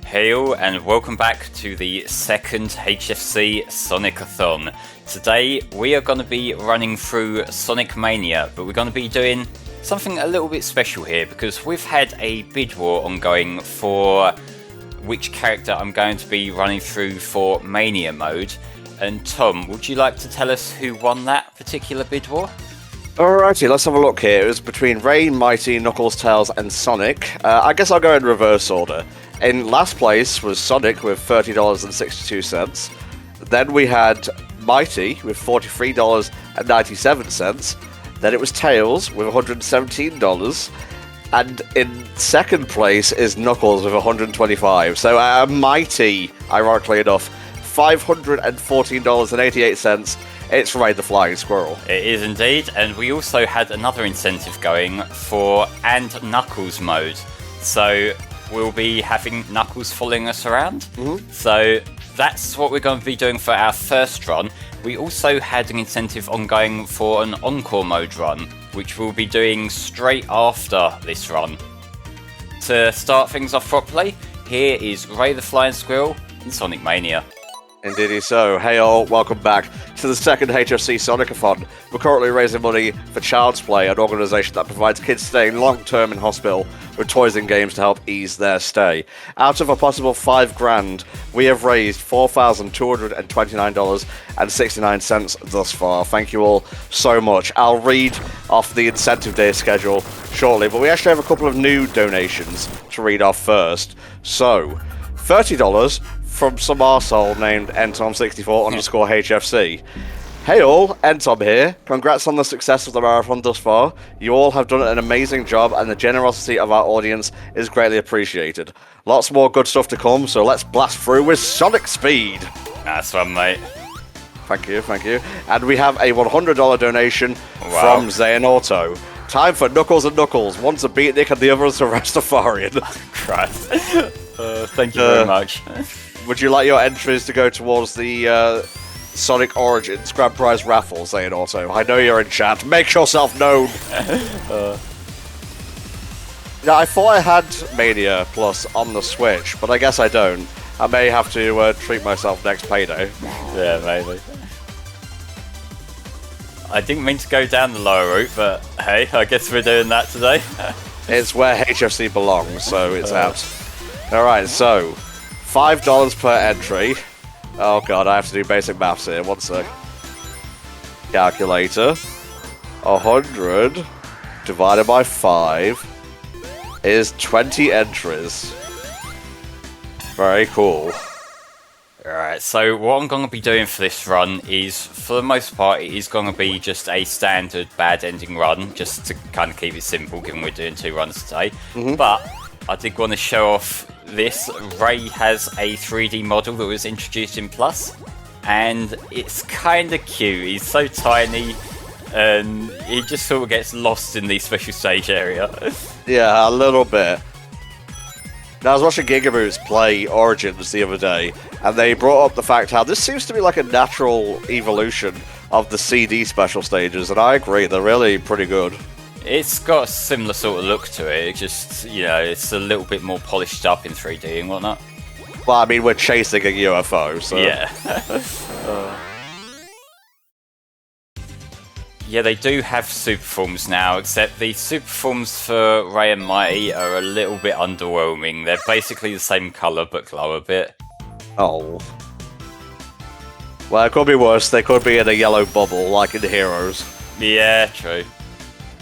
Hey all, and welcome back to the second HFC Sonic-a-thon. Today we are going to be running through Sonic Mania, but we're going to be doing something a little bit special here because we've had a bid war ongoing for which character I'm going to be running through for Mania mode. And Tom, would you like to tell us who won that particular bid war? Alrighty, let's have a look here. It was between Ray, Mighty, Knuckles, Tails and Sonic. I guess I'll go in reverse order. In last place was Sonic with $30.62. Then we had Mighty with $43.97. Then it was Tails with $117. And in second place is Knuckles with $125. So Mighty, ironically enough, $514.88. It's Ray the Flying Squirrel. It is indeed, and we also had another incentive going for And Knuckles mode. So we'll be having Knuckles following us around. So that's what we're going to be doing for our first run. We also had an incentive ongoing for an Encore Mode run, which we'll be doing straight after this run. To start things off properly, here is Ray the Flying Squirrel in Sonic Mania. Indeed so. Hey all, welcome back to the second HFC Sonic-a-thon. We're currently raising money for Child's Play, an organisation that provides kids staying long-term in hospital with toys and games to help ease their stay. Out of a possible $5,000, we have raised $4,229.69 thus far. Thank you all so much. I'll read off the incentive day schedule shortly, but we actually have a couple of new donations to read off first. So, $30 from some arsehole named Entom64_HFC. Hey all, Entom here. Congrats on the success of the marathon thus far. You all have done an amazing job and the generosity of our audience is greatly appreciated. Lots more good stuff to come, so let's blast through with Sonic Speed. Nice one, mate. Thank you, thank you. And we have a $100 donation from Zayn Auto. Time for Knuckles and Knuckles. One's a beatnik and the other's a Rastafarian. Christ. Thank you very much. Would you like your entries to go towards the Sonic Origins Grand Prize raffle, Zayn Auto? I know you're in chat. Make yourself known! Yeah, I thought I had Mania Plus on the Switch, but I guess I don't. I may have to treat myself next payday. Yeah, maybe. I didn't mean to go down the lower route, but hey, I guess we're doing that today. It's where HFC belongs, so it's out. Alright, so $5 per entry. Oh god, I have to do basic maths here. One sec. Calculator. 100 divided by 5 is 20 entries. Very cool. Alright, so what I'm going to be doing for this run is, for the most part, it is going to be just a standard bad ending run, just to kind of keep it simple, given we're doing 2 runs today. But I did want to show off this. Ray has a 3D model that was introduced in Plus, and it's kind of cute. He's so tiny, and he just sort of gets lost in the special stage area. Yeah, a little bit. Now, I was watching Gigaboots play Origins the other day, and they brought up the fact how this seems to be like a natural evolution of the CD special stages, and I agree, they're really pretty good. It's got a similar sort of look to it, it just, you know, it's a little bit more polished up in 3D and whatnot. Well, I mean, we're chasing a UFO, so... Yeah. Yeah, they do have super forms now, except the super forms for Ray and Mighty are a little bit underwhelming. They're basically the same colour, but glow a bit. Oh. Well, it could be worse. They could be in a yellow bubble, like in Heroes. Yeah, true.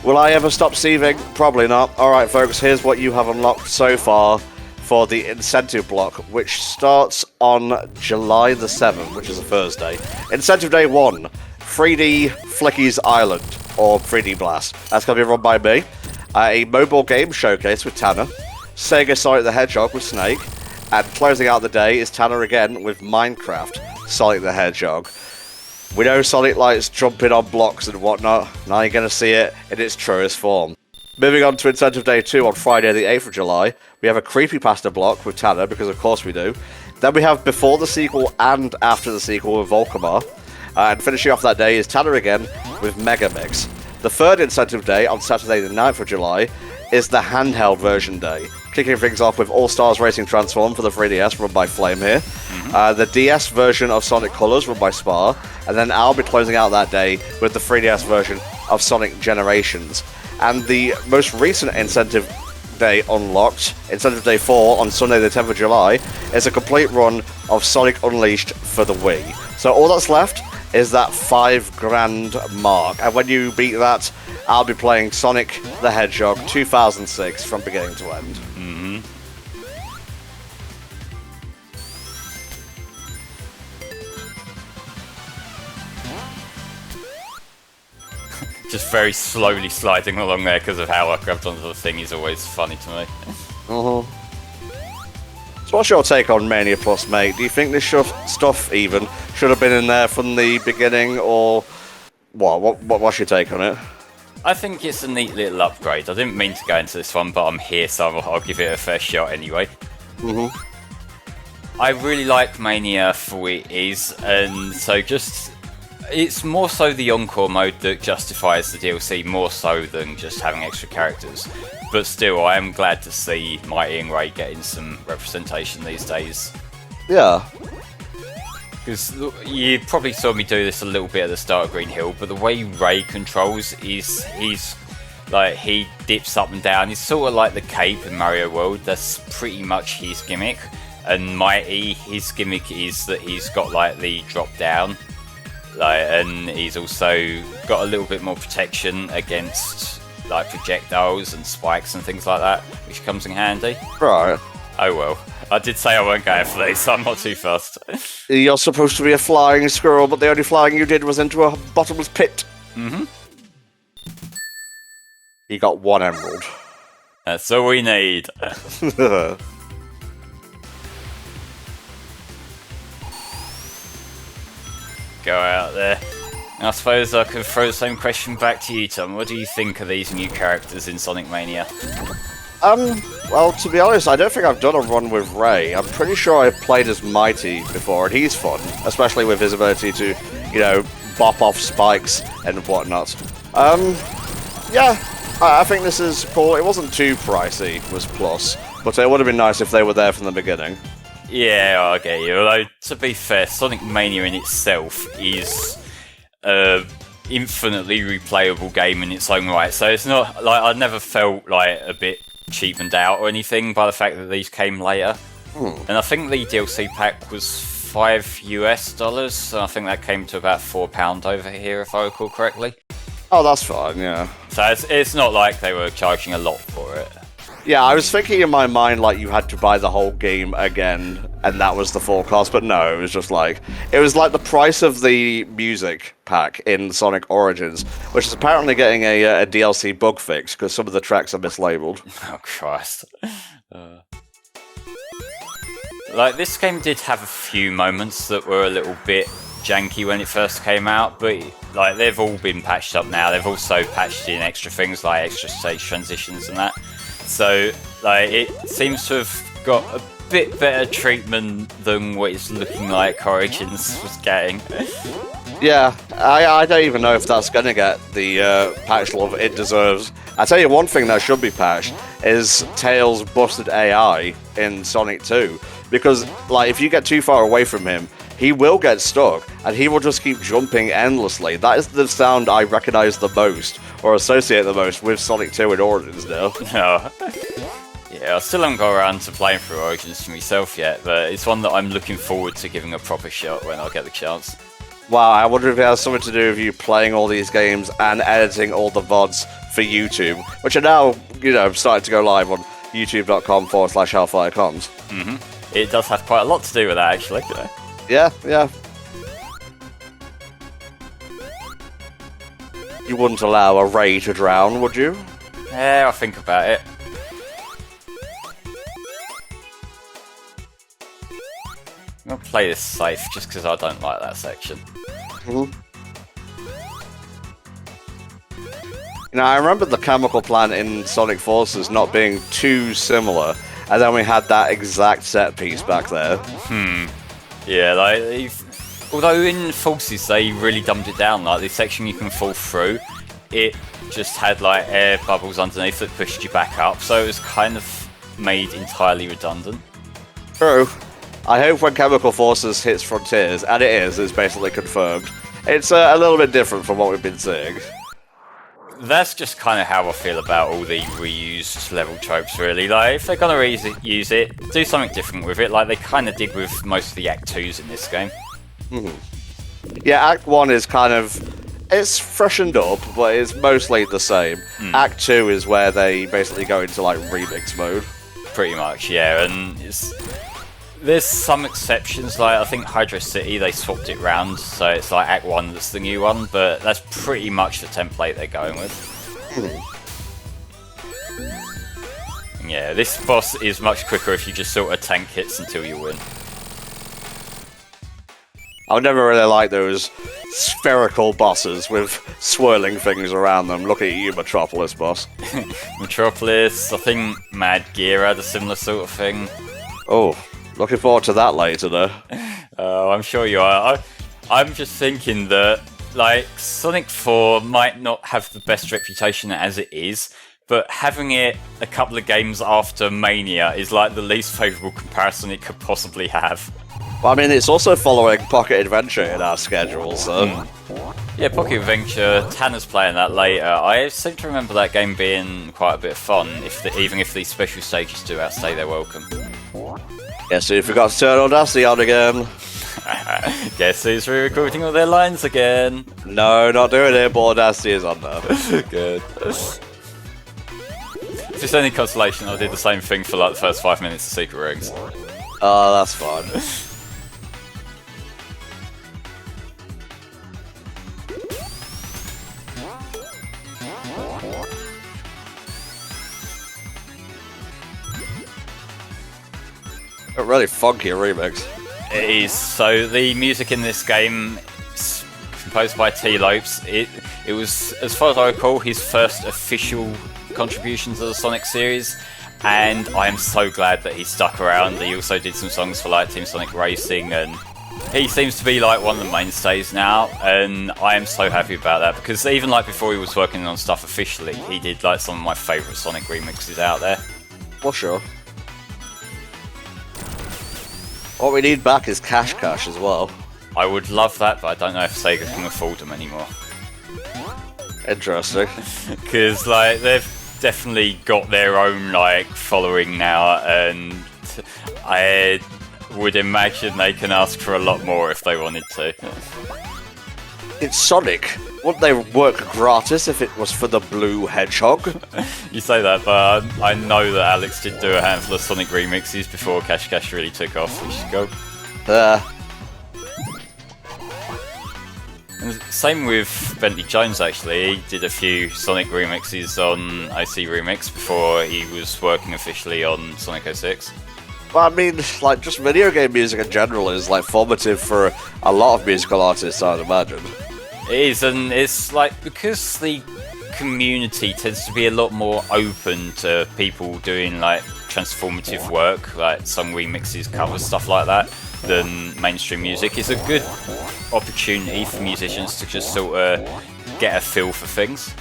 Will I ever stop sieving? Probably not. Alright, folks, here's what you have unlocked so far for the incentive block, which starts on July the 7th, which is a Thursday. Incentive Day 1. 3D Flicky's Island, or 3D Blast. That's going to be run by me. A mobile game showcase with Tanner. Sega Sonic the Hedgehog with Snake. And closing out the day is Tanner again with Minecraft Sonic the Hedgehog. We know Sonic likes jumping on blocks and whatnot. Now you're going to see it in its truest form. Moving on to Incentive Day 2 on Friday the 8th of July. We have a Creepypasta block with Tanner, because of course we do. Then we have Before the Sequel and After the Sequel with Volcamar. And finishing off that day is Tanner again with Mega Mix. The third incentive day on Saturday the 9th of July is the handheld version day. kicking things off with All Stars Racing Transform for the 3DS, run by Flame here. The DS version of Sonic Colors, run by Spar. And then I'll be closing out that day with the 3DS version of Sonic Generations. And the most recent incentive day unlocked, Incentive Day 4 on Sunday the 10th of July, is a complete run of Sonic Unleashed for the Wii. So all that's left is that $5,000 mark, and when you beat that, I'll be playing Sonic the Hedgehog 2006 from beginning to end. Just very slowly sliding along there because of how I grabbed onto the thing is always funny to me. So what's your take on Mania Plus, mate? Do you think this stuff even should have been in there from the beginning, or what's your take on it? I think it's a neat little upgrade. I didn't mean to go into this one, but I'm here, so I'll give it a fair shot anyway. I really like Mania for what it is, and so it's more so the Encore Mode that justifies the DLC, more so than just having extra characters. But still, I am glad to see Mighty and Ray getting some representation these days. Yeah. Because you probably saw me do this a little bit at the start of Green Hill, but the way Ray controls is he dips up and down. It's sort of like the cape in Mario World. That's pretty much his gimmick. And Mighty, his gimmick is that he's got like the drop down. And he's also got a little bit more protection against like projectiles and spikes and things like that, which comes in handy. Right. Oh well. I did say I won't go for these, so I'm not too fast. You're supposed to be a flying squirrel, but the only flying you did was into a bottomless pit. You got 1 emerald. That's all we need. Go out there. I suppose I could throw the same question back to you, Tom. What do you think of these new characters in Sonic Mania? Well, to be honest, I don't think I've done a run with Ray. I'm pretty sure I've played as Mighty before, and he's fun, especially with his ability to, bop off spikes and whatnot. Yeah, I think this is cool. It wasn't too pricey, was Plus, but it would have been nice if they were there from the beginning. Yeah, I get you. Although, to be fair, Sonic Mania in itself is infinitely replayable game in its own right. So it's not like I never felt like a bit cheapened out or anything by the fact that these came later. And I think the DLC pack was $5 so I think that came to about £4 over here, if I recall correctly. Oh, that's fine, yeah. So it's not like they were charging a lot for it. Yeah, I was thinking in my mind like you had to buy the whole game again, and that was the full cost, but no, it was just like... It was like the price of the music pack in Sonic Origins, which is apparently getting a DLC bug fix, because some of the tracks are mislabeled. Oh, Christ. Like, this game did have a few moments that were a little bit janky when it first came out, but like they've all been patched up now. They've also patched in extra things like extra stage transitions and that. So, like, it seems to have got a bit better treatment than what it's looking like Origins was getting. Yeah, I don't even know if that's going to get the patch love it deserves. I tell you one thing that should be patched is Tails' busted AI in Sonic 2. Because, like, if you get too far away from him, he will get stuck, and he will just keep jumping endlessly. That is the sound I recognise the most, or associate the most, with Sonic 2 in Origins now. Oh. Yeah, I still haven't got around to playing through Origins for myself yet, but it's one that I'm looking forward to giving a proper shot when I get the chance. Wow, I wonder if it has something to do with you playing all these games and editing all the VODs for YouTube, which are now, starting to go live on youtube.com/HellfireComms. It does have quite a lot to do with that, actually. Yeah. You wouldn't allow a Ray to drown, would you? Yeah, I'll think about it. I'm gonna play this safe just because I don't like that section. I remember the chemical plant in Sonic Forces not being too similar, and then we had that exact set piece back there. Yeah, like, although in Forces they really dumbed it down, like the section you can fall through, it just had like air bubbles underneath that pushed you back up, so it was kind of made entirely redundant. True. I hope when Chemical Forces hits Frontiers, and it is, it's basically confirmed, it's a little bit different from what we've been seeing. That's just kind of how I feel about all the reused level tropes, really. Like, if they're gonna reuse it, do something different with it, like they kind of did with most of the Act 2s in this game. Yeah, Act 1 is kind of... It's freshened up, but it's mostly the same. Act 2 is where they basically go into, like, remix mode. Pretty much, yeah, and there's some exceptions, like I think Hydro City, they swapped it round, so it's like Act 1 that's the new one, but that's pretty much the template they're going with. Yeah, this boss is much quicker if you just sort of tank hits until you win. I've never really liked those spherical bosses with swirling things around them. Look at you, Metropolis boss. Metropolis, I think Mad Gear had a similar sort of thing. Oh, looking forward to that later, though. Oh, I'm sure you are. I'm just thinking that, like, Sonic 4 might not have the best reputation as it is, but having it a couple of games after Mania is like the least favourable comparison it could possibly have. Well, I mean, it's also following Pocket Adventure in our schedule, so... Yeah, Pocket Adventure, Tanner's playing that later. I seem to remember that game being quite a bit of fun, even if these special stages do outstay their welcome. Yeah, so you forgot to turn Audacity on again. Guess who's re-recording all their lines again? No, not doing it, but Audacity is on now. Good. If it's any consolation, I did the same thing for like the first 5 minutes of Secret Rings. Oh, that's fun. A really funky remix. It is. So the music in this game is composed by T. Lopes. It was, as far as I recall, his first official contribution to the Sonic series, and I am so glad that he stuck around. He also did some songs for like Team Sonic Racing, and he seems to be like one of the mainstays now, and I am so happy about that, because even like before he was working on stuff officially, he did like some of my favourite Sonic remixes out there. For sure. What we need back is Cash as well. I would love that, but I don't know if Sega can afford them anymore. Interesting. Because like they've definitely got their own like following now, and I would imagine they can ask for a lot more if they wanted to. It's Sonic. Wouldn't they work gratis if it was for the Blue Hedgehog? You say that, but I know that Alex did do a handful of Sonic remixes before Cash really took off, which is go. And same with Bentley Jones, actually. He did a few Sonic remixes on IC Remix before he was working officially on Sonic 06. Well, I mean, like, just video game music in general is, like, formative for a lot of musical artists, I'd imagine. It is, and it's like, because the community tends to be a lot more open to people doing like transformative work, like song remixes, covers, stuff like that, than mainstream music. It's a good opportunity for musicians to just sort of get a feel for things.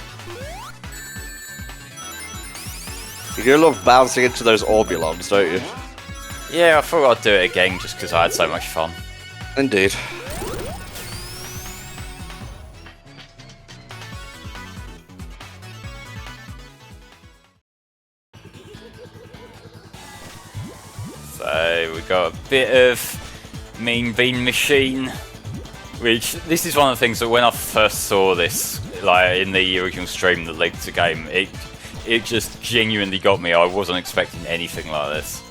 You do love bouncing into those Orbulons, don't you? Yeah, I thought I'd do it again just because I had so much fun. Indeed. So we got a bit of Mean Bean Machine, which this is one of the things that when I first saw this, like in the original stream that linked to game, it just genuinely got me. I wasn't expecting anything like this.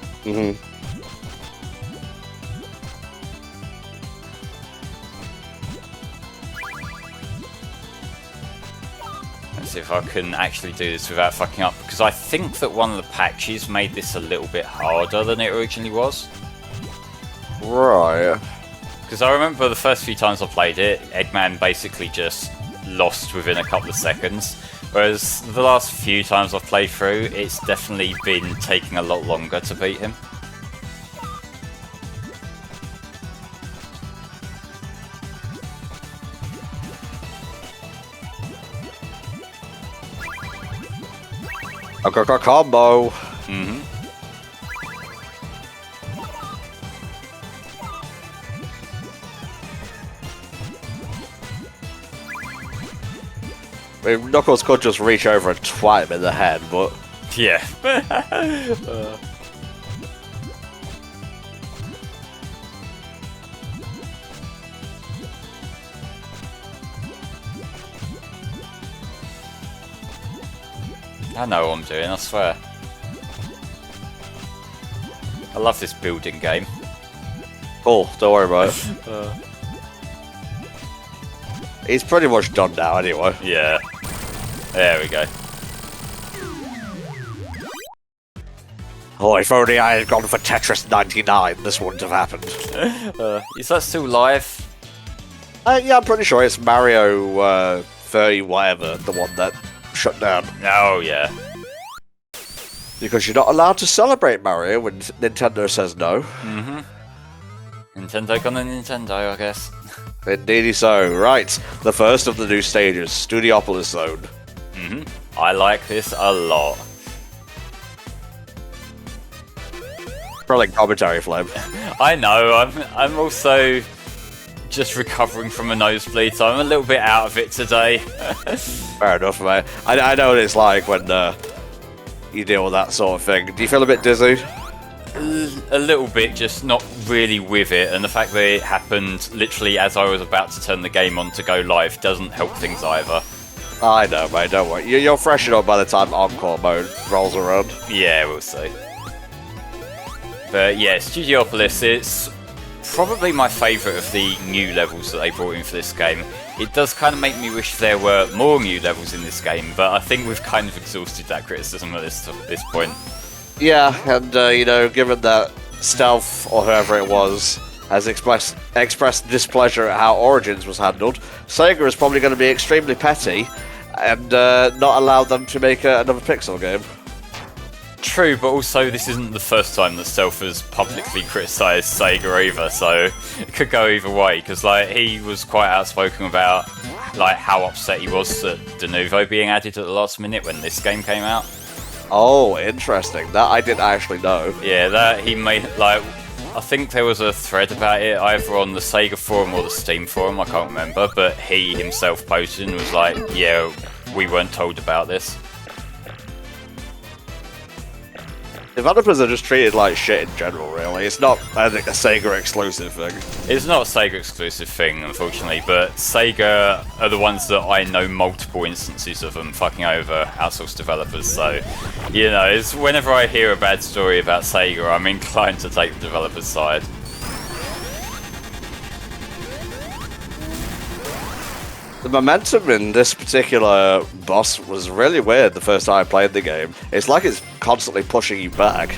Let's see if I can actually do this without fucking up, because I think that one of the patches made this a little bit harder than it originally was. Right. Because I remember the first few times I played it, Eggman basically just lost within a couple of seconds, whereas the last few times I've played through, it's definitely been taking a lot longer to beat him. Combo. I mean, Knuckles could just reach over and twat him in the head, but... Yeah. I know what I'm doing, I swear. I love this building game. Cool, don't worry about it. He's pretty much done now, anyway. Yeah. There we go. Oh, if only I had gone for Tetris 99, this wouldn't have happened. Is that still live? Yeah, I'm pretty sure it's Mario 30 whatever, the one that shut down. Oh, yeah. Because you're not allowed to celebrate Mario when Nintendo says no. Mm-hmm. Nintendo gonna Nintendo, I guess. Indeedy so. Right, the first of the new stages, Studiopolis Zone. Mm-hmm. I like this a lot. Brilliant commentary, Flame. I know, I'm also just recovering from a nosebleed, so I'm a little bit out of it today. Fair enough, mate. I know what it's like when you deal with that sort of thing. Do you feel a bit dizzy? A little bit, just not really with it, and the fact that it happened literally as I was about to turn the game on to go live doesn't help things either. I know, mate, don't worry. You'll freshen up by the time Encore Mode rolls around. Yeah, we'll see. But yeah, Studiopolis, it's probably my favourite of the new levels that they brought in for this game. It does kind of make me wish there were more new levels in this game, but I think we've kind of exhausted that criticism at this point. Yeah, and given that Stealth, or whoever it was, has expressed displeasure at how Origins was handled, Sega is probably going to be extremely petty and not allow them to make another Pixel game. True, but also this isn't the first time that Stealth has publicly criticised Sega either, so it could go either way, because he was quite outspoken about how upset he was at De Novo being added at the last minute when this game came out. Oh, interesting. That I didn't actually know. Yeah, that he made, I think there was a thread about it either on the Sega forum or the Steam forum, I can't remember, but he himself posted and was like, yeah, we weren't told about this. Developers are just treated like shit in general, really. It's not, I think, a Sega exclusive thing. It's not a Sega exclusive thing, unfortunately, but Sega are the ones that I know multiple instances of them fucking over outsourced developers, so, it's whenever I hear a bad story about Sega, I'm inclined to take the developer's side. The momentum in this particular boss was really weird the first time I played the game. It's like it's constantly pushing you back.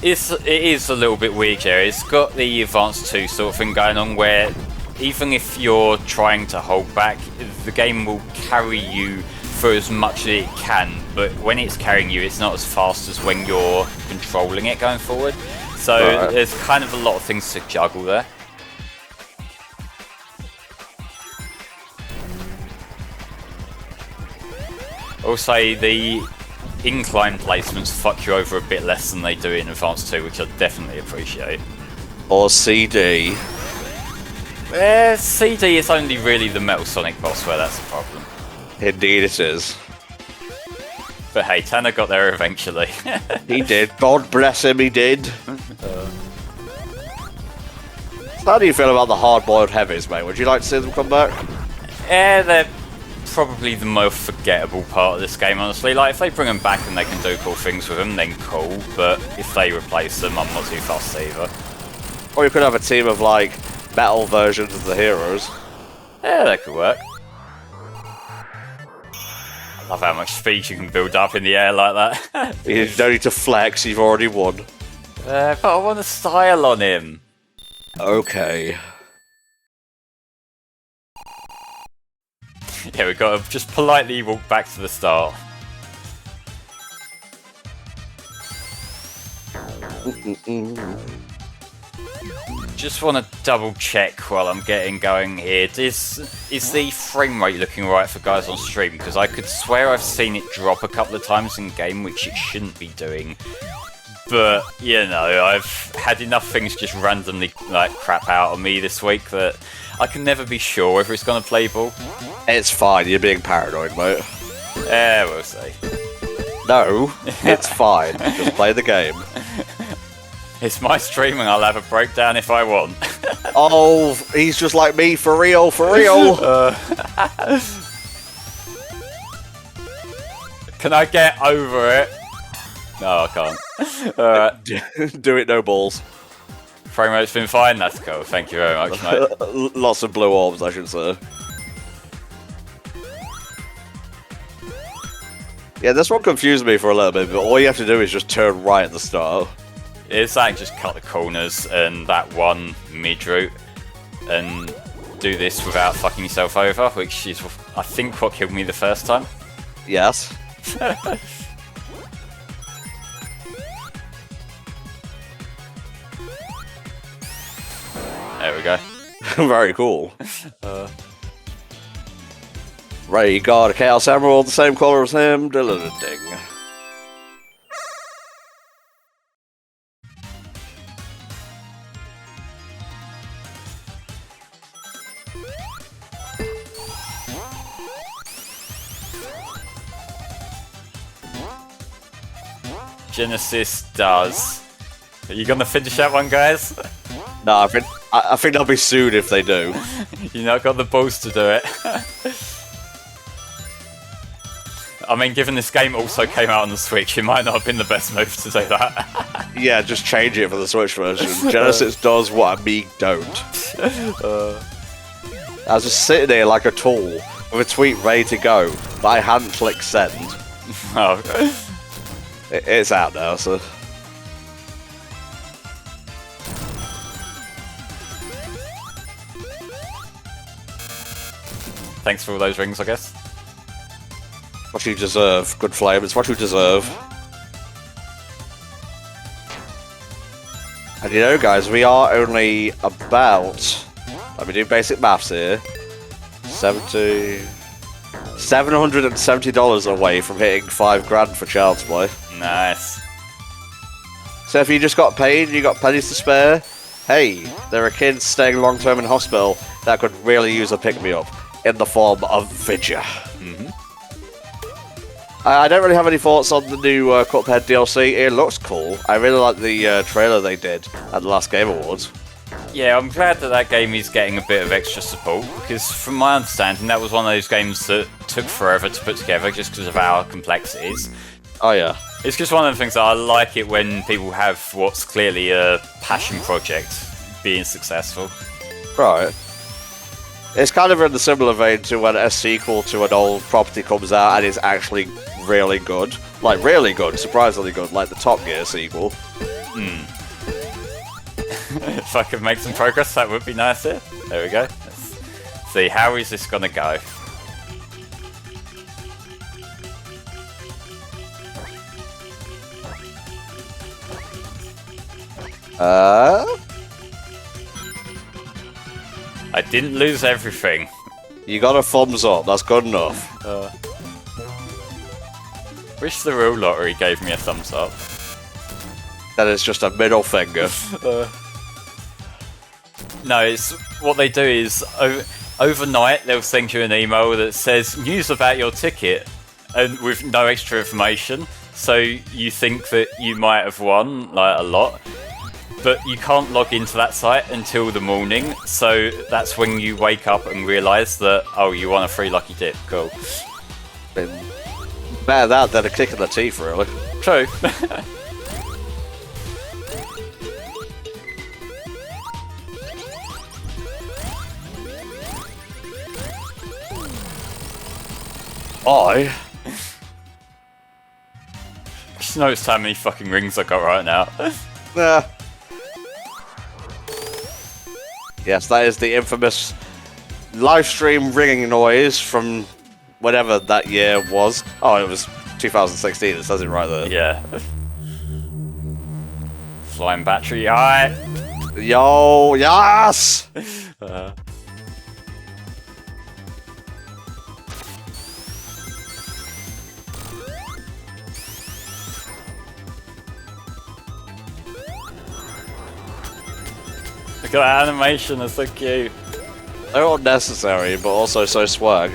It is a little bit weak here. It's got the Advanced 2 sort of thing going on where even if you're trying to hold back, the game will carry you for as much as it can, but when it's carrying you, it's not as fast as when you're controlling it going forward. So There's kind of a lot of things to juggle there. Also, the incline placements fuck you over a bit less than they do in Advanced 2, which I definitely appreciate. Or CD. CD is only really the Metal Sonic boss where that's a problem. Indeed it is. But hey, Tanner got there eventually. He did. God bless him, he did. How do you feel about the hard-boiled heavies, mate? Would you like to see them come back? Yeah, they're probably the most forgettable part of this game, honestly. If they bring them back and they can do cool things with them, then cool, but if they replace them, I'm not too fussed either. Or you could have a team of, metal versions of the heroes. Yeah, that could work. I love how much speed you can build up in the air like that. You don't need to flex, you've already won. But I want a style on him. Okay. Yeah, we've got to just politely walk back to the start. Just want to double check while I'm getting going here. Is the frame rate looking right for guys on stream? Because I could swear I've seen it drop a couple of times in game, which it shouldn't be doing. But, you know, I've had enough things just randomly, like, crap out on me this week that I can never be sure whether it's going to play ball. It's fine, you're being paranoid, mate. Yeah, we'll see. No, it's fine. Just play the game. It's my stream and I'll have a breakdown if I want. Oh, he's just like me, for real, for real. Can I get over it? No, I can't. Alright. Do it, no balls. Frame rate's been fine, that's cool. Thank you very much, mate. Lots of blue orbs, I should say. Yeah, this one confused me for a little bit, but all you have to do is just turn right at the start. It's like just cut the corners and that one mid route and do this without fucking yourself over, which is, I think, what killed me the first time. Yes. There we go. Very cool. Ray got a Chaos Emerald, the same colour as him. Ding. Genesis does. Are you gonna finish that one, guys? No, I think they'll be sued if they do. You not got the balls to do it. I mean, given this game also came out on the Switch, it might not have been the best move to do that. Yeah, just change it for the Switch version. Genesis does what Amiga don't. I was just sitting there like a tool, with a tweet ready to go, but I hadn't clicked send. Oh. It's out now, so... Thanks for all those rings, I guess. What you deserve, good flame, it's what you deserve. And you know, guys, we are only about... Let me do basic maths here. $770 away from hitting $5,000 for Child's Play. Nice. So if you just got paid, you got pennies to spare, hey, there are kids staying long term in hospital that could really use a pick-me-up in the form of Vidya. I don't really have any thoughts on the new Cuphead DLC. It looks cool. I really like the trailer they did at the last Game Awards. Yeah, I'm glad that that game is getting a bit of extra support, because from my understanding, that was one of those games that took forever to put together just because of how complex it is. Oh yeah. It's just one of the things that I like it when people have what's clearly a passion project being successful. Right. It's kind of in the similar vein to when a sequel to an old property comes out and is actually really good. Like, really good, surprisingly good, like the Top Gear sequel. If I could make some progress, that would be nice here. There we go. Let's see, how is this gonna go? I didn't lose everything. You got a thumbs up, that's good enough. Wish the real lottery gave me a thumbs up. That is just a middle finger. No, it's what they do is overnight they'll send you an email that says news about your ticket, and with no extra information. So you think that you might have won like a lot, but you can't log into that site until the morning. So that's when you wake up and realise that, oh, you won a free lucky dip. Cool. Better that than a kick in the teeth, really. True. Just noticed how many fucking rings I got right now. Yes, that is the infamous live stream ringing noise from whatever that year was. Oh, it was 2016, it says it right there. Yeah. Flying battery, alright. Yo, yes! got animation, that's so cute. They're unnecessary, but also so swag.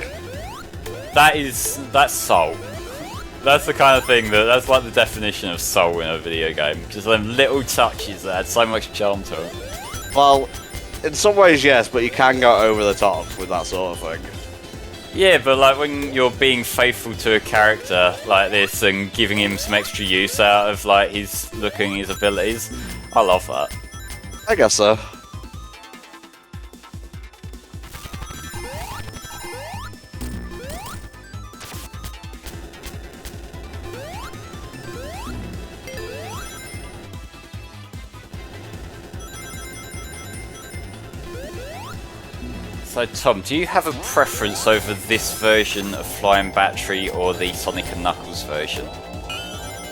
That's soul. That's the kind of thing that's like the definition of soul in a video game. Just them little touches that add so much charm to them. Well, in some ways, yes, but you can go over the top with that sort of thing. Yeah, but like when you're being faithful to a character like this and giving him some extra use out of like his looking, his abilities, I love that. I guess so. So Tom, do you have a preference over this version of Flying Battery or the Sonic and Knuckles version?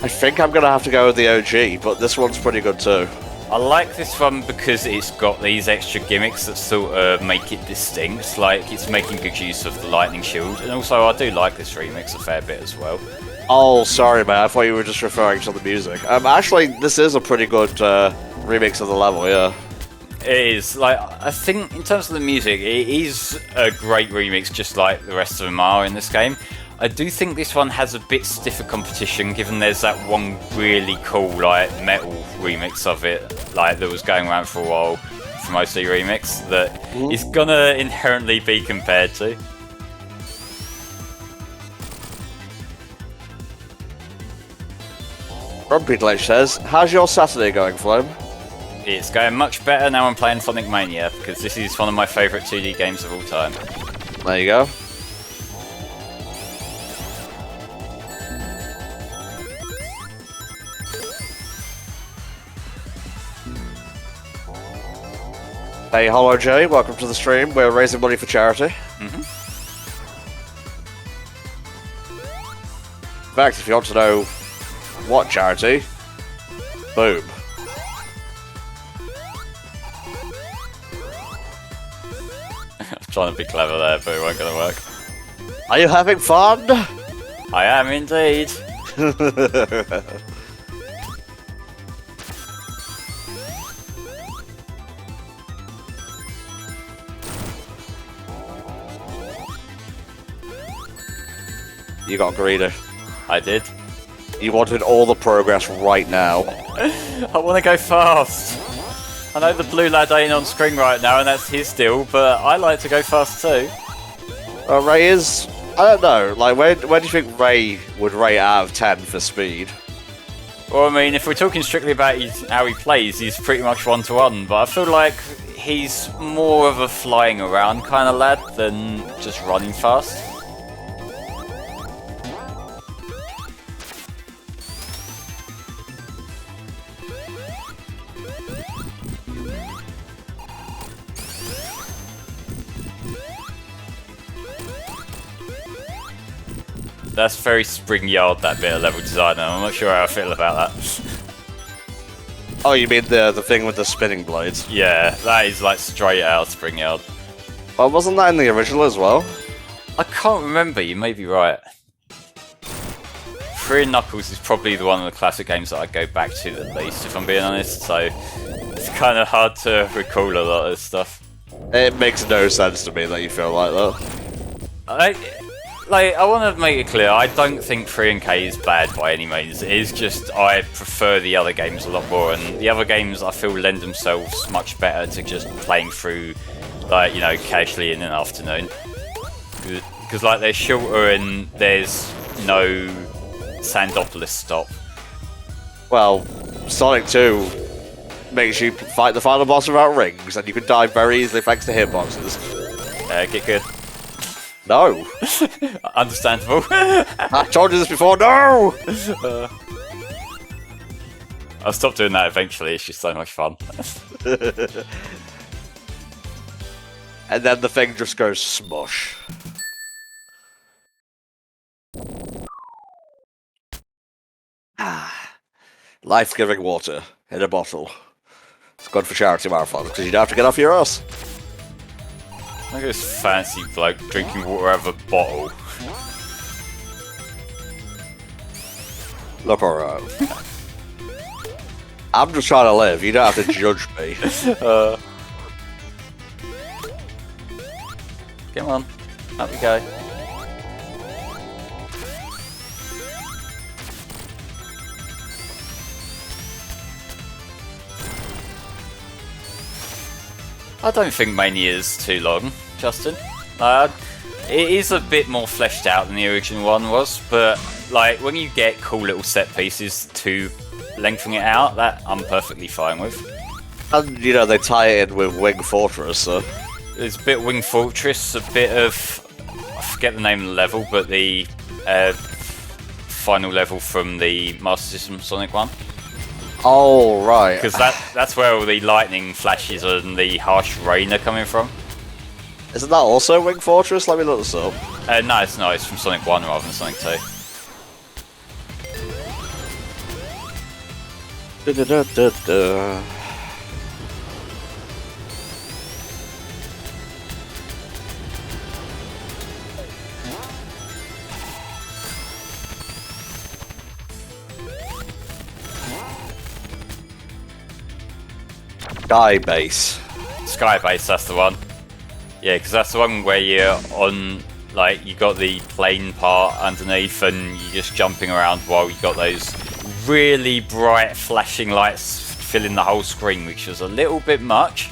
I think I'm going to have to go with the OG, but this one's pretty good too. I like this one because it's got these extra gimmicks that sort of make it distinct, like it's making good use of the lightning shield, and also I do like this remix a fair bit as well. Oh, sorry man, I thought you were just referring to the music. Actually, this is a pretty good remix of the level, yeah. It is, like, I think in terms of the music, it is a great remix just like the rest of them are in this game. I do think this one has a bit stiffer competition given there's that one really cool, like, metal remix of it, like, that was going around for a while from OC Remix, that is gonna inherently be compared to. Grumpy Glitch says, how's your Saturday going, Flame? It's going much better now I'm playing Sonic Mania, because this is one of my favourite 2D games of all time. There you go. Hey, hello Jay, welcome to the stream. We're raising money for charity. In fact, if you want to know what charity, boom. Trying to be clever there, but it won't gonna work. Are you having fun? I am indeed. You got greedy. I did. You wanted all the progress right now. I want to go fast. I know the blue lad ain't on screen right now, and that's his deal, but I like to go fast too. Ray is... I don't know, like, where do you think Ray would rate out of 10 for speed? Well, I mean, if we're talking strictly about how he plays, he's pretty much one-to-one, but I feel like he's more of a flying around kind of lad than just running fast. That's very spring yard, that bit of level design, and I'm not sure how I feel about that. Oh, you mean the thing with the spinning blades? Yeah, that is like straight out of spring yard. Well, wasn't that in the original as well? I can't remember, you may be right. Free and Knuckles is probably the one of the classic games that I go back to the least, if I'm being honest, so it's kind of hard to recall a lot of this stuff. It makes no sense to me that you feel like that. I want to make it clear, I don't think 3 and K is bad by any means. It is just I prefer the other games a lot more, and the other games I feel lend themselves much better to just playing through, like, you know, casually in an afternoon. Because like they're shorter and there's no Sandopolis stop. Well, Sonic 2 makes you fight the final boss without rings, and you can die very easily thanks to hitboxes. Get good. No. Understandable. I told you this before, no! I'll stop doing that eventually, it's just so much fun. And then the thing just goes smush. Life-giving water in a bottle. It's good for charity marathons because you don't have to get off your ass. Look at this fancy bloke drinking water out of a bottle. Look alright. I'm just trying to live, you don't have to judge me. Come on. Up we go. I don't think Mania is too long, Justin. It is a bit more fleshed out than the original one was, but like when you get cool little set pieces to lengthen it out, that I'm perfectly fine with. And you know they tie it in with Wing Fortress, so There's a bit of Wing Fortress, a bit of, I forget the name of the level, but the final level from the Master System Sonic one. Oh right. Because that's where all the lightning flashes and the harsh rain are coming from. Isn't that also Wing Fortress? Let me look this up. No, it's not. It's from Sonic 1 rather than Sonic 2. Sky Base. Sky Base, that's the one. Yeah, because that's the one where you're on, like, you got the plane part underneath and you're just jumping around while you got those really bright flashing lights filling the whole screen, which was a little bit much.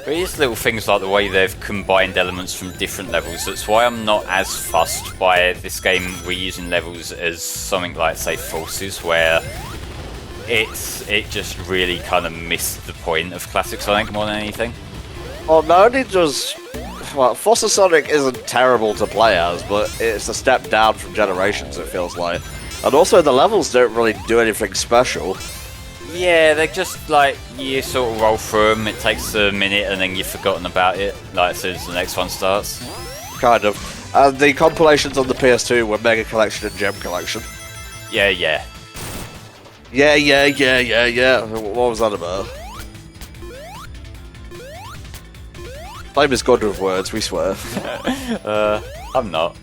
But it's little things like the way they've combined elements from different levels. That's why I'm not as fussed by this game reusing levels as something like, say, Forces, where it just really kind of missed the point of classic Sonic more than anything. Well, not only does... Well, Forza Sonic isn't terrible to play as, but it's a step down from Generations, it feels like. And also the levels don't really do anything special. Yeah, they're just like, you sort of roll through them, it takes a minute and then you've forgotten about it, like as soon as the next one starts. Kind of. And the compilations on the PS2 were Mega Collection and Gem Collection. Yeah. Yeah. What was that about? Flame is good with words, we swear. I'm not.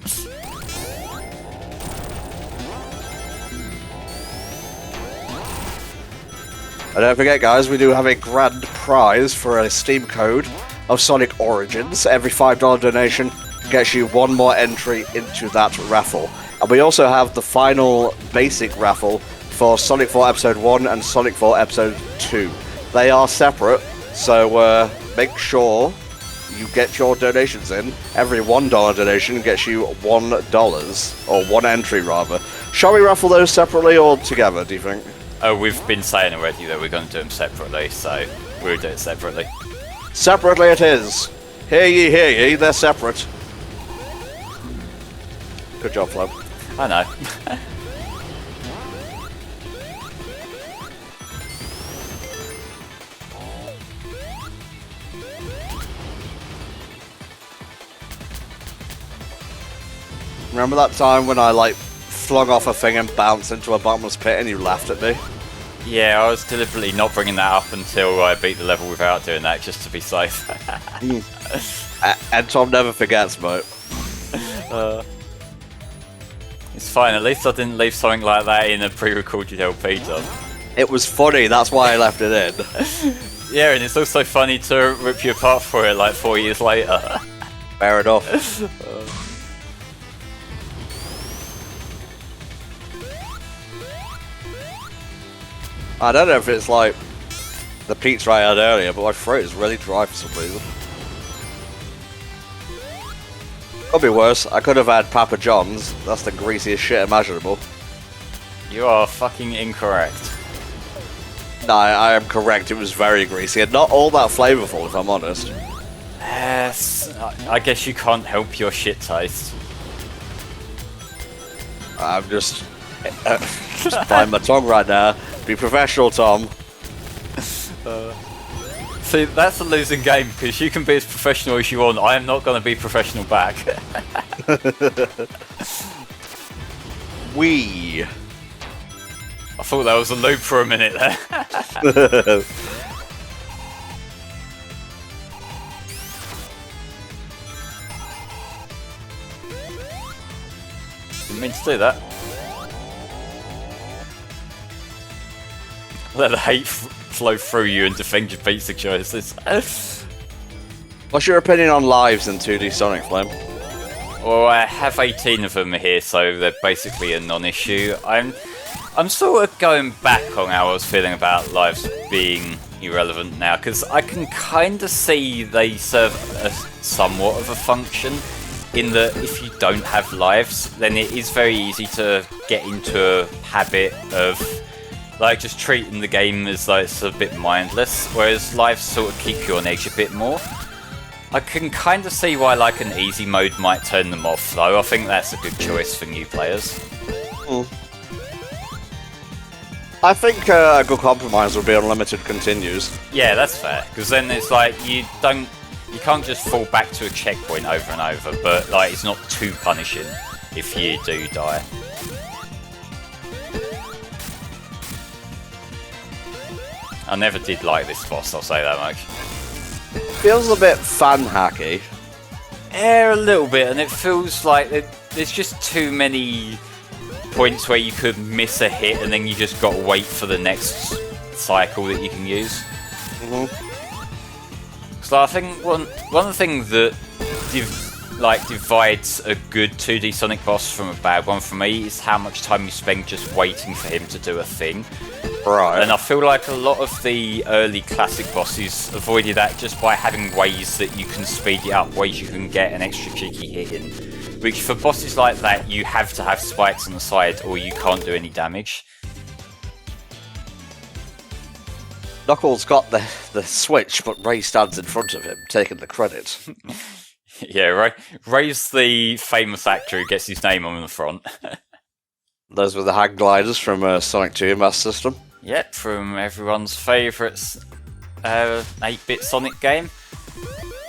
And don't forget, guys, we do have a grand prize for a Steam code of Sonic Origins. Every $5 donation gets you one more entry into that raffle. And we also have the final basic raffle for Sonic 4 Episode 1 and Sonic 4 Episode 2. They are separate, so make sure you get your donations in. Every $1 donation gets you $1, or one entry rather. Shall we raffle those separately or together, do you think? We've been saying already that we're going to do them separately, so we'll do it separately. Separately it is. Hear ye, they're separate. Good job, Flo. I know. Remember that time when I, like, flung off a thing and bounced into a bottomless pit and you laughed at me? Yeah, I was deliberately not bringing that up until I beat the level without doing that, just to be safe. And Tom never forgets, mate. It's fine, at least I didn't leave something like that in a pre-recorded LP, Tom. It was funny, that's why I left it in. Yeah, and it's also funny to rip you apart for it like 4 years later. Fair enough. I don't know if it's like the pizza I had earlier, but my throat is really dry for some reason. Could be worse. I could have had Papa John's. That's the greasiest shit imaginable. You are fucking incorrect. No, I am correct. It was very greasy and not all that flavourful, if I'm honest. Yes, I guess you can't help your shit taste. I'm just biting my tongue right now. Be professional, Tom. See, that's a losing game, because you can be as professional as you want. I am not going to be professional back. I thought that was a loop for a minute there. Didn't mean to do that. Let the hate flow through you and defend your basic choices. What's your opinion on lives in 2D Sonic, Flame? Well, I have 18 of them here, so they're basically a non-issue. I'm sort of going back on how I was feeling about lives being irrelevant now, because I can kind of see they serve somewhat of a function, in that if you don't have lives, then it is very easy to get into a habit of like just treating the game as like it's a bit mindless, whereas lives sort of keep you on edge a bit more. I can kind of see why like an easy mode might turn them off, though. I think that's a good choice for new players. I think a good compromise would be unlimited continues. Yeah, that's fair, because then it's like you can't just fall back to a checkpoint over and over, but like it's not too punishing if you do die. I never did like this boss, I'll say that much. Feels a bit fan hacky. Yeah, a little bit, and it feels like there's just too many points where you could miss a hit and then you just got to wait for the next cycle that you can use. So I think one of the things that divides a good 2D Sonic boss from a bad one for me is how much time you spend just waiting for him to do a thing. Right. And I feel like a lot of the early classic bosses avoided that just by having ways that you can speed it up, ways you can get an extra cheeky hit in. Which for bosses like that, you have to have spikes on the side or you can't do any damage. Knuckles got the switch, but Ray stands in front of him, taking the credit. Yeah, right. Ray's the famous actor who gets his name on the front. Those were the hang gliders from Sonic 2 Master System. Yep, from everyone's favourite 8-bit Sonic game.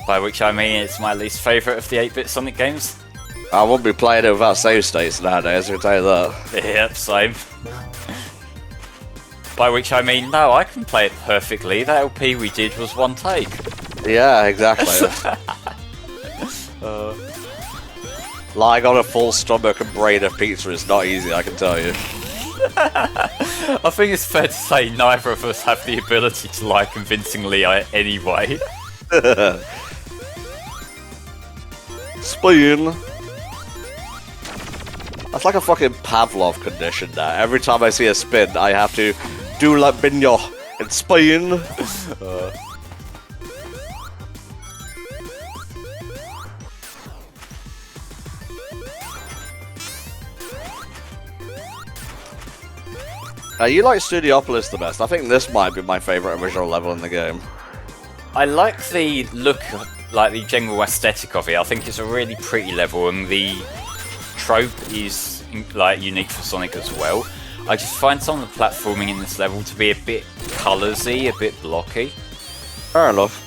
By which I mean it's my least favourite of the 8-bit Sonic games. I wouldn't be playing it without save states nowadays, I can tell you that. Yep, same. By which I mean, no, I can play it perfectly. That LP we did was one take. Yeah, exactly. Lying on a full stomach and brain of pizza is not easy, I can tell you. I think it's fair to say neither of us have the ability to lie convincingly anyway. Spin. That's like a fucking Pavlov condition now. Every time I see a spin, I have to do la binyo and spin. You like Studiopolis the best. I think this might be my favourite original level in the game. I like the look, like the general aesthetic of it. I think it's a really pretty level, and the trope is like unique for Sonic as well. I just find some of the platforming in this level to be a bit colorsy, a bit blocky. Fair enough.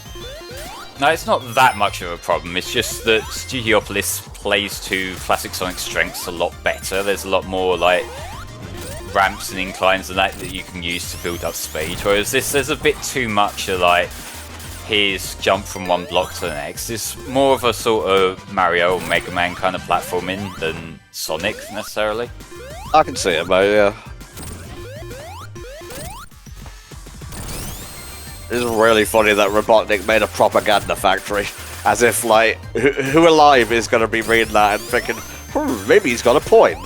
No, it's not that much of a problem. It's just that Studiopolis plays to classic Sonic strengths a lot better. There's a lot more like ramps and inclines and that you can use to build up speed, whereas there's a bit too much of like, here's jump from one block to the next. It's more of a sort of Mario or Mega Man kind of platforming than Sonic necessarily. I can see it, but yeah. It's really funny that Robotnik made a propaganda factory, as if like who alive is going to be reading that and thinking, maybe he's got a point.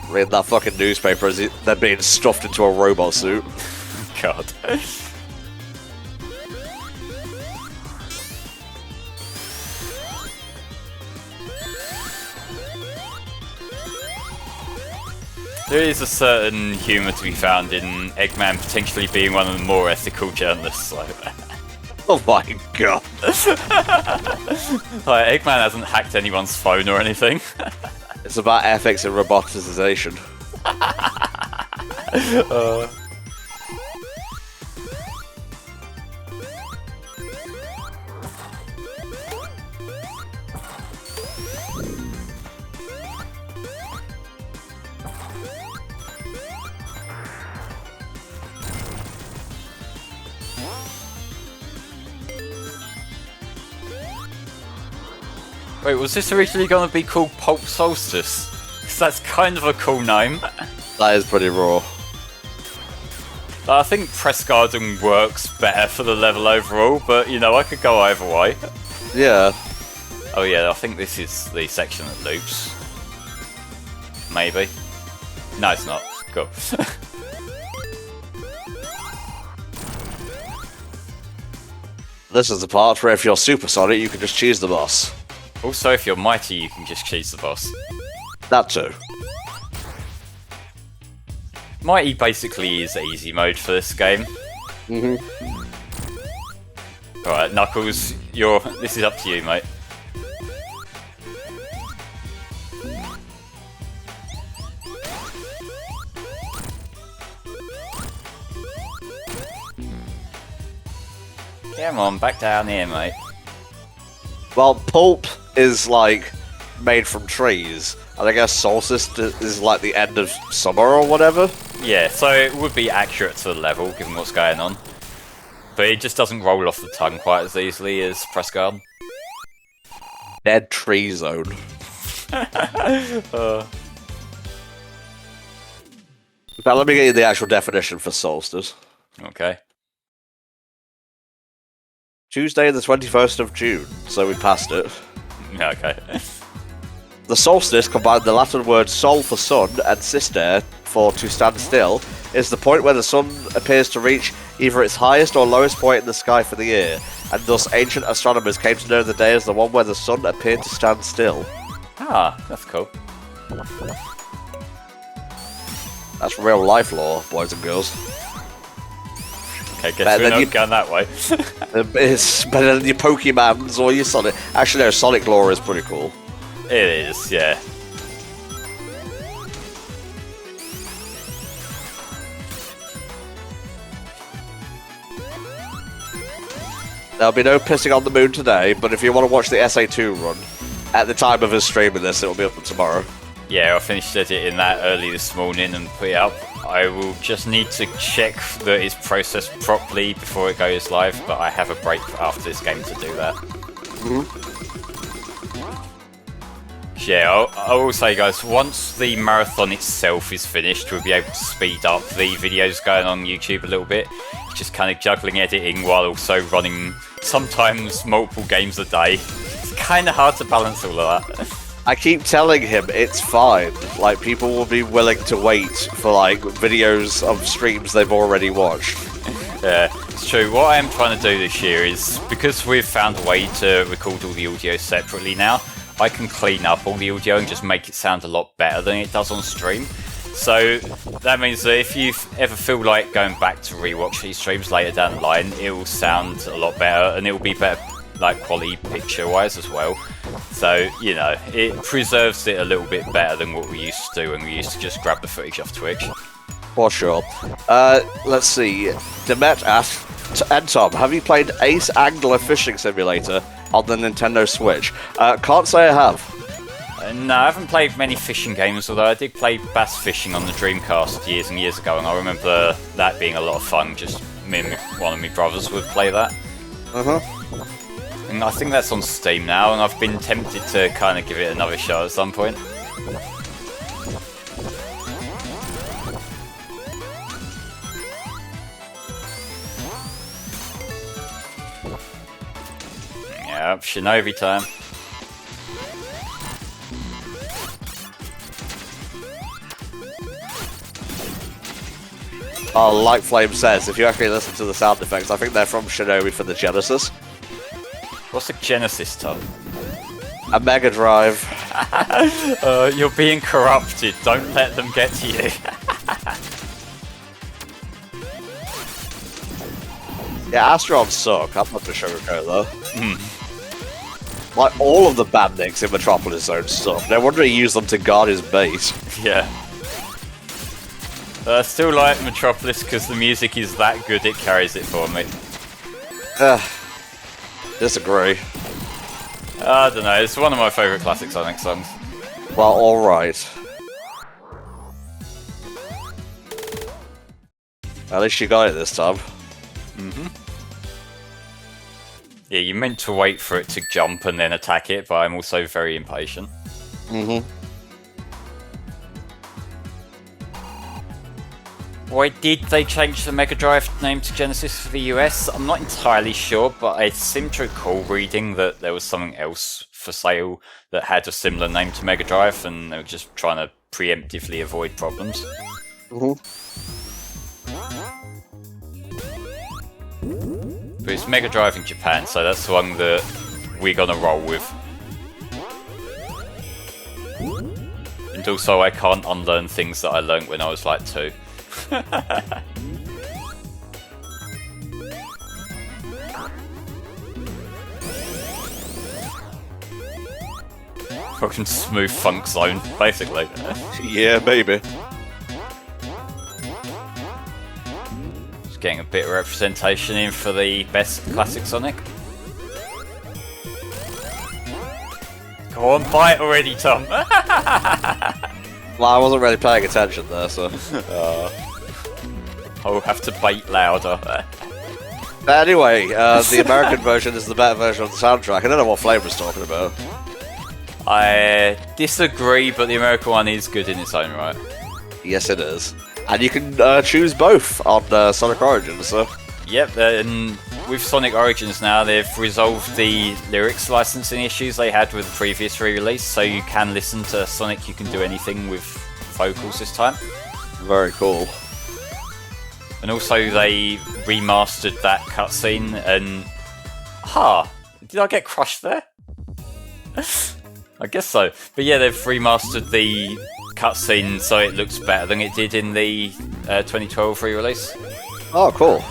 Read that fucking newspaper as they're being stuffed into a robot suit. God. There is a certain humour to be found in Eggman potentially being one of the more ethical journalists. Like, oh my god. like, Eggman hasn't hacked anyone's phone or anything. It's about ethics and roboticization. Wait, was this originally going to be called Pulp Solstice? Because that's kind of a cool name. That is pretty raw. I think Press Garden works better for the level overall, but you know, I could go either way. Yeah. Oh yeah, I think this is the section that loops. Maybe. No, it's not. Cool. This is the part where if you're Super Sonic, you can just cheese the boss. Also, if you're Mighty, you can just cheese the boss. That too. Mighty basically is easy mode for this game. Alright, Knuckles, this is up to you, mate. Come on, back down here, mate. Well, pulp is like made from trees, and I guess solstice is like the end of summer or whatever. Yeah, so it would be accurate to the level, given what's going on. But it just doesn't roll off the tongue quite as easily as Press Garden. Dead tree zone. But let me get you the actual definition for solstice. Okay. Tuesday the 21st of June, so we passed it. Okay. The solstice, combined the Latin word sol for sun and sister for to stand still, is the point where the sun appears to reach either its highest or lowest point in the sky for the year, and thus ancient astronomers came to know the day as the one where the sun appeared to stand still. Ah, that's cool. That's real life lore, boys and girls. Okay, guess we're not going that way. It's better than your Pokemons or your Sonic. Actually, no, Sonic lore is pretty cool. It is, yeah. There'll be no pissing on the moon today, but if you want to watch the SA2 run, at the time of us streaming this, it'll be up tomorrow. Yeah, I finished editing that early this morning and put it up. I will just need to check that it's processed properly before it goes live, but I have a break after this game to do that. Yeah, I will say, guys, once the marathon itself is finished, we'll be able to speed up the videos going on YouTube a little bit. Just kind of juggling editing while also running sometimes multiple games a day. It's kind of hard to balance all of that. I keep telling him it's fine. Like, people will be willing to wait for, like, videos of streams they've already watched. Yeah, it's true. What I am trying to do this year is, because we've found a way to record all the audio separately now, I can clean up all the audio and just make it sound a lot better than it does on stream. So that means that if you ever feel like going back to rewatch these streams later down the line, it will sound a lot better, and it will be better, like, quality picture-wise as well. So, you know, it preserves it a little bit better than what we used to do when we used to just grab the footage off Twitch. For sure. Let's see. Demet asks, and Tom, have you played Ace Angler Fishing Simulator on the Nintendo Switch? Can't say I have. No, I haven't played many fishing games, although I did play bass fishing on the Dreamcast years and years ago, and I remember that being a lot of fun. Just me and one of my brothers would play that. And I think that's on Steam now, and I've been tempted to kind of give it another shot at some point. Yeah, Shinobi time. Oh, like Flame says, if you actually listen to the sound effects, I think they're from Shinobi for the Genesis. What's a Genesis, Tom? A Mega Drive. You're being corrupted. Don't let them get to you. Yeah, Astrons suck. I'm not gonna sugarcoat though. Like, all of the bandits in Metropolis Zone suck. No wonder he used them to guard his base. Yeah. I still like Metropolis because the music is that good it carries it for me. Disagree. I don't know, it's one of my favourite classic Sonic songs. Well, alright. At least you got it this time. Yeah, you meant to wait for it to jump and then attack it, but I'm also very impatient. Why did they change the Mega Drive name to Genesis for the US? I'm not entirely sure, but I seem to recall reading that there was something else for sale that had a similar name to Mega Drive, and they were just trying to preemptively avoid problems. But it's Mega Drive in Japan, so that's the one that we're gonna roll with. And also, I can't unlearn things that I learned when I was like 2. Fucking smooth funk zone, basically. Yeah, baby. Just getting a bit of representation in for the best classic Sonic. Go on, bite already, Tom. Well, I wasn't really paying attention there, so... I'll have to bait louder. But anyway, the American version is the better version of the soundtrack. I don't know what Flavor's talking about. I disagree, but the American one is good in its own right. Yes, it is. And you can choose both on Sonic Origins, so... Yep, and with Sonic Origins now, they've resolved the lyrics licensing issues they had with the previous re-release, so you can listen to Sonic, you can do anything with vocals this time. Very cool. And also they remastered that cutscene, and... did I get crushed there? I guess so. But yeah, they've remastered the cutscene so it looks better than it did in the 2012 re-release. Oh, cool.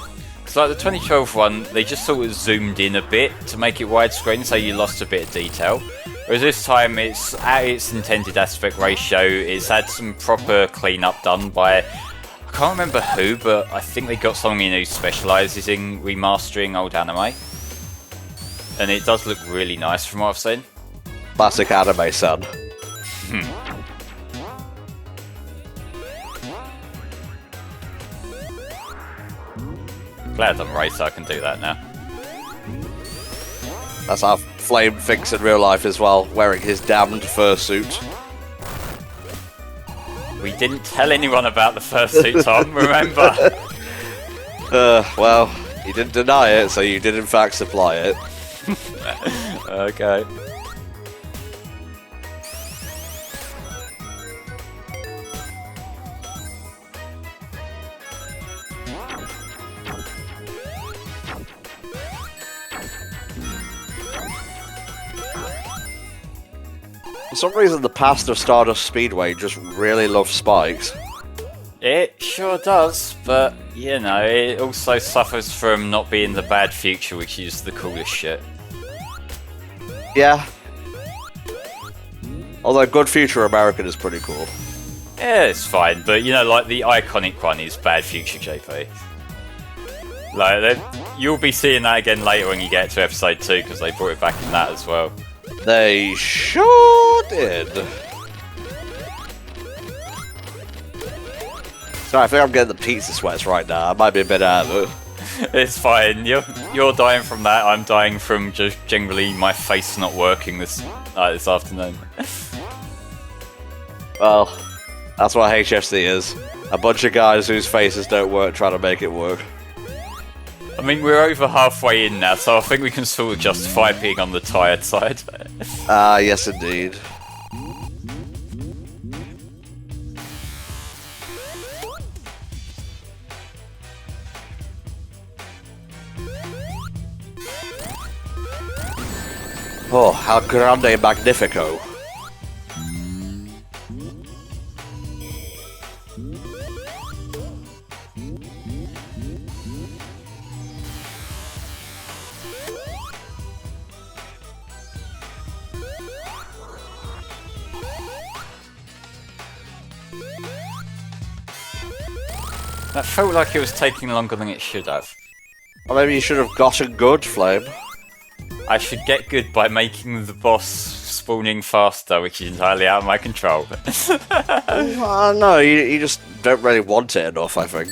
So like the 2012 one, they just sort of zoomed in a bit to make it widescreen, so you lost a bit of detail. Whereas this time, it's at its intended aspect ratio. It's had some proper cleanup done by, I can't remember who, but I think they got someone who specialises in remastering old anime. And it does look really nice from what I've seen. Classic anime, son. Glad I'm right, so I can do that now. That's how Flame thinks in real life as well, wearing his damned fursuit. We didn't tell anyone about the fursuit, Tom, remember? Well, you didn't deny it, so you did in fact supply it. Okay. For some reason, the past of Stardust Speedway just really loves spikes. It sure does, but, you know, it also suffers from not being the bad future, which is the coolest shit. Yeah. Although Good Future American is pretty cool. Yeah, it's fine, but, you know, like, the iconic one is Bad Future JP. Like, you'll be seeing that again later when you get to episode 2, because they brought it back in that as well. They sure did. Sorry, I think I'm getting the pizza sweats right now. I might be a bit out of it. It's fine. You're dying from that. I'm dying from just generally my face not working this afternoon. Well, that's what HFC is. A bunch of guys whose faces don't work trying to make it work. I mean, we're over halfway in now, so I think we can sort of justify being on the tired side. Yes indeed. Oh, how grande magnifico. That felt like it was taking longer than it should have. Or maybe you should have gotten good, Flame. I should get good by making the boss spawning faster, which is entirely out of my control. No, you just don't really want it enough, I think.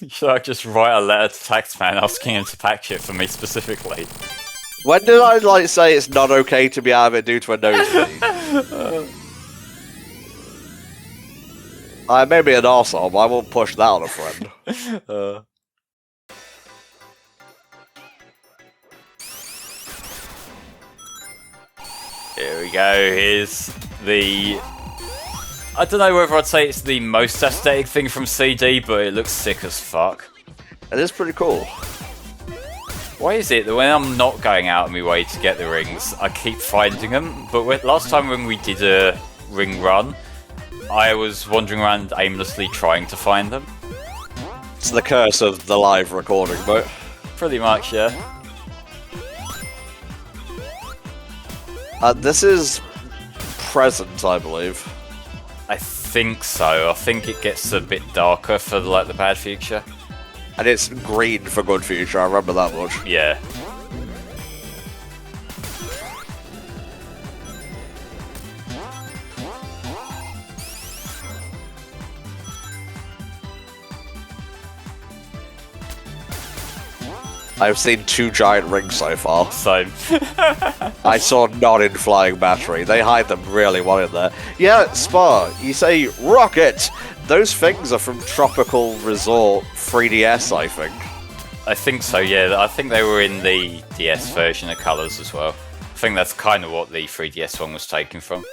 Should I just write a letter to Taxman asking him to pack shit for me specifically? When did I, like, say it's not okay to be out of it due to a nosebleed? I may be an arsehole, but I won't push that on a friend. Here we go, here's the... I don't know whether I'd say it's the most aesthetic thing from CD, but it looks sick as fuck. It is pretty cool. Why is it that when I'm not going out of my way to get the rings, I keep finding them? But last time when we did a ring run, I was wandering around aimlessly trying to find them. It's the curse of the live recording, but... Pretty much, yeah. This is present, I believe. I think so. I think it gets a bit darker for like the bad future. And it's green for good future, I remember that much. Yeah. I've seen 2 giant rings so far. Same. I saw none in Flying Battery. They hide them really well in there. Yeah, Spa, you say rocket! Those things are from Tropical Resort 3DS, I think. I think so, yeah. I think they were in the DS version of colours as well. I think that's kind of what the 3DS one was taken from.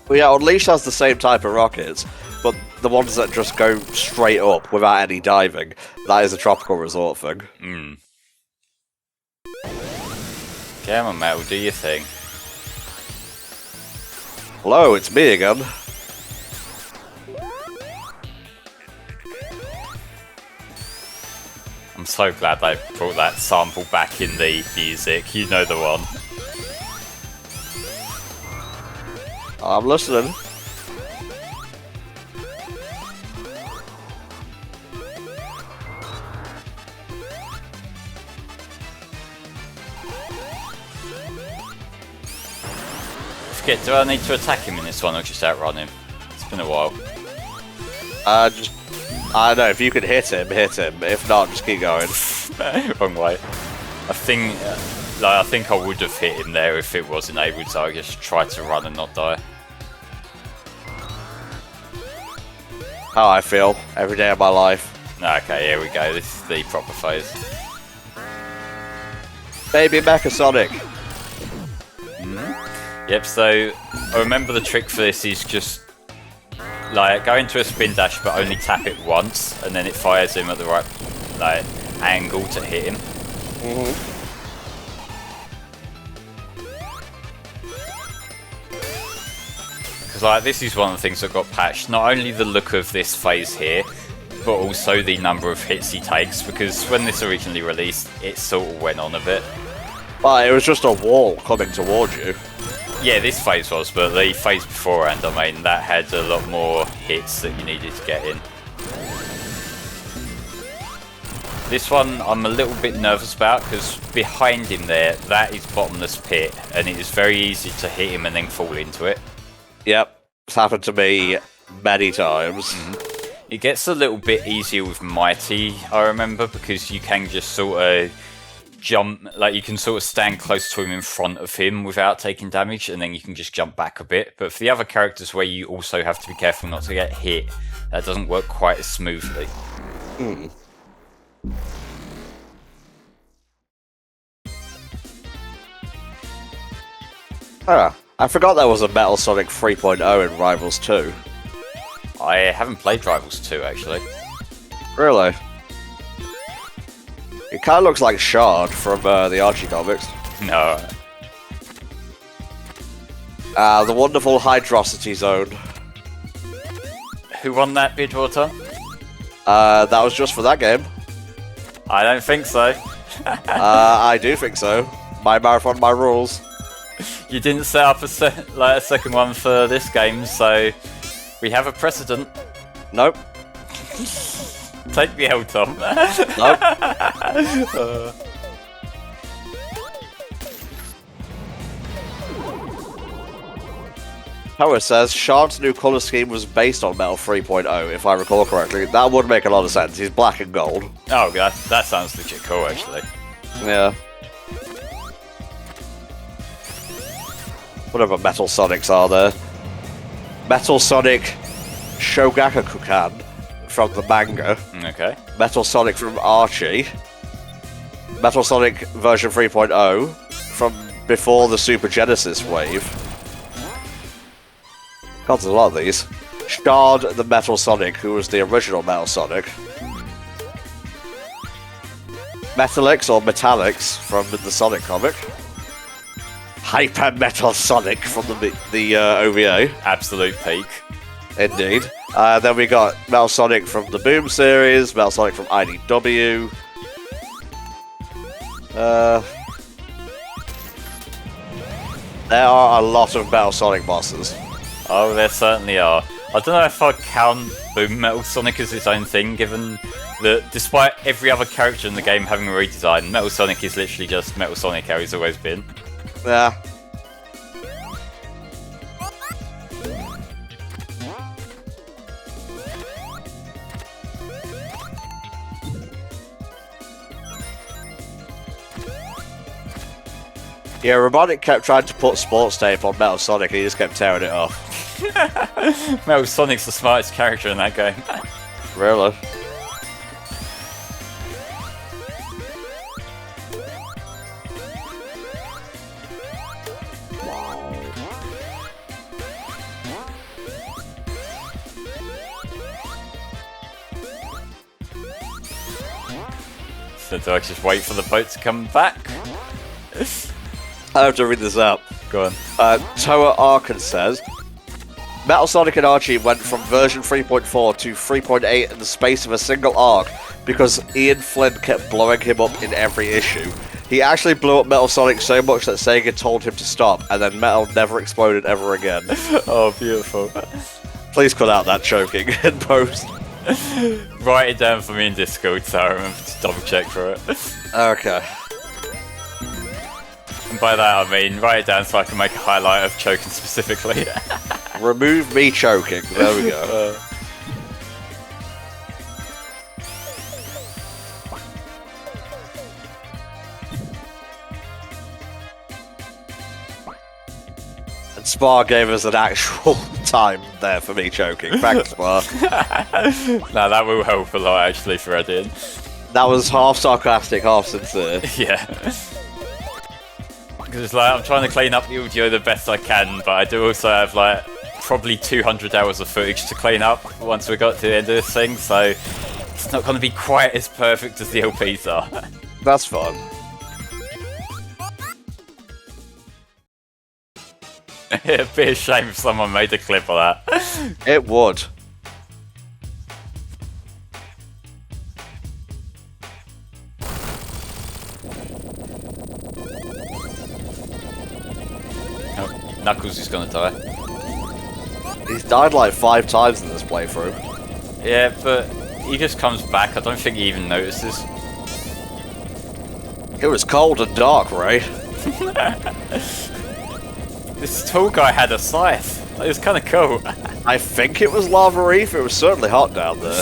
Well, yeah, Unleashed has the same type of rockets, but the ones that just go straight up without any diving, that is a Tropical Resort thing. Hmm. Come on, Metal, do your thing. Hello, it's me again. I'm so glad they brought that sample back in the music. You know the one. I'm listening. Forget, do I need to attack him in this one or just outrun him? It's been a while. I don't know, if you can hit him, hit him. If not, just keep going. Wrong way. I think I would have hit him there if it wasn't able to. I just tried to run and not die. How I feel every day of my life. Okay, here we go. This is the proper phase. Baby Mecha Sonic. Yep, so I remember the trick for this is just like go into a spin dash but only tap it once and then it fires him at the right like angle to hit him. Because like this is one of the things that got patched, not only the look of this phase here, but also the number of hits he takes, because when this originally released it sort of went on a bit. But it was just a wall coming towards you. Yeah, this phase was, but the phase beforehand, I mean, that had a lot more hits that you needed to get in. This one I'm a little bit nervous about, because behind him there, that is Bottomless Pit, and it is very easy to hit him and then fall into it. Yep, it's happened to me many times. It gets a little bit easier with Mighty, I remember, because you can just sort of jump, like you can sort of stand close to him in front of him without taking damage, and then you can just jump back a bit. But for the other characters where you also have to be careful not to get hit, that doesn't work quite as smoothly. I forgot there was a Metal Sonic 3.0 in Rivals 2. I haven't played Rivals 2 actually. Really? It kind of looks like Shard from the Archie comics. No. The wonderful Hydrocity Zone. Who won that, Bidwater? That was just for that game. I don't think so. I do think so. My marathon, my rules. You didn't set up a second one for this game, so we have a precedent. Nope. Take the L, Tom. Nope. However, it says Shard's new colour scheme was based on Metal 3.0, if I recall correctly. That would make a lot of sense. He's black and gold. Oh, that sounds legit cool, actually. Yeah. Whatever Metal Sonics are there. Metal Sonic Shogakukan from the manga. Okay. Metal Sonic from Archie. Metal Sonic version 3.0 from before the Super Genesis wave. God, there's a lot of these. Shard the Metal Sonic, who was the original Metal Sonic. Metalix or Metallics from the Sonic comic. Hyper Metal Sonic from the OVA. Absolute peak. Indeed. Then we got Metal Sonic from the Boom series, Metal Sonic from IDW. There are a lot of Metal Sonic bosses. Oh, there certainly are. I don't know if I'd count Boom Metal Sonic as its own thing, given that despite every other character in the game having a redesign, Metal Sonic is literally just Metal Sonic how he's always been. Yeah. Yeah, Robotic kept trying to put sports tape on Metal Sonic and he just kept tearing it off. Metal Sonic's the smartest character in that game. Really? So do I just wait for the boat to come back? I have to read this out. Go on. Toa Arkin says, Metal Sonic and Archie went from version 3.4 to 3.8 in the space of a single arc because Ian Flynn kept blowing him up in every issue. He actually blew up Metal Sonic so much that Sega told him to stop, and then Metal never exploded ever again. Oh, beautiful. Please cut out that choking in post. Write it down for me in Discord so I remember to double check for it. Okay. And by that I mean write it down so I can make a highlight of choking specifically. Remove me choking. There we go. And Spar gave us an actual time there for me choking. Thanks, Spar. Now that will help a lot actually for editing. That was half sarcastic, half sincere. Yeah. Because it's like I'm trying to clean up the audio the best I can, but I do also have like probably 200 hours of footage to clean up once we got to the end of this thing, so it's not going to be quite as perfect as the LPs are. That's fun. It'd be a shame if someone made a clip of that. It would. Oh, Knuckles is going to die. He's died like 5 times in this playthrough. Yeah, but he just comes back. I don't think he even notices. It was cold and dark, Ray. This tall guy had a scythe. It was kind of cool. I think it was Lava Reef. It was certainly hot down there.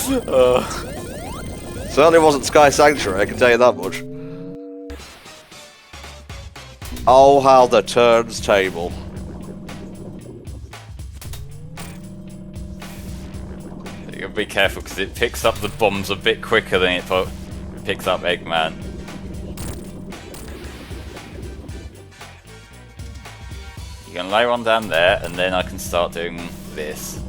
Certainly wasn't Sky Sanctuary, I can tell you that much. Oh, how the turns table. You gotta be careful because it picks up the bombs a bit quicker than it picks up Eggman. You can lay one down there, and then I can start doing this.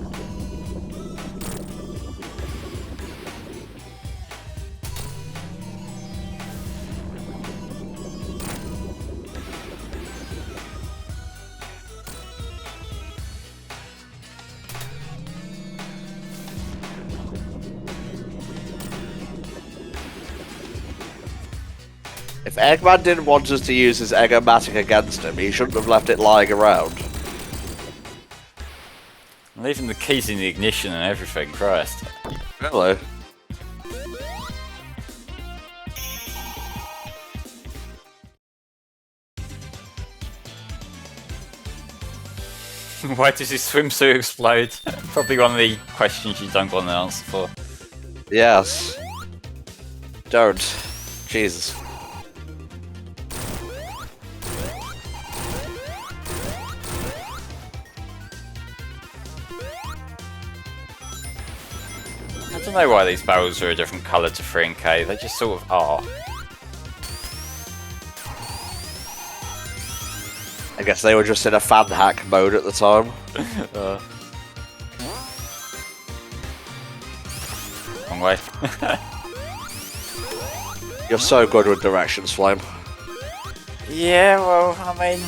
If Eggman didn't want us to use his Egg-O-Matic against him, he shouldn't have left it lying around. Leaving the keys in the ignition and everything, Christ. Really? Why does his swimsuit explode? Probably one of the questions you don't want an answer for. Yes. Don't. Jesus. I don't know why these barrels are a different colour to 3K, they just sort of are. I guess they were just in a fan hack mode at the time. Wrong way. You're so good with directions, Flame. Yeah, well, I mean...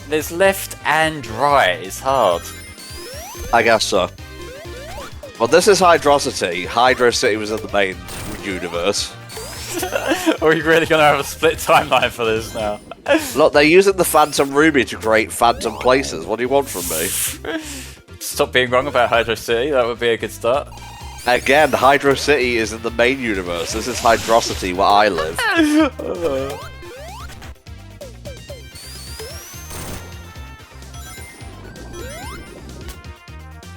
There's left and right, it's hard. I guess so. Well, this is Hydrocity. Hydro City was in the main universe. Are we really going to have a split timeline for this now? Look, they're using the Phantom Ruby to create Phantom Places. What do you want from me? Stop being wrong about Hydro City, that would be a good start. Again, Hydro City is in the main universe. This is Hydrocity, where I live.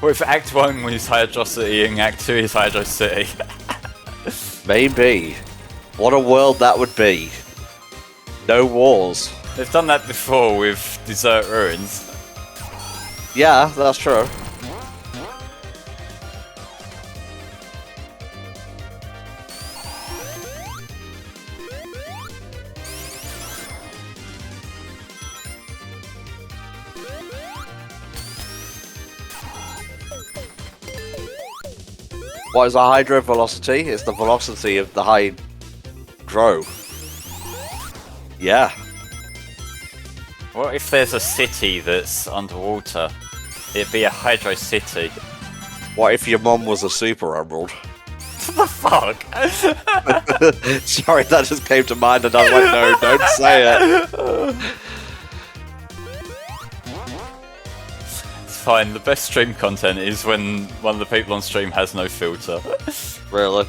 What if Act 1 was Hydrocity and Act 2 is Hydro City? Maybe. What a world that would be. No wars. They've done that before with Desert Ruins. Yeah, that's true. What is a hydro velocity? It's the velocity of the hydro. Yeah. What if there's a city that's underwater? It'd be a Hydro City. What if your mum was a super emerald? What the fuck? Sorry, that just came to mind and I was like, no, don't say it. It's fine, the best stream content is when one of the people on stream has no filter. Really?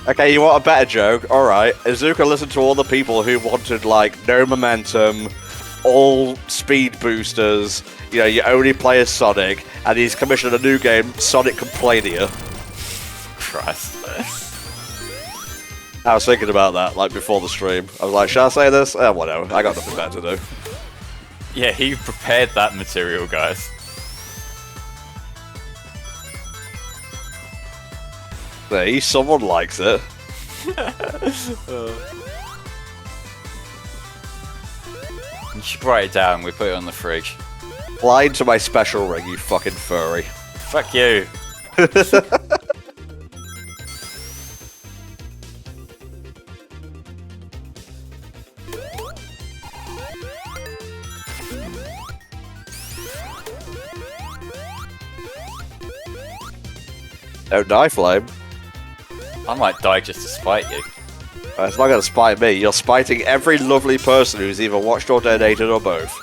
Okay, you want a better joke? Alright. Izuka listened to all the people who wanted, like, no momentum, all speed boosters, you know, you only play as Sonic, and he's commissioned a new game, Sonic Complainia. Christ. I was thinking about that, like, before the stream. I was like, should I say this? Whatever. I got nothing better to do. Yeah, he prepared that material, guys. See, someone likes it. You should write it down, we put it on the fridge. Fly into my special ring, you fucking furry. Fuck you. Don't die, Flame. I might die just to spite you. It's not going to spite me. You're spiting every lovely person who's either watched or donated or both.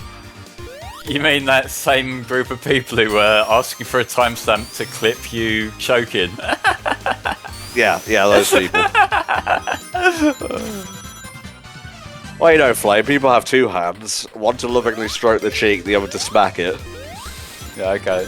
You mean that same group of people who were asking for a timestamp to clip you choking? Yeah, those people. Well, you know, Flame, people have two hands. One to lovingly stroke the cheek, the other to smack it. Yeah, okay.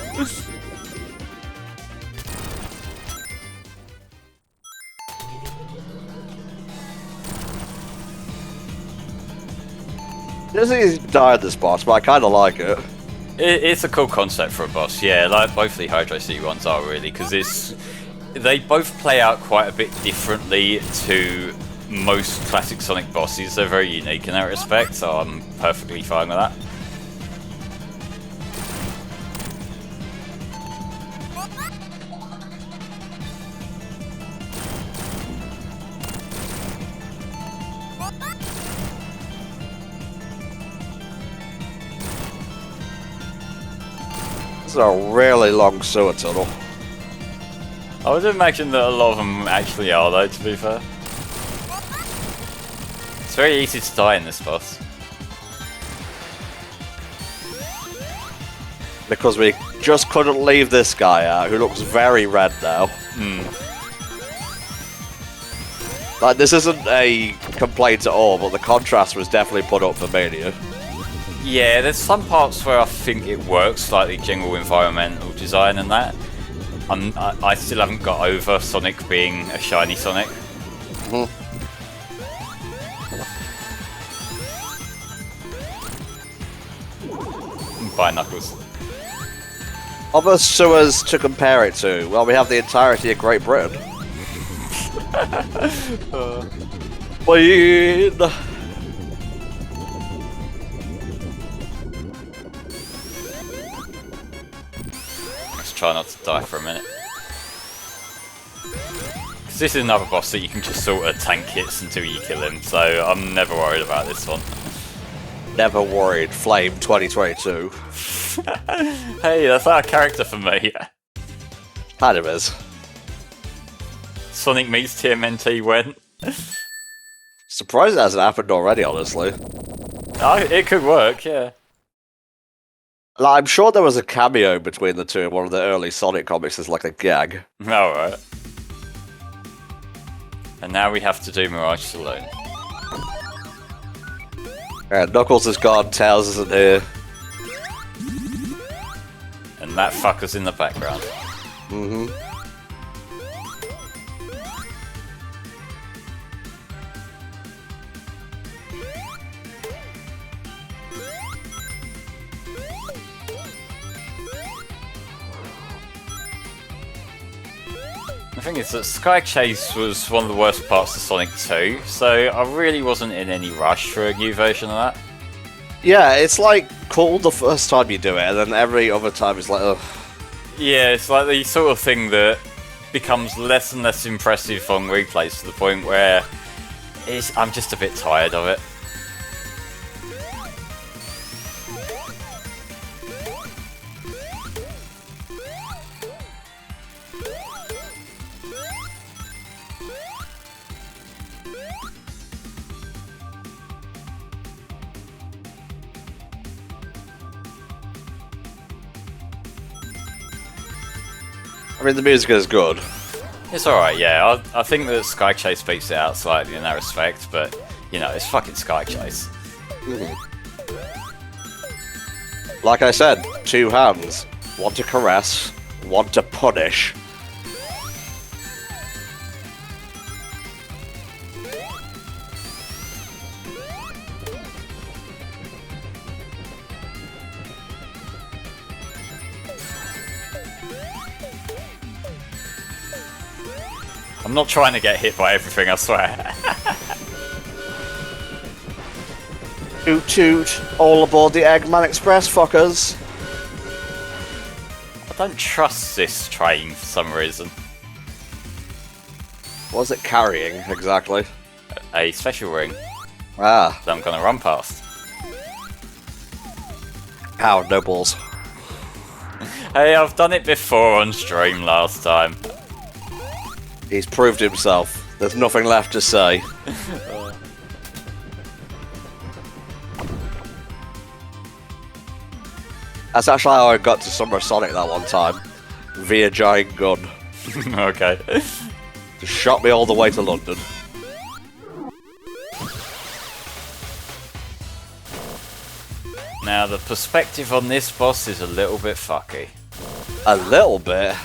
It doesn't easy to die at this boss, but I kind of like it. It's a cool concept for a boss, yeah, like both the Hydro City ones are really, because they both play out quite a bit differently to most classic Sonic bosses. They're very unique in that respect, so I'm perfectly fine with that. This is a really long sewer tunnel. I would imagine that a lot of them actually are, though, to be fair. It's very easy to die in this boss. Because we just couldn't leave this guy out, who looks very red now. Like, this isn't a complaint at all, but the contrast was definitely put up for Mania. Yeah, there's some parts where I think it works, like the general environmental design and that. I still haven't got over Sonic being a shiny Sonic. Bye, Knuckles. Other sewers to compare it to, well, we have the entirety of Great Britain. Queen! Let's try not to die for a minute. Because this is another boss that you can just sort of tank hits until you kill him, so I'm never worried about this one. Never worried, Flame 2022. Hey, that's our character for me. Kind of is. Sonic meets TMNT when? Surprised it hasn't happened already, honestly. Oh, it could work, yeah. Like, I'm sure there was a cameo between the two in one of the early Sonic comics as like a gag. Alright. And now we have to do Mirage Saloon. Yeah, Knuckles is gone, Tails isn't here. And that fucker's in the background. The thing is that Sky Chase was one of the worst parts of Sonic 2, so I really wasn't in any rush for a new version of that. Yeah, it's like cool the first time you do it, and then every other time it's like, ugh. Yeah, it's like the sort of thing that becomes less and less impressive on replays to the point where I'm just a bit tired of it. I mean, the music is good. It's alright, yeah. I think that Sky Chase beats it out slightly in that respect, but, you know, it's fucking Sky Chase. Like I said, two hands. One to caress, one to punish. I'm not trying to get hit by everything, I swear. Toot toot, all aboard the Eggman Express, fuckers. I don't trust this train for some reason. What's it carrying, exactly? A special ring Ah, that I'm gonna run past. ow, no balls. Hey, I've done it before on stream last time. He's proved himself. There's nothing left to say. That's actually how I got to Summer Sonic that one time. Via giant gun. Okay. Just shot me all the way to London. Now, the perspective on this boss is a little bit fucky. A little bit?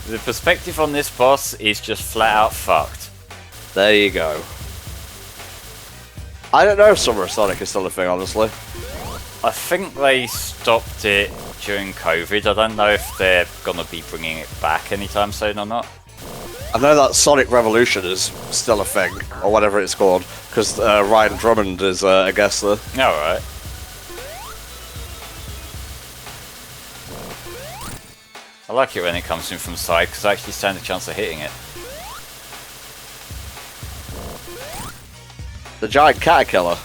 The perspective on this boss is just flat out fucked. There you go. I don't know if Summer Sonic is still a thing, honestly. I think they stopped it during COVID. I don't know if they're gonna be bringing it back anytime soon or not. I know that Sonic Revolution is still a thing, or whatever it's called, because Ryan Drummond is a guest there. Alright. I like it when it comes in from the side, because I actually stand a chance of hitting it. The giant caterpillar.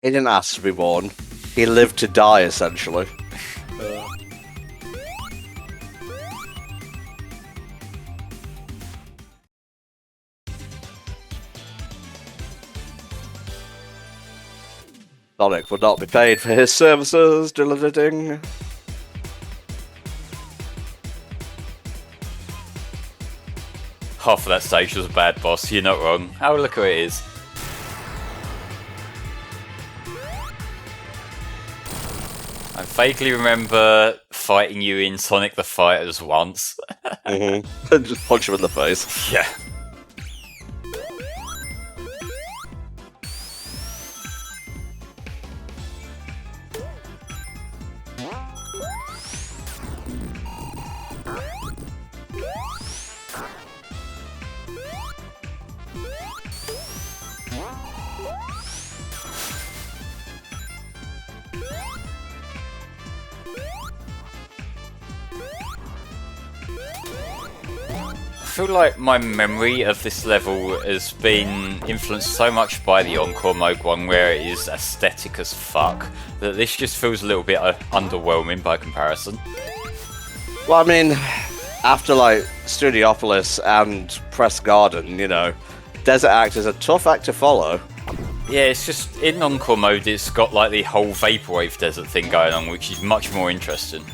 He didn't ask to be born. He lived to die, essentially. Sonic would not be paid for his services. Ding. Half of that stage was a bad boss, you're not wrong. Oh, look who it is. I vaguely remember fighting you in Sonic the Fighters once. Just punch him in the face. Yeah. I feel like my memory of this level has been influenced so much by the Encore Mode one, where it is aesthetic as fuck, that this just feels a little bit underwhelming by comparison. Well, I mean, after like Studiopolis and Press Garden, you know, Desert Act is a tough act to follow. Yeah, it's just, in Encore Mode it's got like the whole Vaporwave Desert thing going on, which is much more interesting.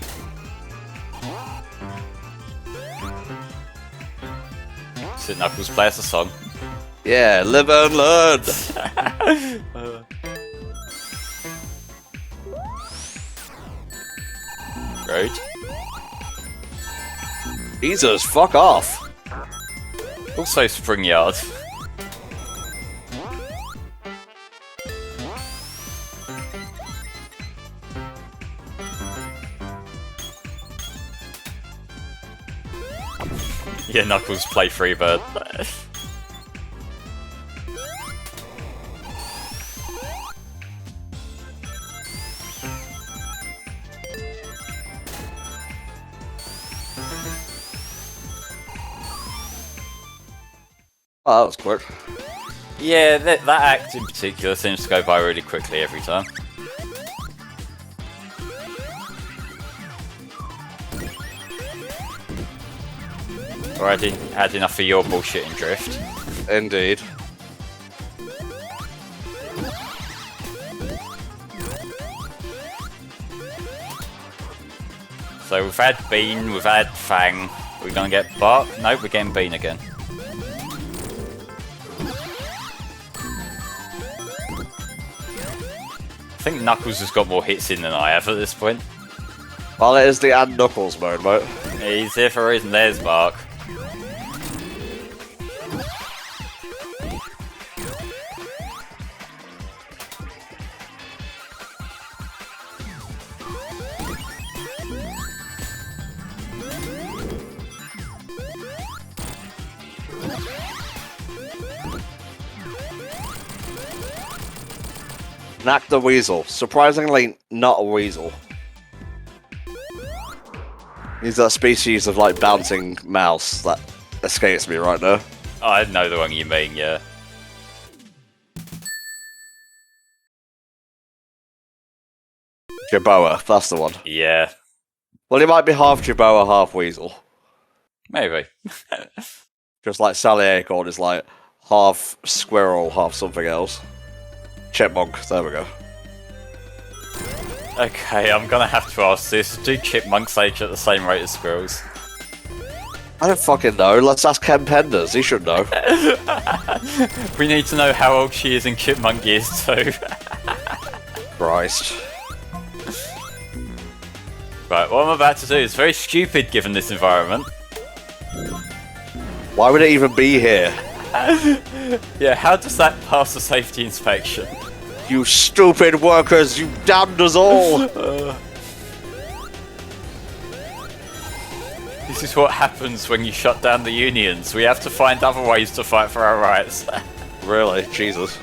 Knuckles play us a song. Yeah, live and learn. Road. Jesus, fuck off. Also Spring Yard. Yeah, Knuckles play Freebird. Oh, that was quick. Yeah, that act in particular seems to go by really quickly every time. Already had enough of your bullshit and drift. Indeed. So we've had Bean, we've had Fang. We're gonna get Bark? Nope, we're getting Bean again. I think Knuckles has got more hits in than I have at this point. Well, it is the and Knuckles mode, mate. He's here for a reason. There's Bark. Knack the Weasel. Surprisingly, not a weasel. He's that species of, like, bouncing mouse that escapes me right now. I know the one you mean, yeah. Jerboa, that's the one. Yeah. Well, he might be half Jerboa, half weasel. Maybe. Just like Sally Acorn is, like, half squirrel, half something else. Chipmunk, there we go. Okay, I'm gonna have to ask this. Do chipmunks age at the same rate as squirrels? I don't fucking know. Let's ask Ken Penders. He should know. We need to know how old she is in chipmunk years too. Christ. Right, what I'm about to do is very stupid given this environment. Why would it even be here? Yeah, how does that pass the safety inspection? You stupid workers, you damned us all! This is what happens when you shut down the unions. We have to find other ways to fight for our rights. Really? Jesus.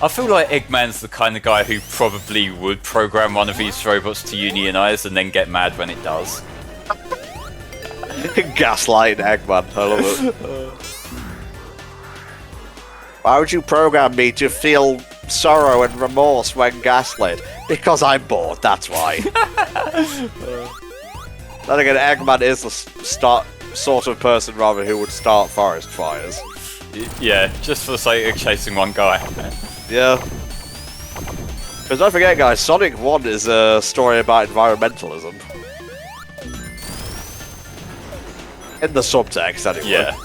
I feel like Eggman's the kind of guy who probably would program one of these robots to unionize and then get mad when it does. Gaslighting Eggman, I love it. Why would you program me to feel sorrow and remorse when gaslit? Because I'm bored, that's why. Then again, Eggman is the sort of person, rather, who would start forest fires. Yeah, just for the sake of chasing one guy. Yeah. Because don't forget, guys, Sonic 1 is a story about environmentalism. In the subtext, anyway. Yeah.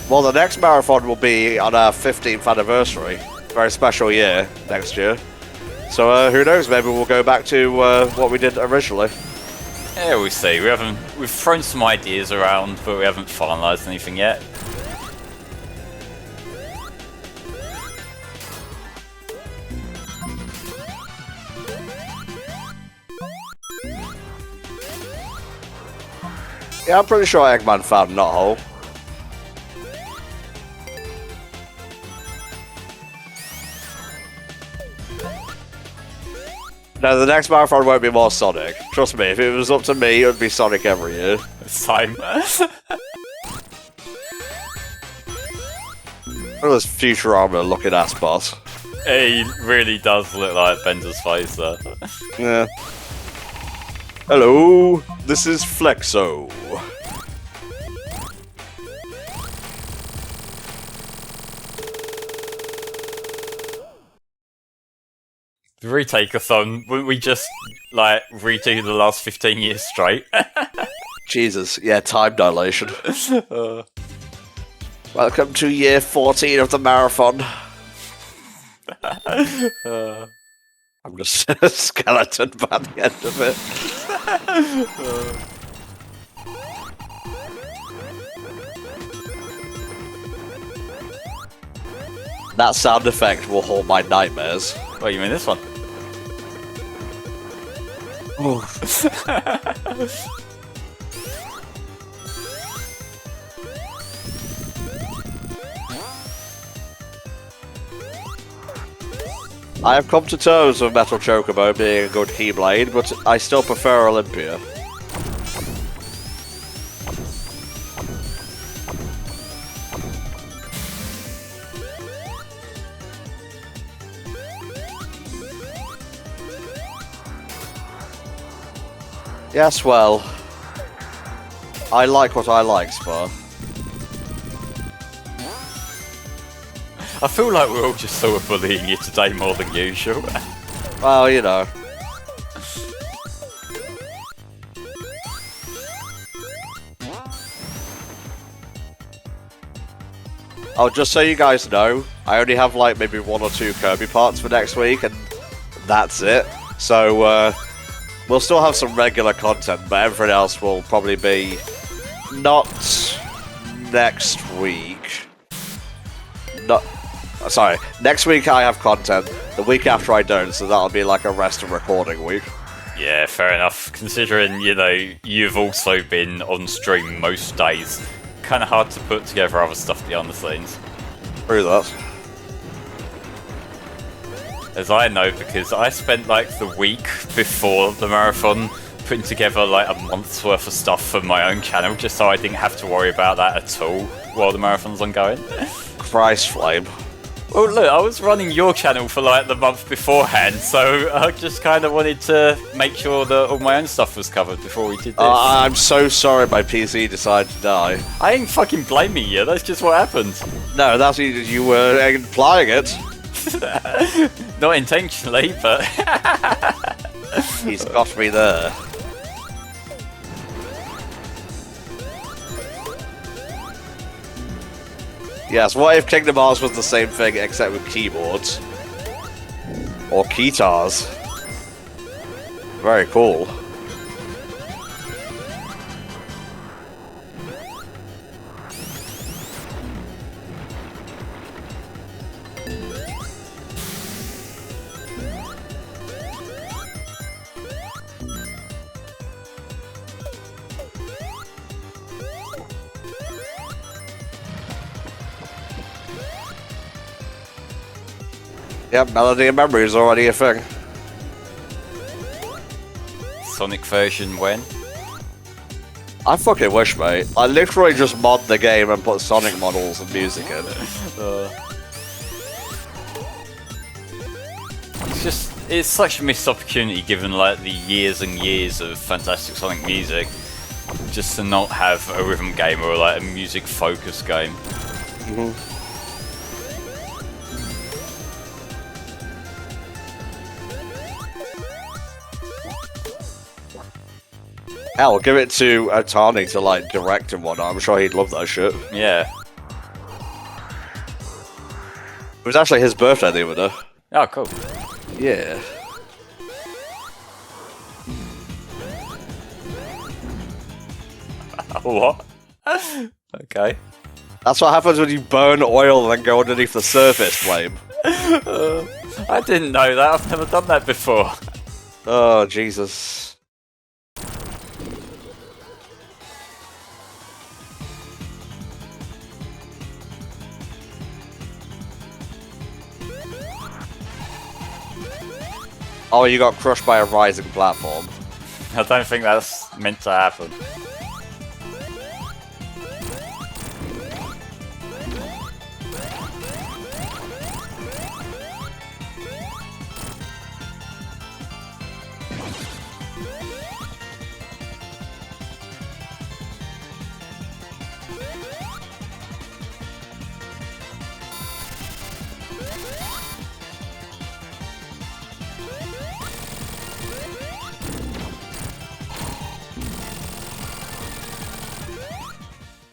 Well, the next marathon will be on our 15th anniversary. Very special year next year. So who knows? Maybe we'll go back to what we did originally. Yeah, we'll see. We've thrown some ideas around, but we haven't finalised anything yet. Yeah, I'm pretty sure Eggman found a knothole. No, the next marathon won't be more Sonic. Trust me, if it was up to me, it would be Sonic every year. Same. Look at this Futurama looking ass boss. He really does look like Bender's face there. Yeah. Hello, this is Flexo. The retake-a-thon, wouldn't we just, like, redo the last 15 years straight? Jesus, yeah, time dilation. Welcome to year 14 of the marathon. I'm just a skeleton by the end of it. That sound effect will haunt my nightmares. Oh, you mean this one? I have come to terms with Metal Chocobo being a good Keyblade, but I still prefer Olympia. Yes, well, I like what I like, Spar. I feel like we're all just sort of bullying you today more than usual. Well, you know. Oh, just so you guys know, I only have like maybe 1 or 2 Kirby parts for next week, and that's it. So, we'll still have some regular content, but everything else will probably be not next week. Sorry, next week I have content, the week after I don't, so that'll be like a rest and recording week. Yeah, fair enough. Considering, you know, you've also been on stream most days, kind of hard to put together other stuff behind the scenes. Through that. As I know, because I spent like the week before the marathon putting together like a month's worth of stuff for my own channel, just so I didn't have to worry about that at all while the marathon's ongoing. Christ flame. Well, look, I was running your channel for like the month beforehand, so I just kind of wanted to make sure that all my own stuff was covered before we did this. I'm so sorry my PC decided to die. I ain't fucking blaming you, that's just what happened. No, that's you were implying it. Not intentionally, but... He's got me there. Yes, what if Kingdom Hearts was the same thing except with keyboards? Or guitars? Very cool. Yep, Melody and Memory is already a thing. Sonic version when? I fucking wish, mate. I literally just mod the game and put Sonic models and music in. It's such a missed opportunity given like the years and years of fantastic Sonic music, just to not have a rhythm game or like a music focused game. Hell, give it to Otani to like direct and whatnot. I'm sure he'd love that shit. Yeah. It was actually his birthday the other day. Oh, cool. Yeah. What? Okay. That's what happens when you burn oil and then go underneath the surface flame. I didn't know that. I've never done that before. Oh, Jesus. Oh, you got crushed by a rising platform. I don't think that's meant to happen.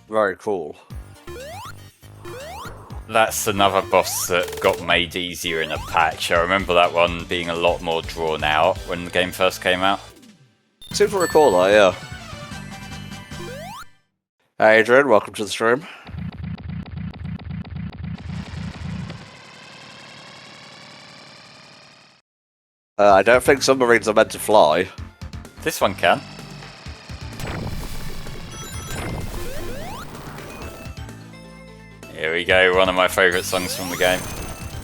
Very cool. That's another boss that got made easier in a patch. I remember that one being a lot more drawn out when the game first came out. Seems to recall that, yeah. Hey Adrian, welcome to the stream. I don't think submarines are meant to fly. This one can. Here we go, one of my favourite songs from the game.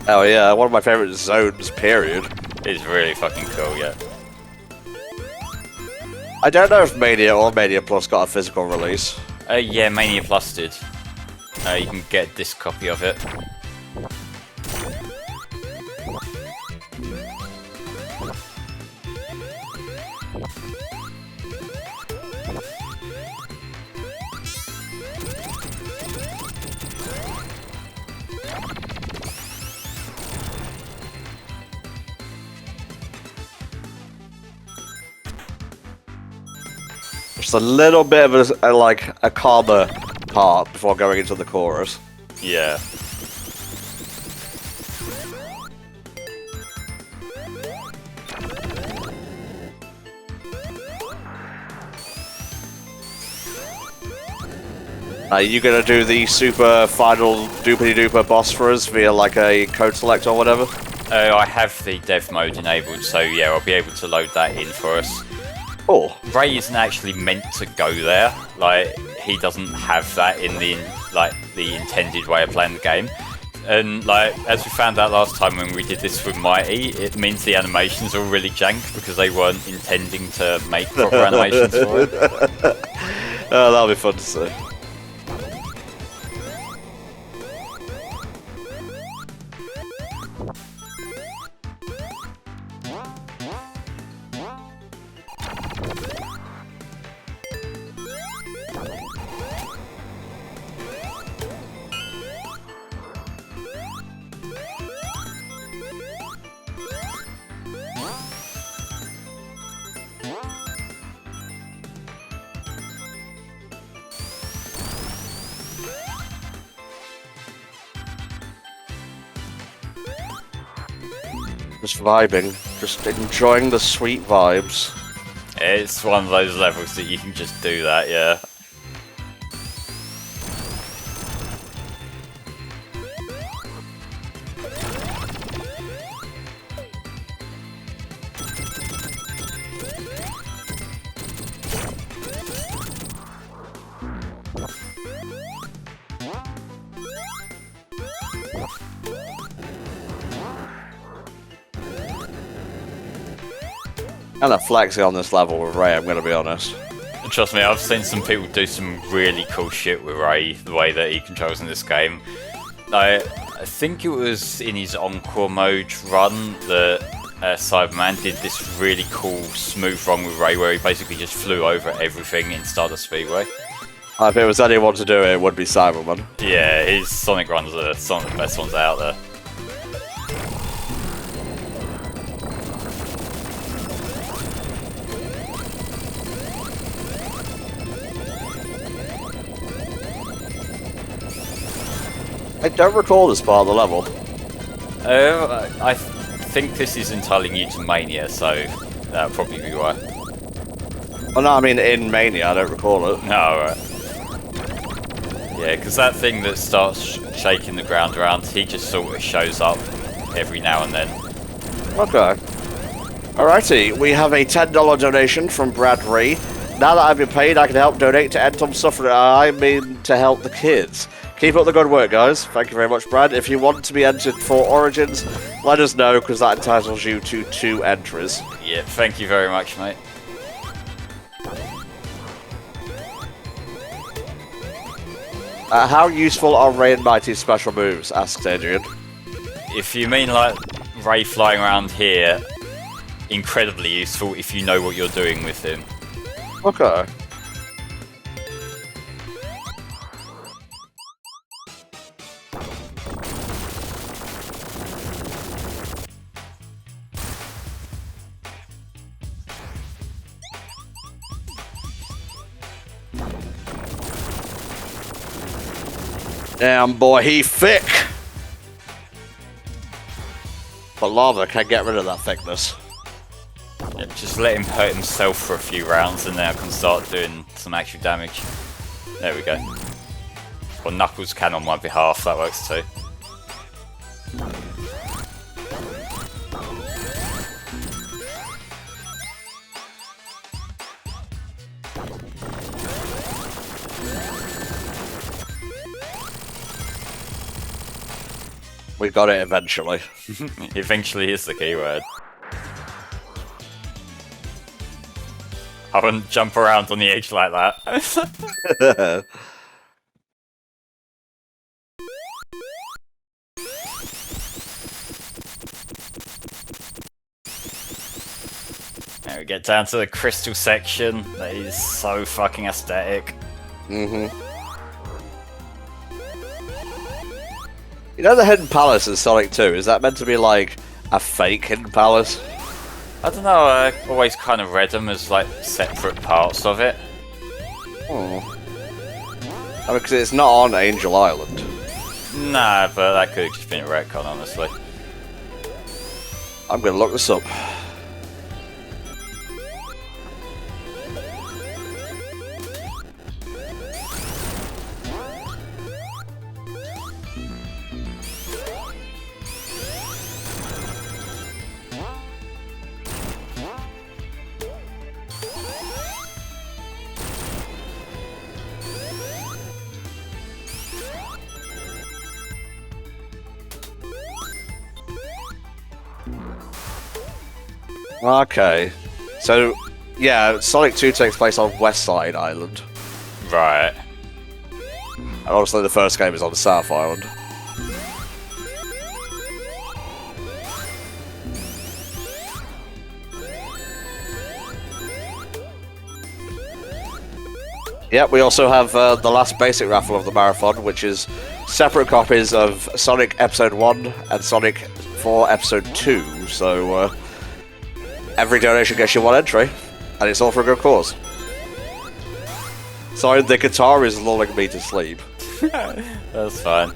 Oh yeah, one of my favourite zones, period. It's really fucking cool, yeah. I don't know if Mania or Mania Plus got a physical release. Yeah, Mania Plus did. You can get a disc copy of it. Just a little bit of a calmer part before going into the chorus. Yeah. Are you gonna do the super final doopity dooper boss for us via like a code select or whatever? I have the dev mode enabled, so yeah, I'll be able to load that in for us. Oh. Ray isn't actually meant to go there. Like, he doesn't have that in the intended way of playing the game. And like, as we found out last time when we did this with Mighty, it means the animations are really jank because they weren't intending to make proper animations for it. Oh, that'll be fun to see. Just vibing, just enjoying the sweet vibes. It's one of those levels that you can just do that, yeah. Kind of flexing on this level with Ray, I'm gonna be honest. Trust me, I've seen some people do some really cool shit with Ray, the way that he controls in this game. I think it was in his Encore Mode run that Cyberman did this really cool smooth run with Ray where he basically just flew over everything in Stardust Speedway. If it was anyone to do it, it would be Cyberman. Yeah, his Sonic runs are some of the best ones out there. I don't recall this part of the level. I think this is entirely new to Mania, so that'll probably be why. Oh no, I mean in Mania, I don't recall it. No, right. Yeah, because that thing that starts shaking the ground around, he just sort of shows up every now and then. Okay. Alrighty, we have a $10 donation from Brad Ree. Now that I've been paid, I can help donate to end Tom suffering. I mean to help the kids. Keep up the good work, guys. Thank you very much, Brad. If you want to be entered for Origins, let us know, because that entitles you to 2 entries. Yeah, thank you very much, mate. How useful are Ray and Mighty's special moves? Asks Adrian. If you mean like Ray flying around here, incredibly useful if you know what you're doing with him. Okay. Damn, boy, he thick! But lava can get rid of that thickness. Yeah, just let him hurt himself for a few rounds and then I can start doing some actual damage. There we go. Or Knuckles can on my behalf, that works too. We got it eventually. Eventually is the keyword. I wouldn't jump around on the edge like that. Now we get down to the crystal section. That is so fucking aesthetic. You know the Hidden Palace in Sonic 2? Is that meant to be like a fake Hidden Palace? I don't know, I always kind of read them as like separate parts of it. Oh. I mean, because it's not on Angel Island. Nah, but that could have just been a retcon, honestly. I'm gonna look this up. Okay, so yeah, Sonic 2 takes place on West Side Island. Right. And obviously the first game is on the South Island. Yep, we also have the last basic raffle of the marathon, which is separate copies of Sonic Episode 1 and Sonic 4 Episode 2, so every donation gets you 1 entry, and it's all for a good cause. Sorry, the guitar is lulling me to sleep. That's fine.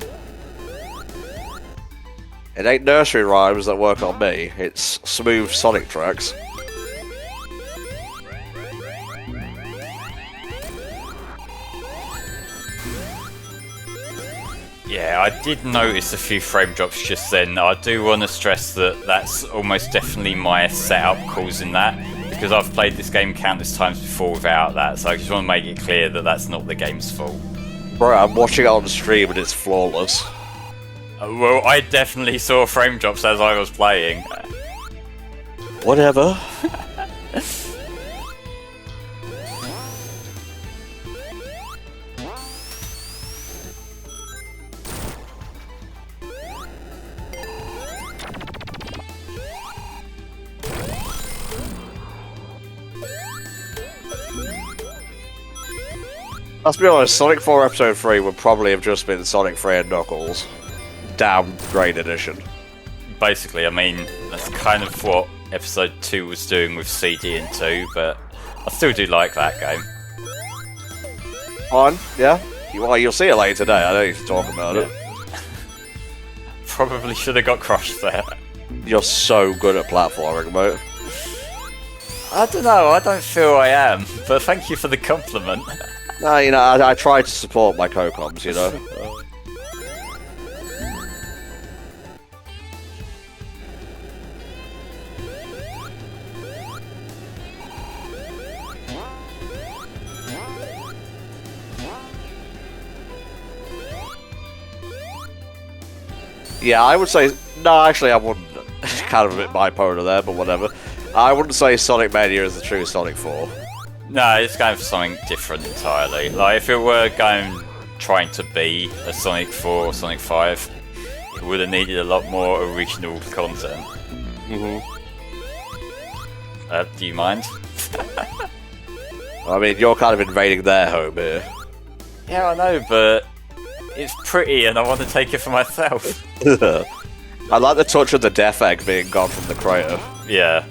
It ain't nursery rhymes that work on me, it's smooth Sonic tracks. Yeah, I did notice a few frame drops just then. I do want to stress that that's almost definitely my setup causing that, because I've played this game countless times before without that, so I just want to make it clear that that's not the game's fault. Bro, I'm watching it on stream and it's flawless. Well, I definitely saw frame drops as I was playing. Whatever. Let's be honest, Sonic 4 Episode 3 would probably have just been Sonic 3 and Knuckles. Downgrade edition. Basically, I mean, that's kind of what Episode 2 was doing with CD and 2, but I still do like that game. Fine, yeah? Well, you'll see it later today, I don't need to talk about it. Probably should have got crushed there. You're so good at platforming, mate. I don't know, I don't feel I am, but thank you for the compliment. No, you know, I try to support my co-coms, you know. Yeah, I would say... No, actually, I wouldn't. Kind of a bit bipolar there, but whatever. I wouldn't say Sonic Mania is the true Sonic 4. No, it's going for something different entirely. Like, if it were trying to be a Sonic 4 or Sonic 5, it would have needed a lot more original content. Do you mind? I mean, you're kind of invading their home here. Yeah, I know, but it's pretty and I want to take it for myself. I like the touch of the death egg being gone from the crater. Yeah.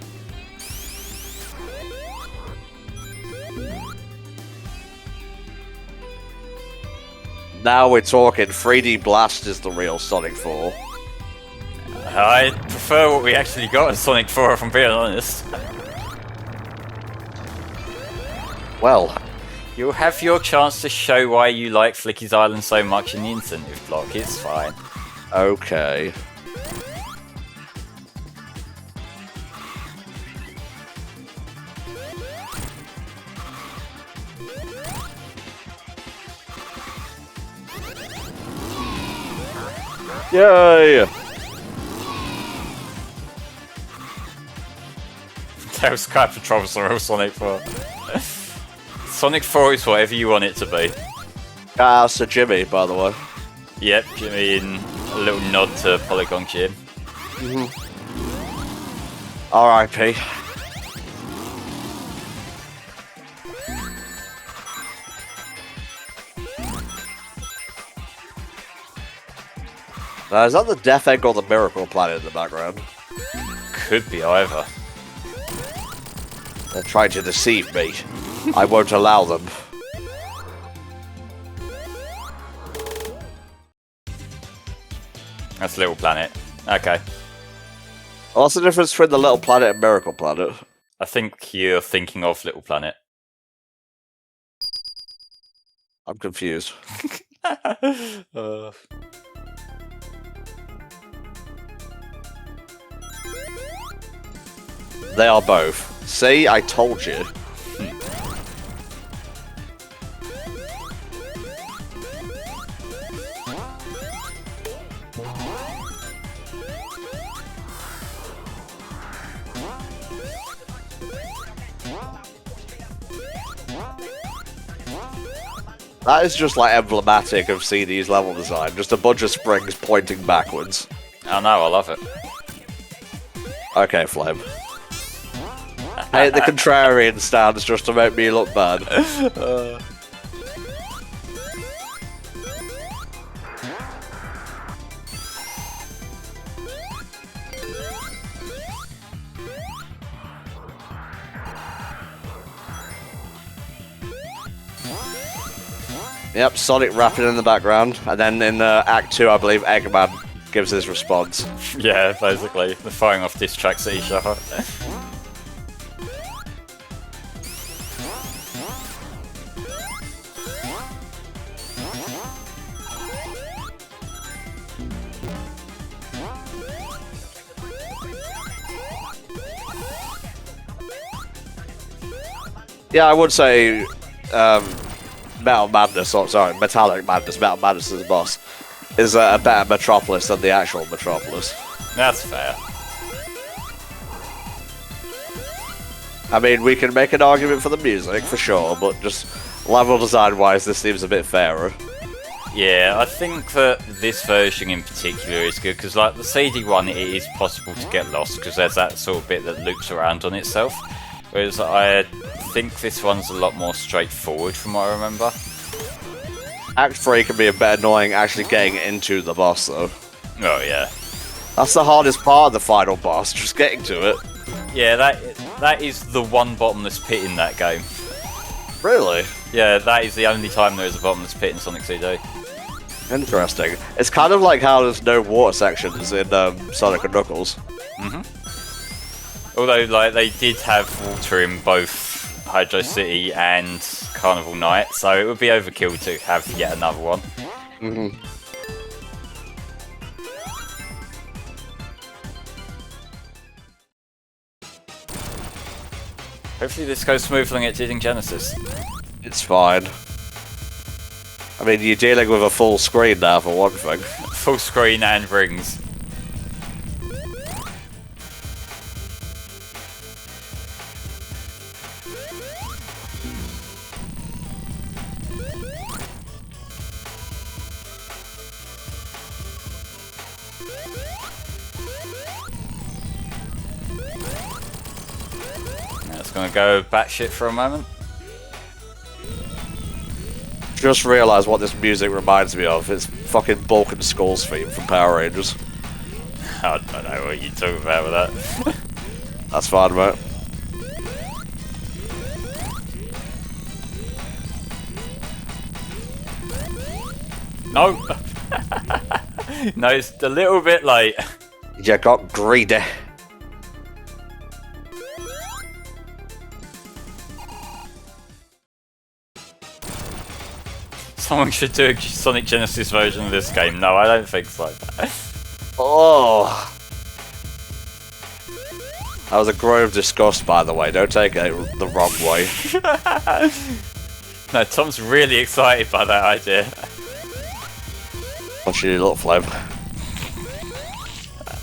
Now we're talking. 3D Blast is the real Sonic 4. I prefer what we actually got in Sonic 4, if I'm being honest. Well, you'll have your chance to show why you like Flicky's Island so much in the incentive block. It's fine. Okay. Yay! Tails Sky Patrol's the real Sonic 4. Sonic 4 is whatever you want it to be. Sir Jimmy, by the way. Yep, Jimmy in a little nod to Polygon Jim. R.I.P. Now, is that the Death Egg or the Miracle Planet in the background? Could be either. They're trying to deceive me. I won't allow them. That's Little Planet. Okay. What's the difference between the Little Planet and Miracle Planet? I think you're thinking of Little Planet. I'm confused. They are both. See, I told you. That is just like emblematic of CD's level design. Just a bunch of springs pointing backwards. I know, I love it. Okay, Flame. I hate the contrarian stance just to make me look bad. Yep, Sonic rapping in the background, and then in Act 2, I believe Eggman gives his response. Yeah, basically. They're firing off diss tracks at each other. Yeah, I would say Metal Madness, or sorry, Metallic Madness, Metal Madness as a boss, is a better Metropolis than the actual Metropolis. That's fair. I mean, we can make an argument for the music, for sure, but just level design-wise, this seems a bit fairer. Yeah, I think that this version in particular is good, because like the CD one, it is possible to get lost, because there's that sort of bit that loops around on itself. Whereas I think this one's a lot more straightforward from what I remember. Act 3 can be a bit annoying actually getting into the boss, though. Oh, yeah. That's the hardest part of the final boss, just getting to it. Yeah, that is the one bottomless pit in that game. Really? Yeah, that is the only time there is a bottomless pit in Sonic CD. Interesting. It's kind of like how there's no water sections in Sonic and Knuckles. Although, like, they did have water in both Hydro City and Carnival Night, so it would be overkill to have yet another one. Hopefully this goes smoother than it did in Genesis. It's fine. I mean, you're dealing with a full screen now, for one thing. Full screen and rings. Now it's gonna go batshit for a moment. Just realised what this music reminds me of. It's fucking Bulk and Skull's theme from Power Rangers. I don't know what you're talking about with that. That's fine, mate. No! No, it's a little bit late. You got greedy. Someone should do a Sonic Genesis version of this game. No, I don't think so. Oh. That was a groan of disgust, by the way. Don't take it the wrong way. No, Tom's really excited by that idea. What's your little flame?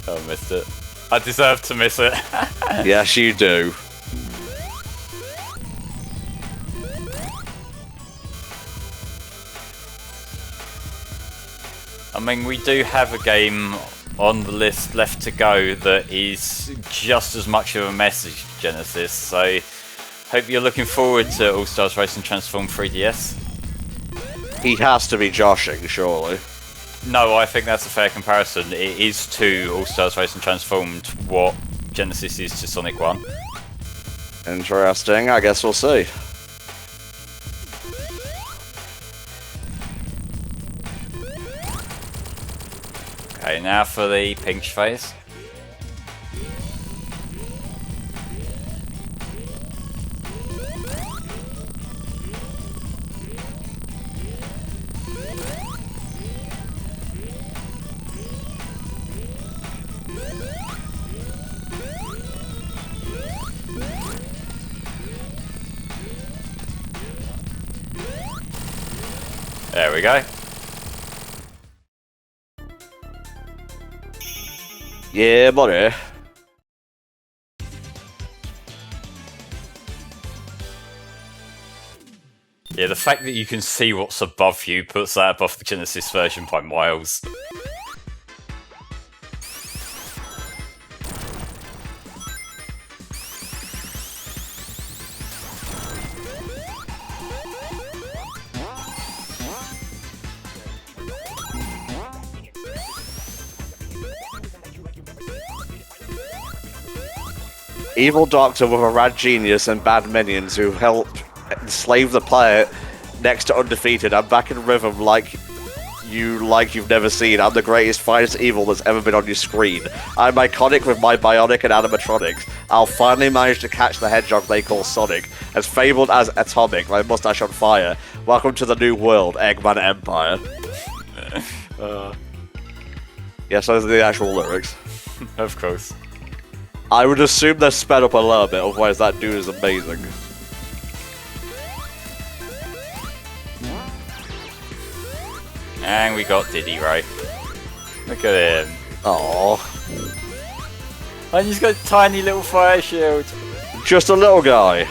Oh, I missed it. I deserve to miss it. Yes, you do. I mean, we do have a game on the list left to go that is just as much of a message to Genesis, so hope you're looking forward to All-Stars Racing Transform 3DS. He has to be joshing, surely. No, I think that's a fair comparison. It is to All-Stars Racing Transformed what Genesis is to Sonic 1. Interesting, I guess we'll see. Okay, now for the pinch phase. There we go. Yeah, buddy. Yeah, the fact that you can see what's above you puts that above the Genesis version by miles. Evil Doctor with a rad genius and bad minions who help enslave the player next to undefeated. I'm back in rhythm like you've never seen. I'm the greatest, finest evil that's ever been on your screen. I'm iconic with my bionic and animatronics. I'll finally manage to catch the hedgehog they call Sonic. As fabled as Atomic, my mustache on fire. Welcome to the new world, Eggman Empire. Yes, those are the actual lyrics. Of course. I would assume they're sped up a little bit, otherwise that dude is amazing. And we got Diddy right. Look at him. Aww. And he's got a tiny little fire shield. Just a little guy.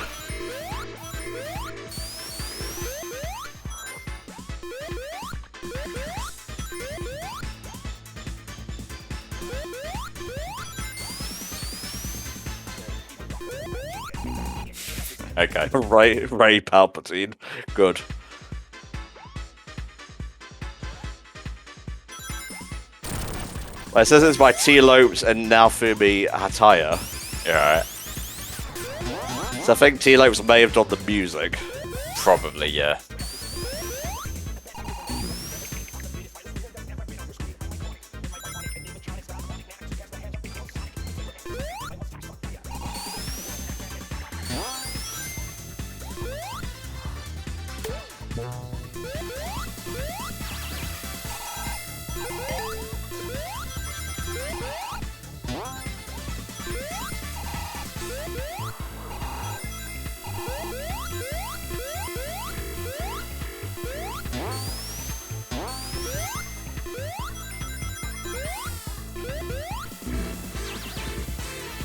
Okay. Ray Palpatine. Good. Well, it says it's by T. Lopes and Naofumi Hataya. Yeah, right. So I think T. Lopes may have done the music. Probably, yeah.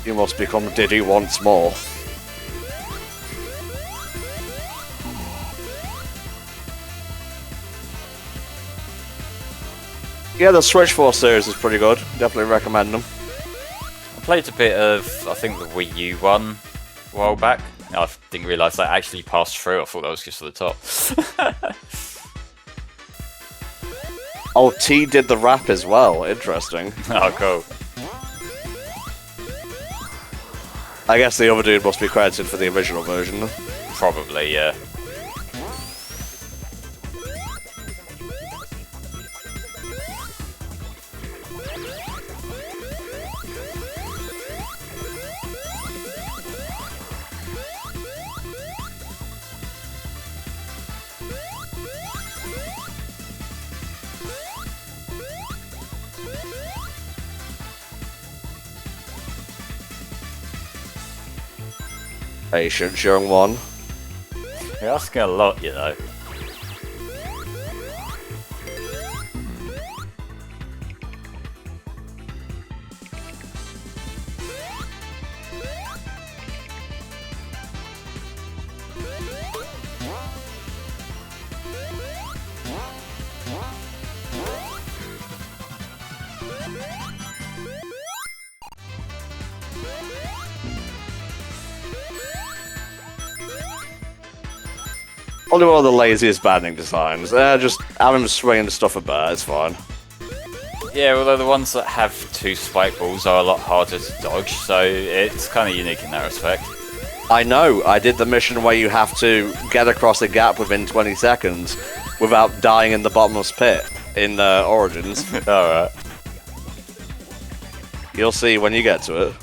You must become Diddy once more. Yeah, the Switch 4 series is pretty good. Definitely recommend them. I played a bit of, I think, the Wii U one a while back. I didn't realise that actually passed through. I thought that was just at the top. Oh, T did the rap as well. Interesting. Oh, cool. I guess the other dude must be credited for the original version. Probably, yeah. Patience, young one. You're asking a lot, you know. Only one of the laziest banding designs. Just have him swinging stuff about, it's fine. Yeah, although the ones that have two spike balls are a lot harder to dodge, so it's kind of unique in that respect. I know, I did the mission where you have to get across a gap within 20 seconds without dying in the bottomless pit in Origins. Alright. You'll see when you get to it.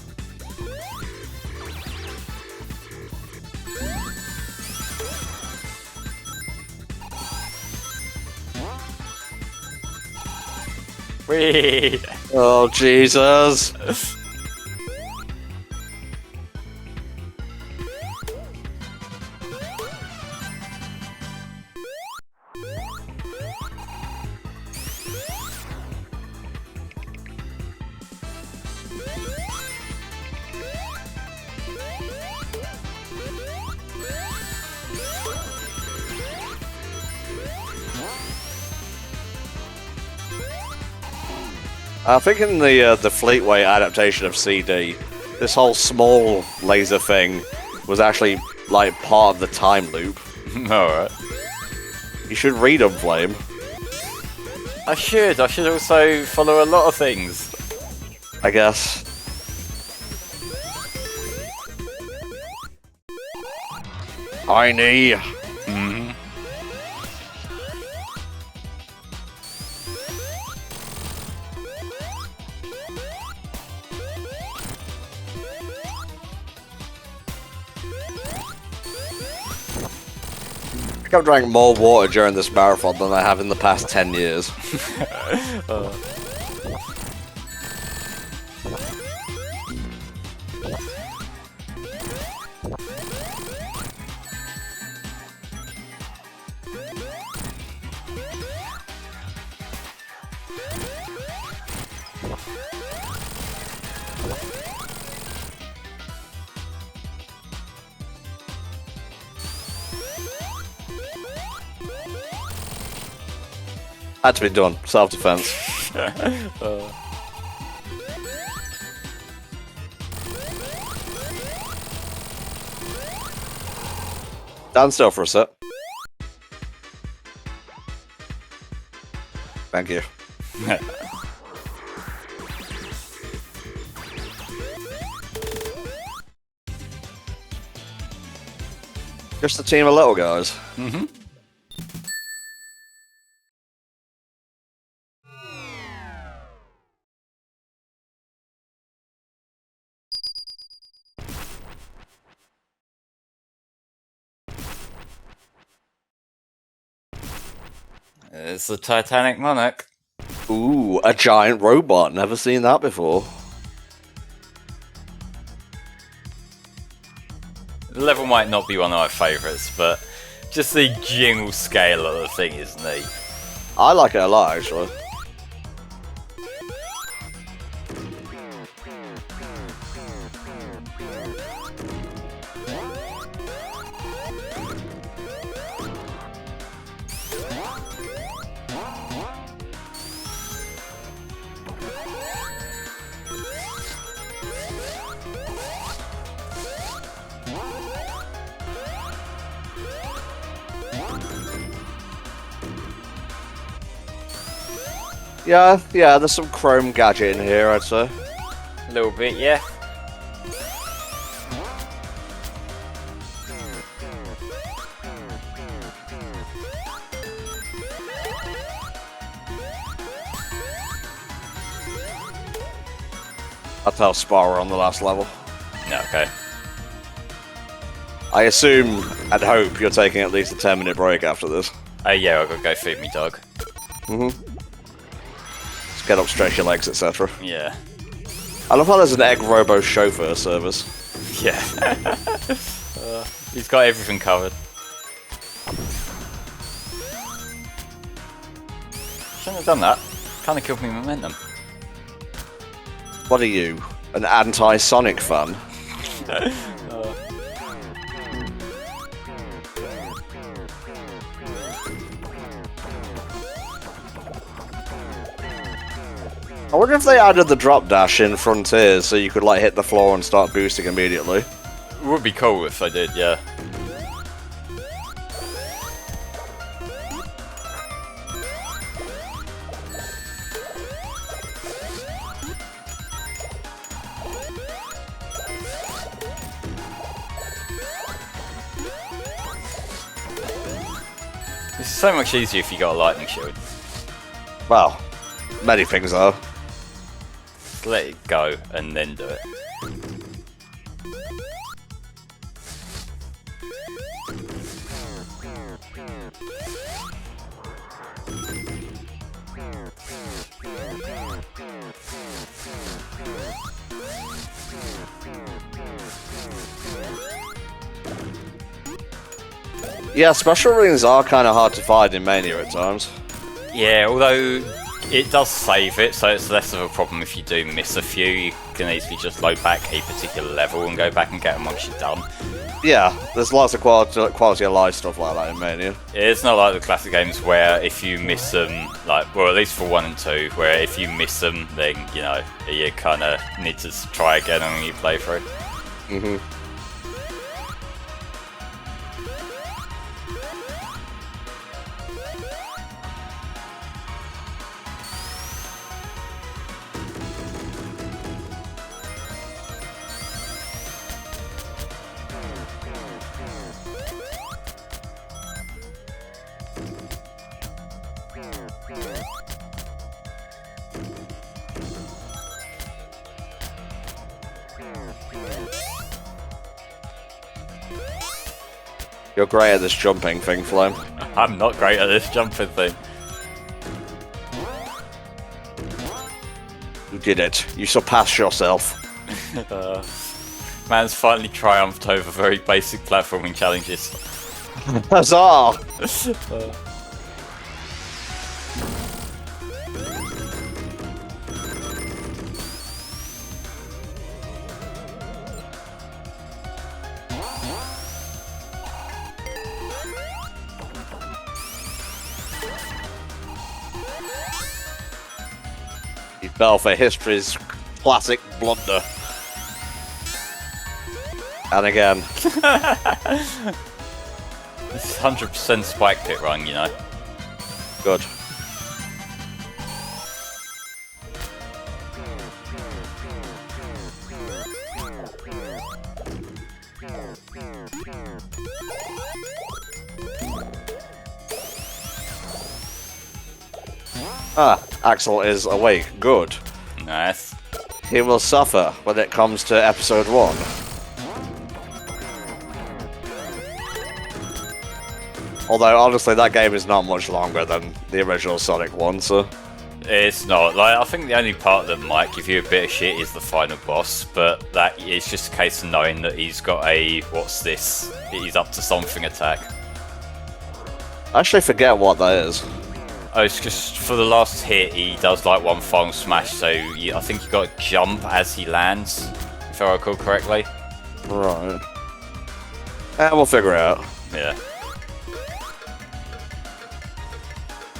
Whee! Oh, Jesus. I think in the Fleetway adaptation of CD, this whole small laser thing was actually like part of the time loop. Alright. You should read them, Flame. I should also follow a lot of things. I guess. Tiny. Mm-hmm. I think I've drank more water during this marathon than I have in the past 10 years. Had to be done. Self-defense. Stand still for a sec. Thank you. Just a team of little guys. Mm-hmm. It's the Titanic Monarch. Ooh, a giant robot. Never seen that before. The level might not be one of my favourites, but just the general scale of the thing is neat. I like it a lot, actually. Yeah, there's some chrome gadget in here, I'd say. A little bit, yeah. That's how Spar on the last level. No, okay. I assume and hope you're taking at least a 10-minute break after this. Yeah, I've got to go feed me dog. Just get up, stretch your legs, etc. Yeah. I love how there's an egg robo chauffeur service. Yeah. He's got everything covered. Shouldn't have done that. Kind of killed me momentum. What are you, an anti-Sonic fan? I wonder if they added the drop dash in Frontiers so you could like hit the floor and start boosting immediately. It would be cool if I did, yeah. This is so much easier if you got a lightning shield. Well, many things are. Just let it go and then do it. Yeah, special rings are kind of hard to find in Mania at times. Yeah, although it does save it, so it's less of a problem if you do miss a few. You can easily just load back a particular level and go back and get them once you're done. Yeah, there's lots of quality of life stuff like that in Mania. It's not like the classic games where if you miss them, like, well, at least for 1 and 2, where if you miss them, then, you know, you kind of need to try again on your playthrough. You're great at this jumping thing, Flame. I'm not great at this jumping thing. You did it. You surpassed yourself. Man's finally triumphed over very basic platforming challenges. Huzzah! You fell for history's classic blunder. And again. This is 100% spike pit run, you know. Good. Ah, Axel is awake. Good. Nice. He will suffer when it comes to episode 1. Although, honestly, that game is not much longer than the original Sonic one, so... It's not. Like, I think the only part that might give you a bit of shit is the final boss, but that is just a case of knowing that he's got a, what's this? He's up to something attack. I actually forget what that is. Oh, it's just for the last hit, he does like one final smash, so I think you got to jump as he lands, if I recall correctly. Right. We'll figure it out. Yeah.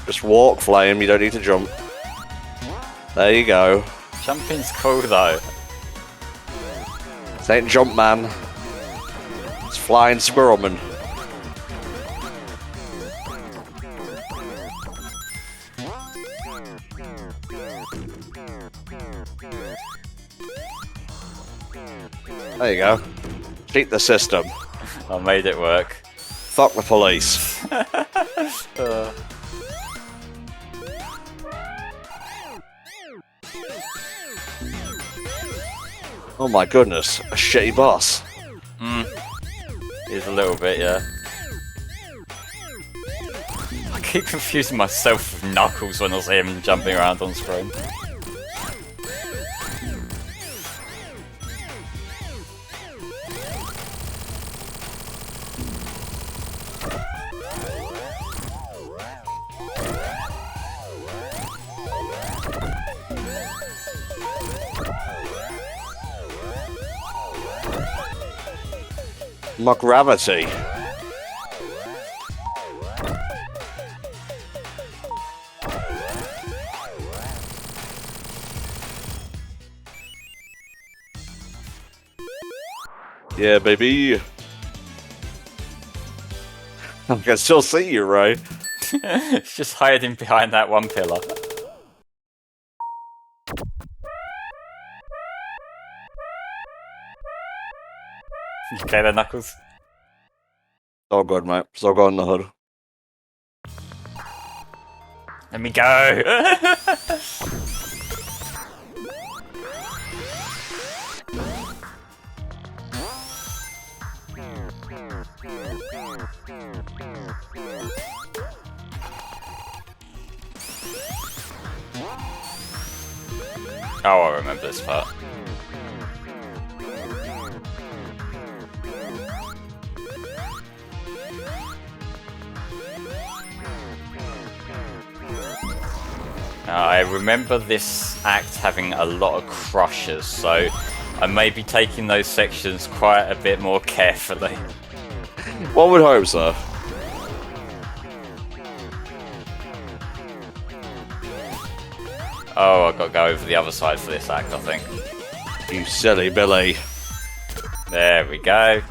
Just walk, Flame, you don't need to jump. There you go. Jumping's cool though. This ain't Jump Man. It's Flying Squirrelman. There you go. Cheat the system. I made it work. Fuck the police. Oh my goodness, a shitty boss. He's a little bit, yeah. I keep confusing myself with Knuckles when I see him jumping around on screen. My gravity. Yeah, baby. I can still see you, Ray. It's just hiding behind that one pillar. You okay there, Knuckles? All good, mate. Still got in the hood. Let me go! Oh, I remember this part. I remember this act having a lot of crushes, so I may be taking those sections quite a bit more carefully. One would hope so. Oh, I've got to go over the other side for this act, I think. You silly Billy. There we go.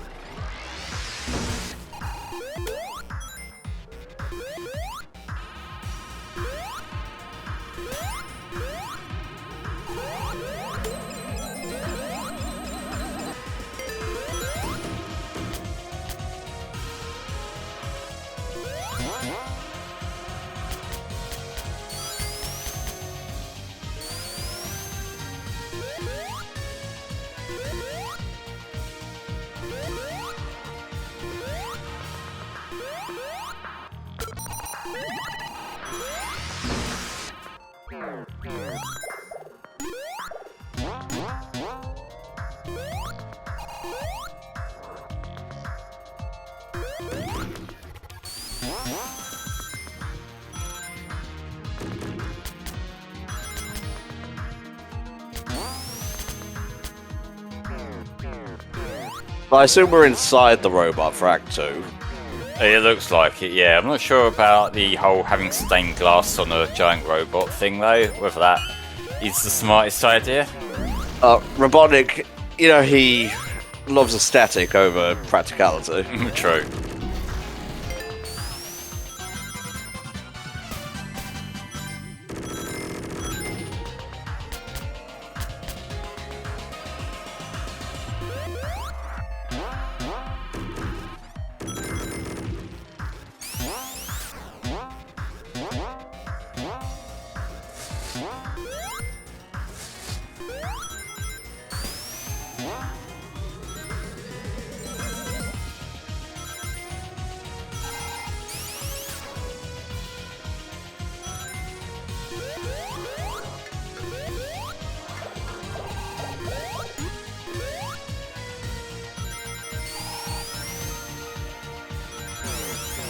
I assume we're inside the robot for Act 2. It looks like it, yeah. I'm not sure about the whole having stained glass on a giant robot thing, though. Whether that is the smartest idea. Robotnik, you know, he loves aesthetic over practicality. True.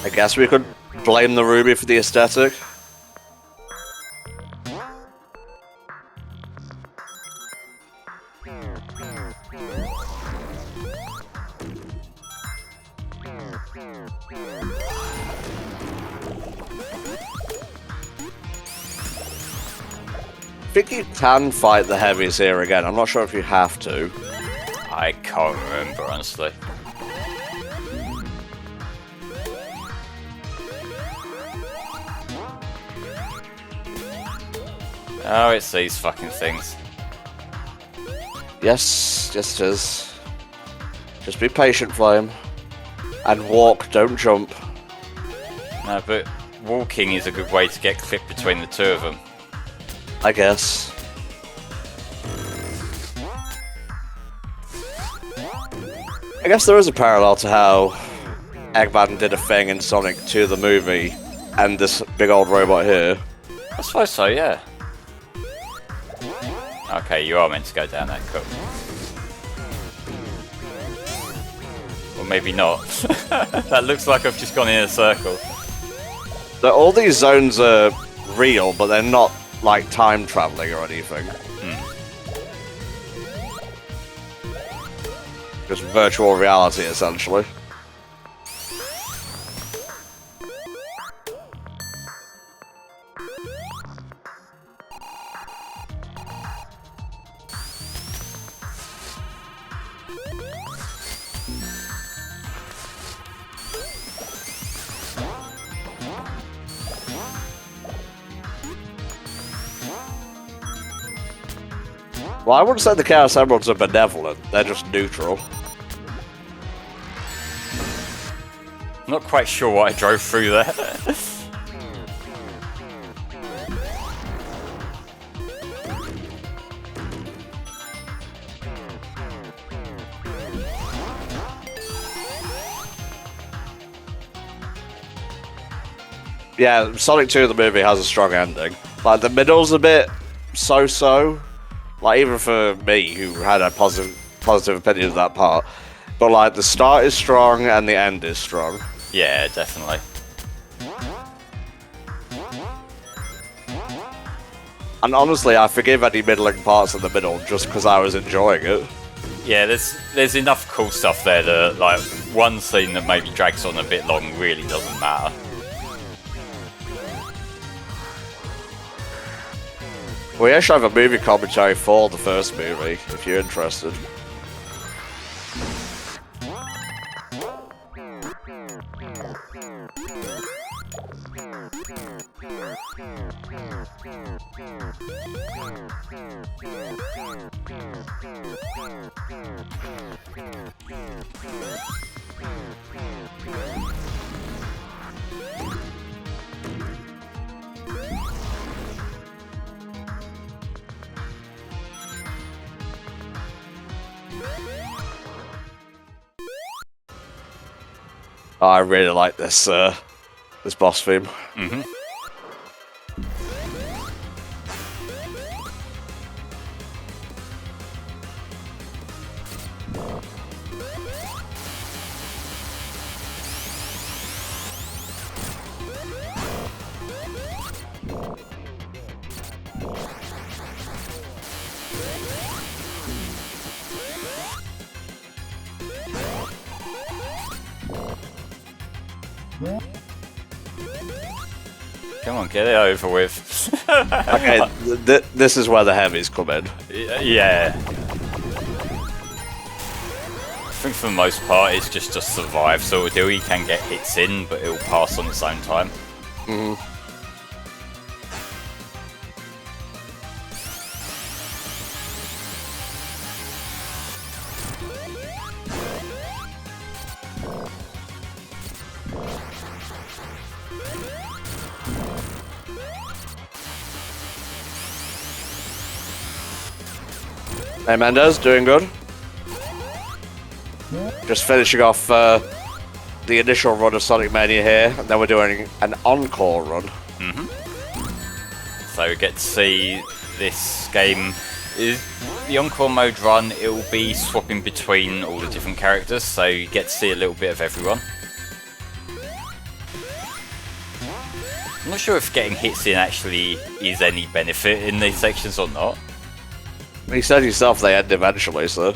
I guess we could blame the Ruby for the aesthetic. I think you can fight the heavies here again. I'm not sure if you have to. I can't remember, honestly. Oh, it's these fucking things. Yes, yes it is. Just be patient, Flame. And walk, don't jump. No, but walking is a good way to get clipped between the two of them. I guess. I guess there is a parallel to how Eggman did a thing in Sonic 2 the movie, and this big old robot here. I suppose so, yeah. Okay, you are meant to go down that cool. Or maybe not. That looks like I've just gone in a circle. So all these zones are real, but they're not like time traveling or anything. Just virtual reality, essentially. Well, I wouldn't say the Chaos Emeralds are benevolent, they're just neutral. Not quite sure what I drove through there. Yeah, Sonic 2 the movie has a strong ending. Like, the middle's a bit so-so. Like, even for me, who had a positive opinion of that part. But, like, the start is strong and the end is strong. Yeah, definitely. And honestly, I forgive any middling parts in the middle just because I was enjoying it. Yeah, there's enough cool stuff there that, like, one scene that maybe drags on a bit long really doesn't matter. We actually have a movie commentary for the first movie, if you're interested. Oh, I really like this this boss theme. Mm-hmm. Come on, get it over with. Okay, this is where the heavies come in. Yeah. I think for the most part it's just a survive sort of deal. You can get hits in, but it'll pass on its own time. Mm-hmm. Hey Mendez, doing good. Just finishing off the initial run of Sonic Mania here, and then we're doing an Encore run. Mm-hmm. So we get to see this game is the Encore Mode run. It will be swapping between all the different characters, so you get to see a little bit of everyone. I'm not sure if getting hits in actually is any benefit in these sections or not. You said yourself they end eventually, so...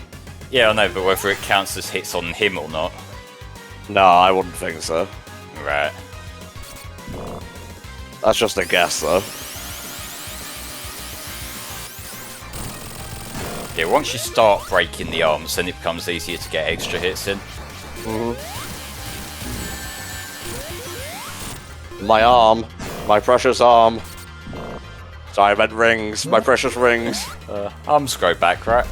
Yeah, I know, but whether it counts as hits on him or not. No, I wouldn't think so. Right. That's just a guess, though. Yeah, once you start breaking the arms, then it becomes easier to get extra hits in. My arm. My precious arm. Sorry, I meant rings. My precious rings. Arms grow back, right?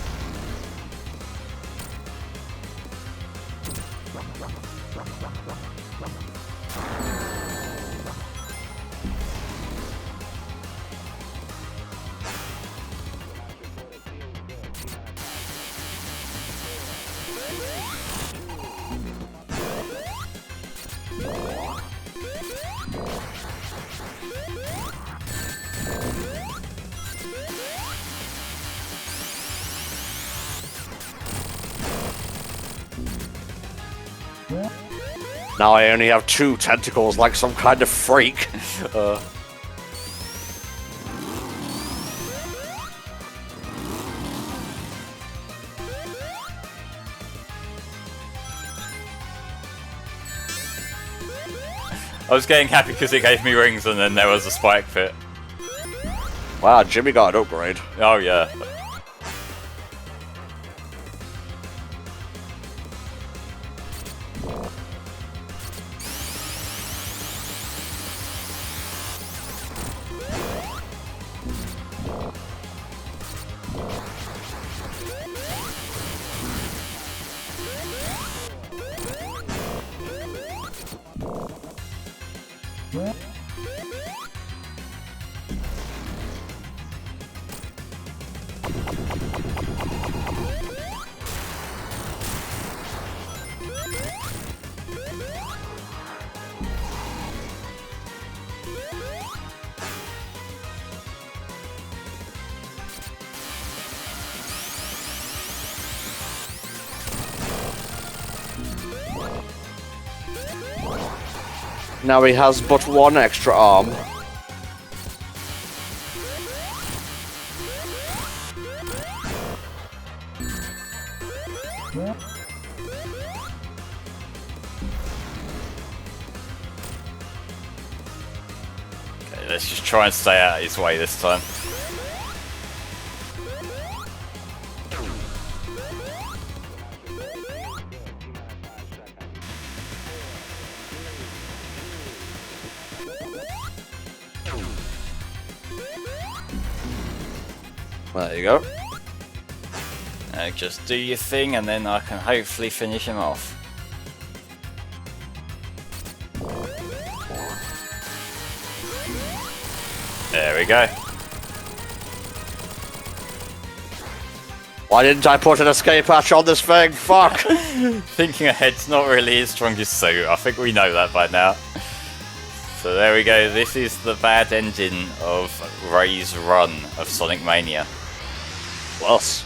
Now I only have 2 tentacles like some kind of freak. I was getting happy because it gave me rings and then there was a spike pit. Wow, Jimmy got an upgrade. Oh yeah. Now he has but 1 extra arm. Okay, let's just try and stay out of his way this time. There you go. Just do your thing and then I can hopefully finish him off. There we go. Why didn't I put an escape hatch on this thing? Fuck! Thinking ahead's not really his strongest suit. I think we know that by now. So there we go. This is the bad engine of Ray's run of Sonic Mania. Plus.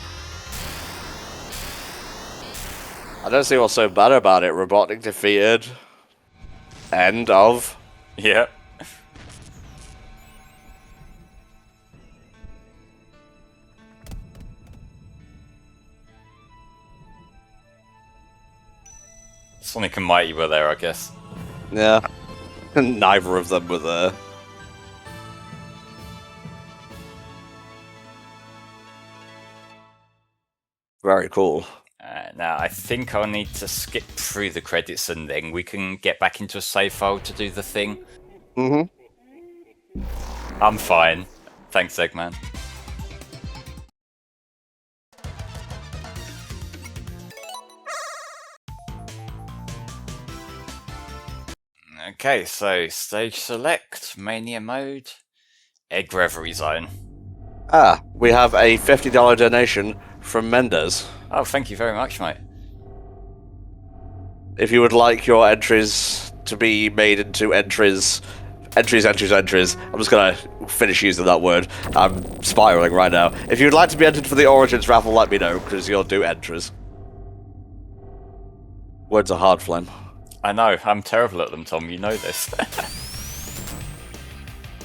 I don't see what's so bad about it. Robotnik defeated. End of. Yep. Sonic and Mighty were there, I guess. Yeah. Neither of them were there. Very cool. Now, I think I'll need to skip through the credits and then we can get back into a save file to do the thing. Mm-hmm. I'm fine. Thanks, Eggman. Okay, so stage select, Mania mode, Egg Reverie Zone. Ah, we have a $50 donation from Mendez. Oh, thank you very much, mate. If you would like your entries to be made into entries. I'm just gonna finish using that word. I'm spiraling right now. If you'd like to be entered for the Origins raffle, let me know, because you'll do entries. Words are hard, Flame. I know, I'm terrible at them, Tom, you know this.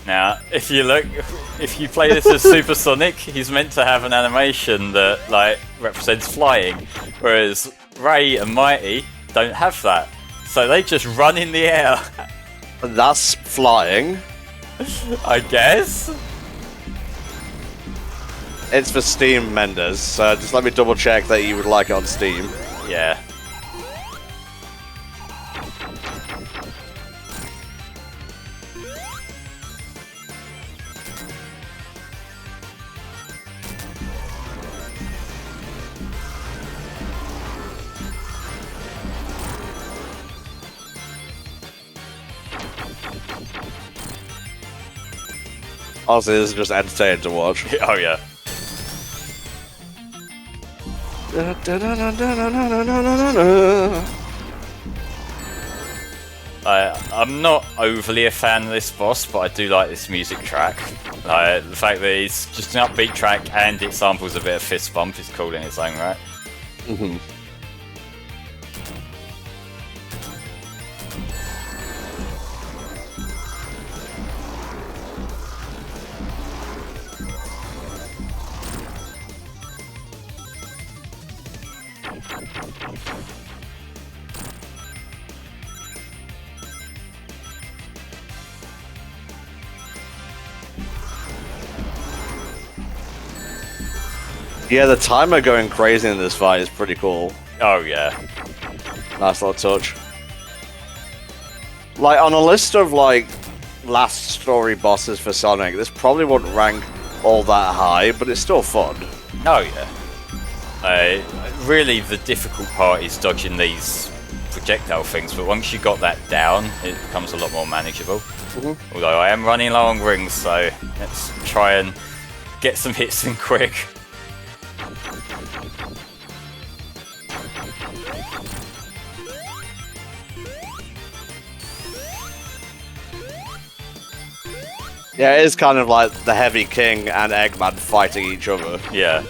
Now, if you play this as Super Sonic, he's meant to have an animation that, like, represents flying, whereas Ray and Mighty don't have that. So they just run in the air. That's flying. I guess. It's for Steam, Mendes, so just let me double check that you would like it on Steam. Yeah. Honestly, this is just entertaining to watch. Oh yeah. I'm not overly a fan of this boss, but I do like this music track. The fact that it's just an upbeat track and it samples a bit of fist bump is cool in its own right. Mm-hmm. Yeah, the timer going crazy in this fight is pretty cool. Oh yeah. Nice little touch. Like, on a list of, like, last story bosses for Sonic, this probably wouldn't rank all that high, but it's still fun. Oh yeah. Really, the difficult part is dodging these projectile things, but once you got that down, it becomes a lot more manageable. Mm-hmm. Although I am running low on rings, so let's try and get some hits in quick. Yeah, it is kind of like the Heavy King and Eggman fighting each other. Yeah.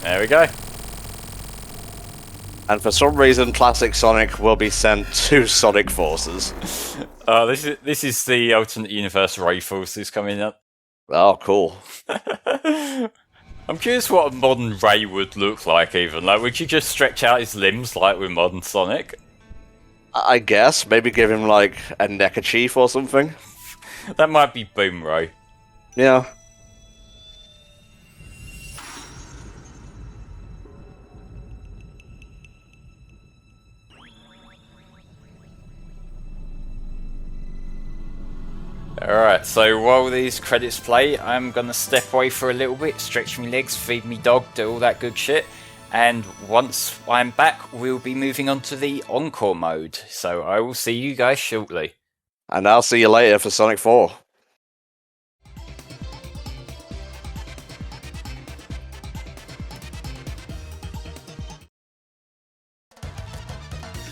There we go. And for some reason, Classic Sonic will be sent to Sonic Forces. This is the alternate universe Ray Forces coming up. Oh, cool. I'm curious what a modern Ray would look like even. Like, would you just stretch out his limbs like with modern Sonic? I guess. Maybe give him, like, a neckerchief or something. That might be Boom Ray. Yeah. Alright, so while these credits play, I'm gonna step away for a little bit, stretch my legs, feed me dog, do all that good shit. And once I'm back, we'll be moving on to the Encore mode. So I will see you guys shortly. And I'll see you later for Sonic 4.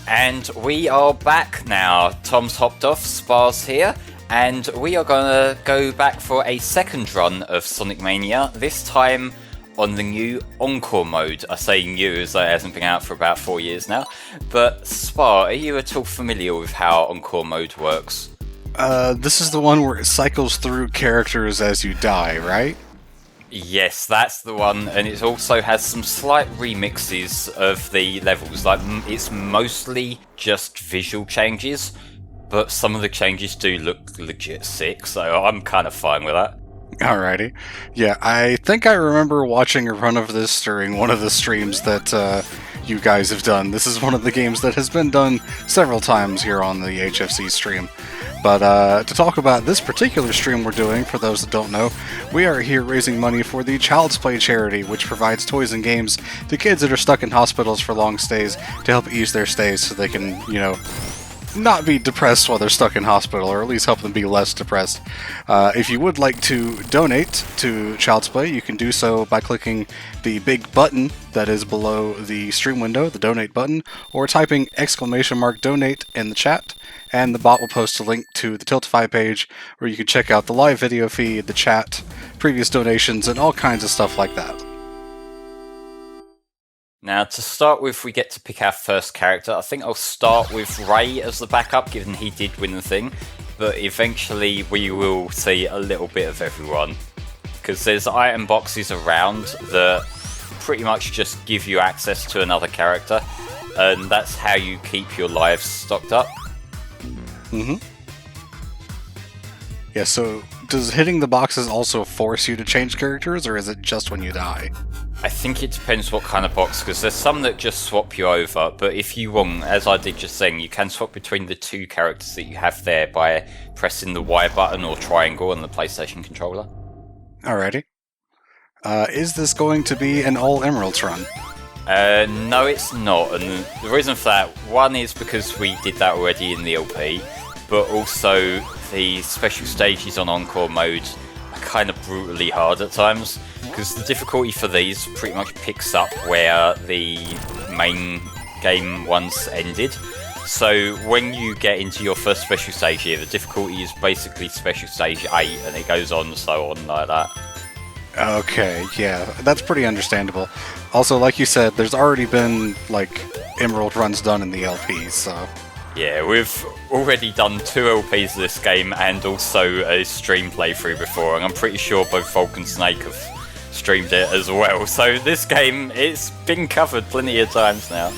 And we are back now. Tom's hopped off, Spar's here. And we are going to go back for a second run of Sonic Mania, this time on the new Encore mode. I say new as though it hasn't been out for about 4 years now. But Spar, are you at all familiar with how Encore mode works? This is the one where it cycles through characters as you die, right? Yes, that's the one, and it also has some slight remixes of the levels. Like, it's mostly just visual changes. But some of the changes do look legit sick, so I'm kind of fine with that. Alrighty. Yeah, I think I remember watching a run of this during one of the streams that you guys have done. This is one of the games that has been done several times here on the HFC stream. But to talk about this particular stream we're doing, for those that don't know, we are here raising money for the Child's Play charity, which provides toys and games to kids that are stuck in hospitals for long stays to help ease their stays so they can, you know, not be depressed while they're stuck in hospital, or at least help them be less depressed. If you would like to donate to Child's Play, you can do so by clicking the big button that is below the stream window, the donate button, or typing !donate in the chat, and the bot will post a link to the Tiltify page where you can check out the live video feed, the chat, previous donations, and all kinds of stuff like that. Now, to start with, we get to pick our first character. I think I'll start with Ray as the backup, given he did win the thing. But eventually, we will see a little bit of everyone. Because there's item boxes around that pretty much just give you access to another character. And that's how you keep your lives stocked up. Mm-hmm. Yeah, so does hitting the boxes also force you to change characters, or is it just when you die? I think it depends what kind of box, because there's some that just swap you over, but if you want, as I did just saying, you can swap between the two characters that you have there by pressing the Y button or triangle on the PlayStation controller. Alrighty. Is this going to be an all Emeralds run? No, it's not, and the reason for that, one is because we did that already in the LP, but also the special stages on Encore Mode are kind of brutally hard at times. Because the difficulty for these pretty much picks up where the main game ones ended. So when you get into your first special stage here, the difficulty is basically special stage 8, and it goes on so on like that. Okay, yeah, that's pretty understandable. Also, like you said, there's already been, like, Emerald runs done in the LP, so... Yeah, we've already done 2 LPs of this game and also a stream playthrough before, and I'm pretty sure both Volk and Snake have streamed it as well. So this game, it's been covered plenty of times now.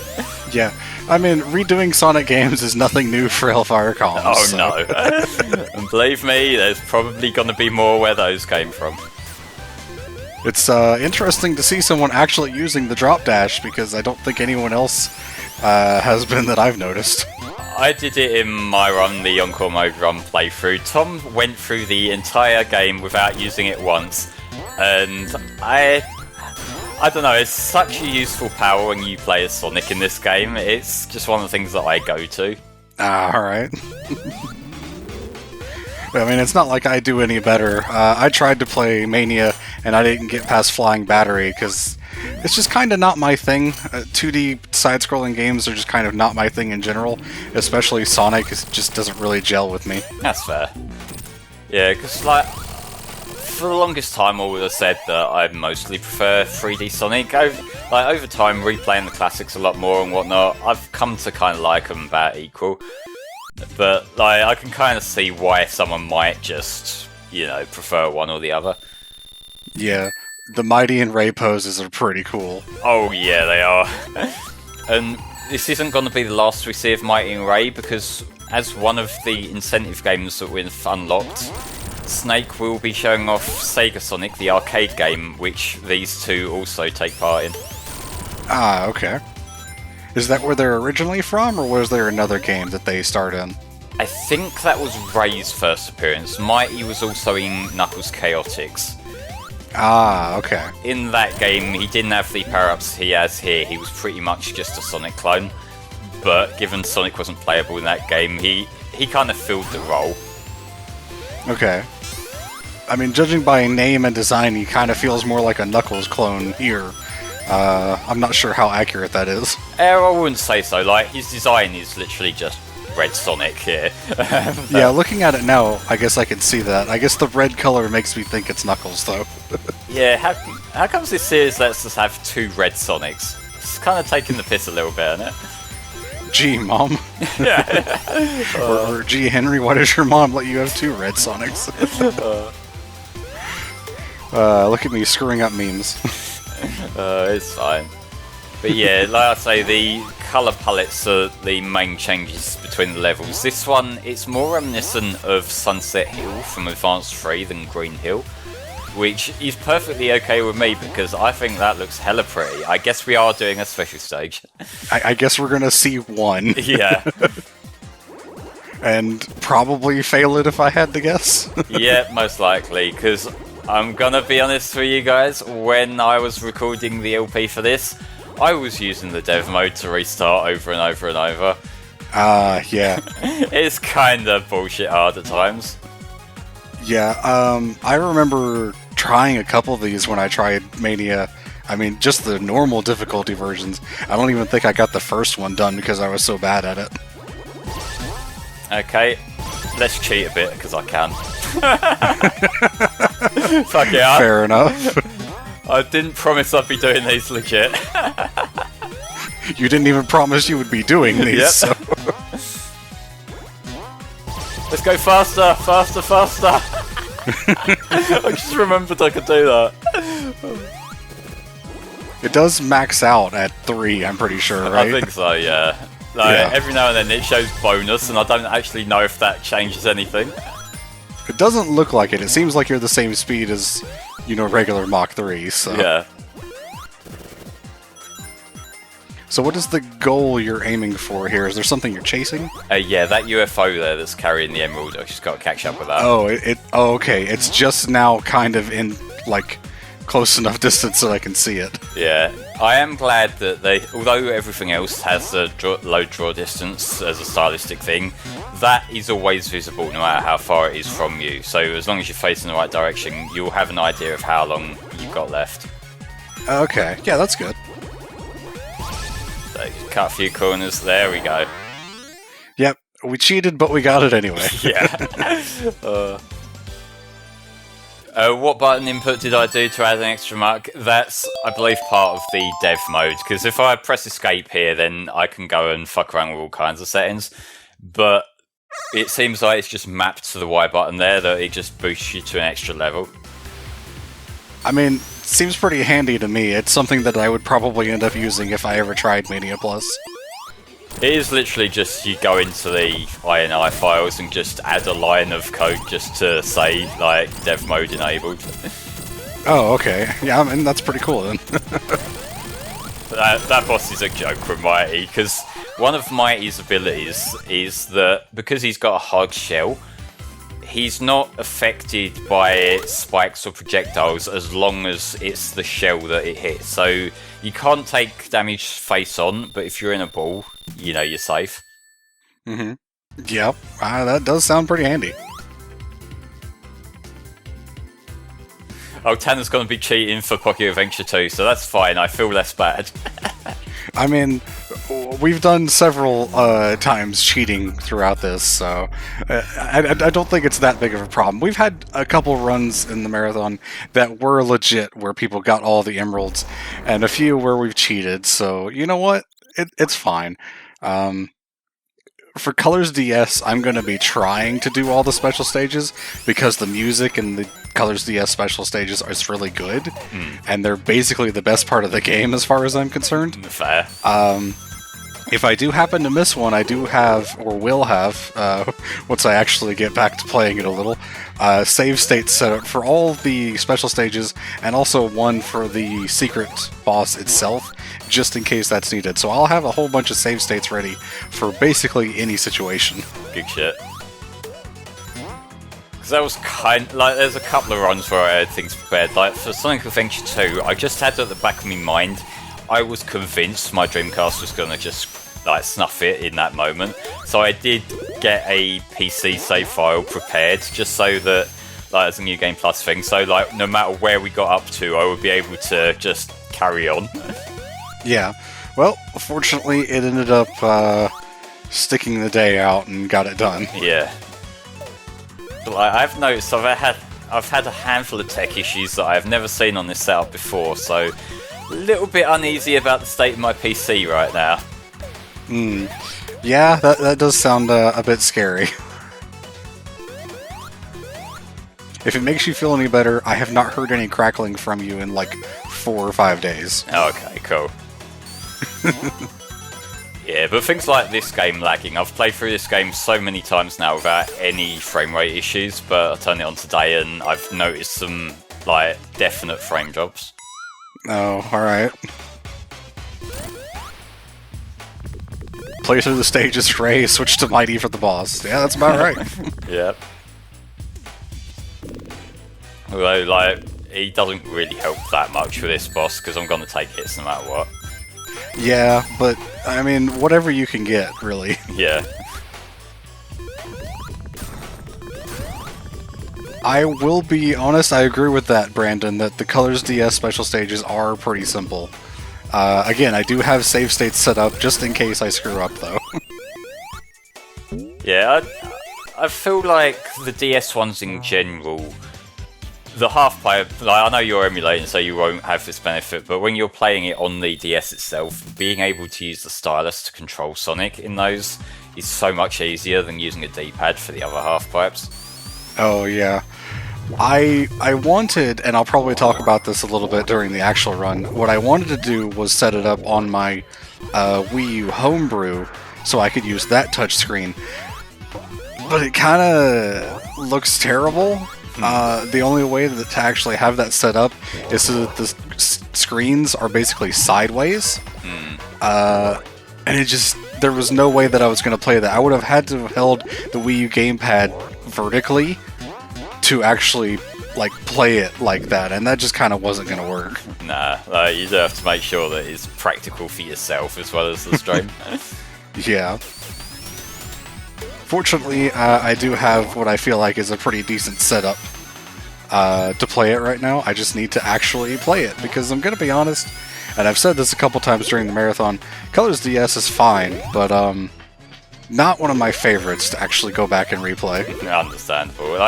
Yeah, I mean, redoing Sonic games is nothing new for HellfireComms. Oh so. no. And believe me, there's probably going to be more where those came from. It's interesting to see someone actually using the drop dash, because I don't think anyone else has been that I've noticed. I did it in my run, the Encore Mode run playthrough. Tom went through the entire game without using it once, and I don't know, it's such a useful power when you play as Sonic in this game. It's just one of the things that I go to. Alright. I mean, it's not like I do any better. I tried to play Mania, and I didn't get past Flying Battery, because it's just kind of not my thing. 2D side-scrolling games are just kind of not my thing in general, especially Sonic. It just doesn't really gel with me. That's fair. Yeah, because, like, for the longest time I would have said that I mostly prefer 3D Sonic. Over time, replaying the classics a lot more and whatnot, I've come to kind of like them about equal. But, like, I can kind of see why someone might just, you know, prefer one or the other. Yeah, the Mighty and Ray poses are pretty cool. Oh yeah, they are. And this isn't going to be the last we see of Mighty and Ray, because as one of the incentive games that we've unlocked, Snake will be showing off Sega Sonic, the arcade game, which these two also take part in. Ah, okay. Is that where they're originally from, or was there another game that they starred in? I think that was Ray's first appearance. Mighty was also in Knuckles Chaotix. Ah, okay. In that game, he didn't have the power-ups he has here. He was pretty much just a Sonic clone. But given Sonic wasn't playable in that game, he kind of filled the role. Okay. I mean, judging by name and design, he kind of feels more like a Knuckles clone here. I'm not sure how accurate that is. I wouldn't say so. Like, his design is literally just Red Sonic here. Yeah, looking at it now, I guess I can see that. I guess the red color makes me think it's Knuckles, though. Yeah, how comes this series lets us have 2 Red Sonics? It's kind of taking the piss a little bit, isn't it? Gee, Mom. Yeah. Or gee, Henry, why does your mom let you have 2 Red Sonics? Look at me screwing up memes. It's fine. But yeah, like I say, the colour palettes are the main changes between the levels. This one, it's more reminiscent of Sunset Hill from Advanced 3 than Green Hill, which is perfectly okay with me because I think that looks hella pretty. I guess we are doing a special stage. I guess we're gonna see one. Yeah. And probably fail it if I had to guess. Yeah, most likely, because I'm gonna be honest with you guys, when I was recording the LP for this, I was using the dev mode to restart over and over and over, Yeah. It's kind of bullshit hard at times. Yeah, I remember trying a couple of these when I tried Mania. I mean, just the normal difficulty versions. I don't even think I got the first one done because I was so bad at it. Okay, let's cheat a bit, because I can. Fuck it up. Fair enough. I didn't promise I'd be doing these legit. You didn't even promise you would be doing these, Yep. so... Let's go faster, faster, faster! I just remembered I could do that. It does max out at 3, I'm pretty sure, right? I think so, yeah. Like, Yeah. Every now and then it shows bonus, and I don't actually know if that changes anything. It doesn't look like it. It seems like you're the same speed as, regular Mach 3, so... Yeah. So what is the goal you're aiming for here? Is there something you're chasing? Yeah, that UFO there that's carrying the emerald, I've just got to catch up with that. Oh, okay. It's just now kind of in, close enough distance so I can see it. Yeah, I am glad that although everything else has a low draw distance as a stylistic thing, that is always visible no matter how far it is from you. So as long as you're facing the right direction, you'll have an idea of how long you've got left. Okay, yeah, that's good. So cut a few corners, there we go. Yep, we cheated, but we got it anyway. Yeah. What button input did I do to add an extra mark? That's, I believe, part of the dev mode, because if I press escape here, then I can go and fuck around with all kinds of settings, but it seems like it's just mapped to the Y button there, that it just boosts you to an extra level. I mean, seems pretty handy to me. It's something that I would probably end up using if I ever tried Mania Plus. It is literally just you go into the INI files and just add a line of code just to say, dev mode enabled. Oh, okay. Yeah, I mean, that's pretty cool then. That boss is a joke from Mighty, because one of Mighty's abilities is that because he's got a hard shell, he's not affected by spikes or projectiles as long as it's the shell that it hits. So you can't take damage face on, but if you're in a ball, you're safe. Mm-hmm. Yep, that does sound pretty handy. Oh, Tanner's going to be cheating for Pocket Adventure 2, so that's fine. I feel less bad. I mean, we've done several times cheating throughout this, so I don't think it's that big of a problem. We've had a couple runs in the marathon that were legit, where people got all the emeralds, and a few where we've cheated, so you know what? It's fine. For Colors DS, I'm going to be trying to do all the special stages, because the music in the Colors DS special stages is really good, and they're basically the best part of the game as far as I'm concerned. Fair. If I do happen to miss one, I do have, or will have, once I actually get back to playing it a little, save states set up for all the special stages, and also one for the secret boss itself, just in case that's needed. So I'll have a whole bunch of save states ready for basically any situation. Good shit. Because that was there's a couple of runs where I had things prepared. Like, for Sonic Adventure 2, I just had at the back of my mind, I was convinced my Dreamcast was going to just snuff it in that moment. So I did get a PC save file prepared, just so that as a New Game Plus thing. So no matter where we got up to, I would be able to just carry on. Yeah. Well, fortunately, it ended up sticking the day out and got it done. Yeah. But, I've noticed I've had a handful of tech issues that I've never seen on this setup before, so a little bit uneasy about the state of my PC right now. Yeah, that does sound a bit scary. If it makes you feel any better, I have not heard any crackling from you in 4 or 5 days. Okay, cool. Yeah, but things like this game lagging, I've played through this game so many times now without any frame rate issues, but I turned it on today and I've noticed some definite frame drops. Oh, alright. Play through the stages for A, switch to Mighty for the boss. Yeah, that's about right. Yep. Although, he doesn't really help that much for this boss, because I'm going to take hits no matter what. Yeah, but I mean, whatever you can get, really. Yeah. I will be honest, I agree with that, Brandon, that the Colors DS special stages are pretty simple. Again, I do have save states set up just in case I screw up, though. Yeah, I feel like the DS ones in general, the half pipe, like I know you're emulating so you won't have this benefit, but when you're playing it on the DS itself, being able to use the stylus to control Sonic in those is so much easier than using a D-pad for the other half pipes. Oh, yeah. I wanted, and I'll probably talk about this a little bit during the actual run, what I wanted to do was set it up on my Wii U homebrew so I could use that touchscreen. But it kind of looks terrible. The only way to actually have that set up is so that the screens are basically sideways. And it just, there was no way that I was going to play that. I would have had to have held the Wii U gamepad vertically to actually like play it like that, and that just kind of wasn't going to work. Nah, you do have to make sure that it's practical for yourself as well as the stream. Yeah. Fortunately, I do have what I feel like is a pretty decent setup to play it right now. I just need to actually play it, because I'm going to be honest, and I've said this a couple times during the marathon, Colors DS is fine, but not one of my favorites to actually go back and replay. Understandable.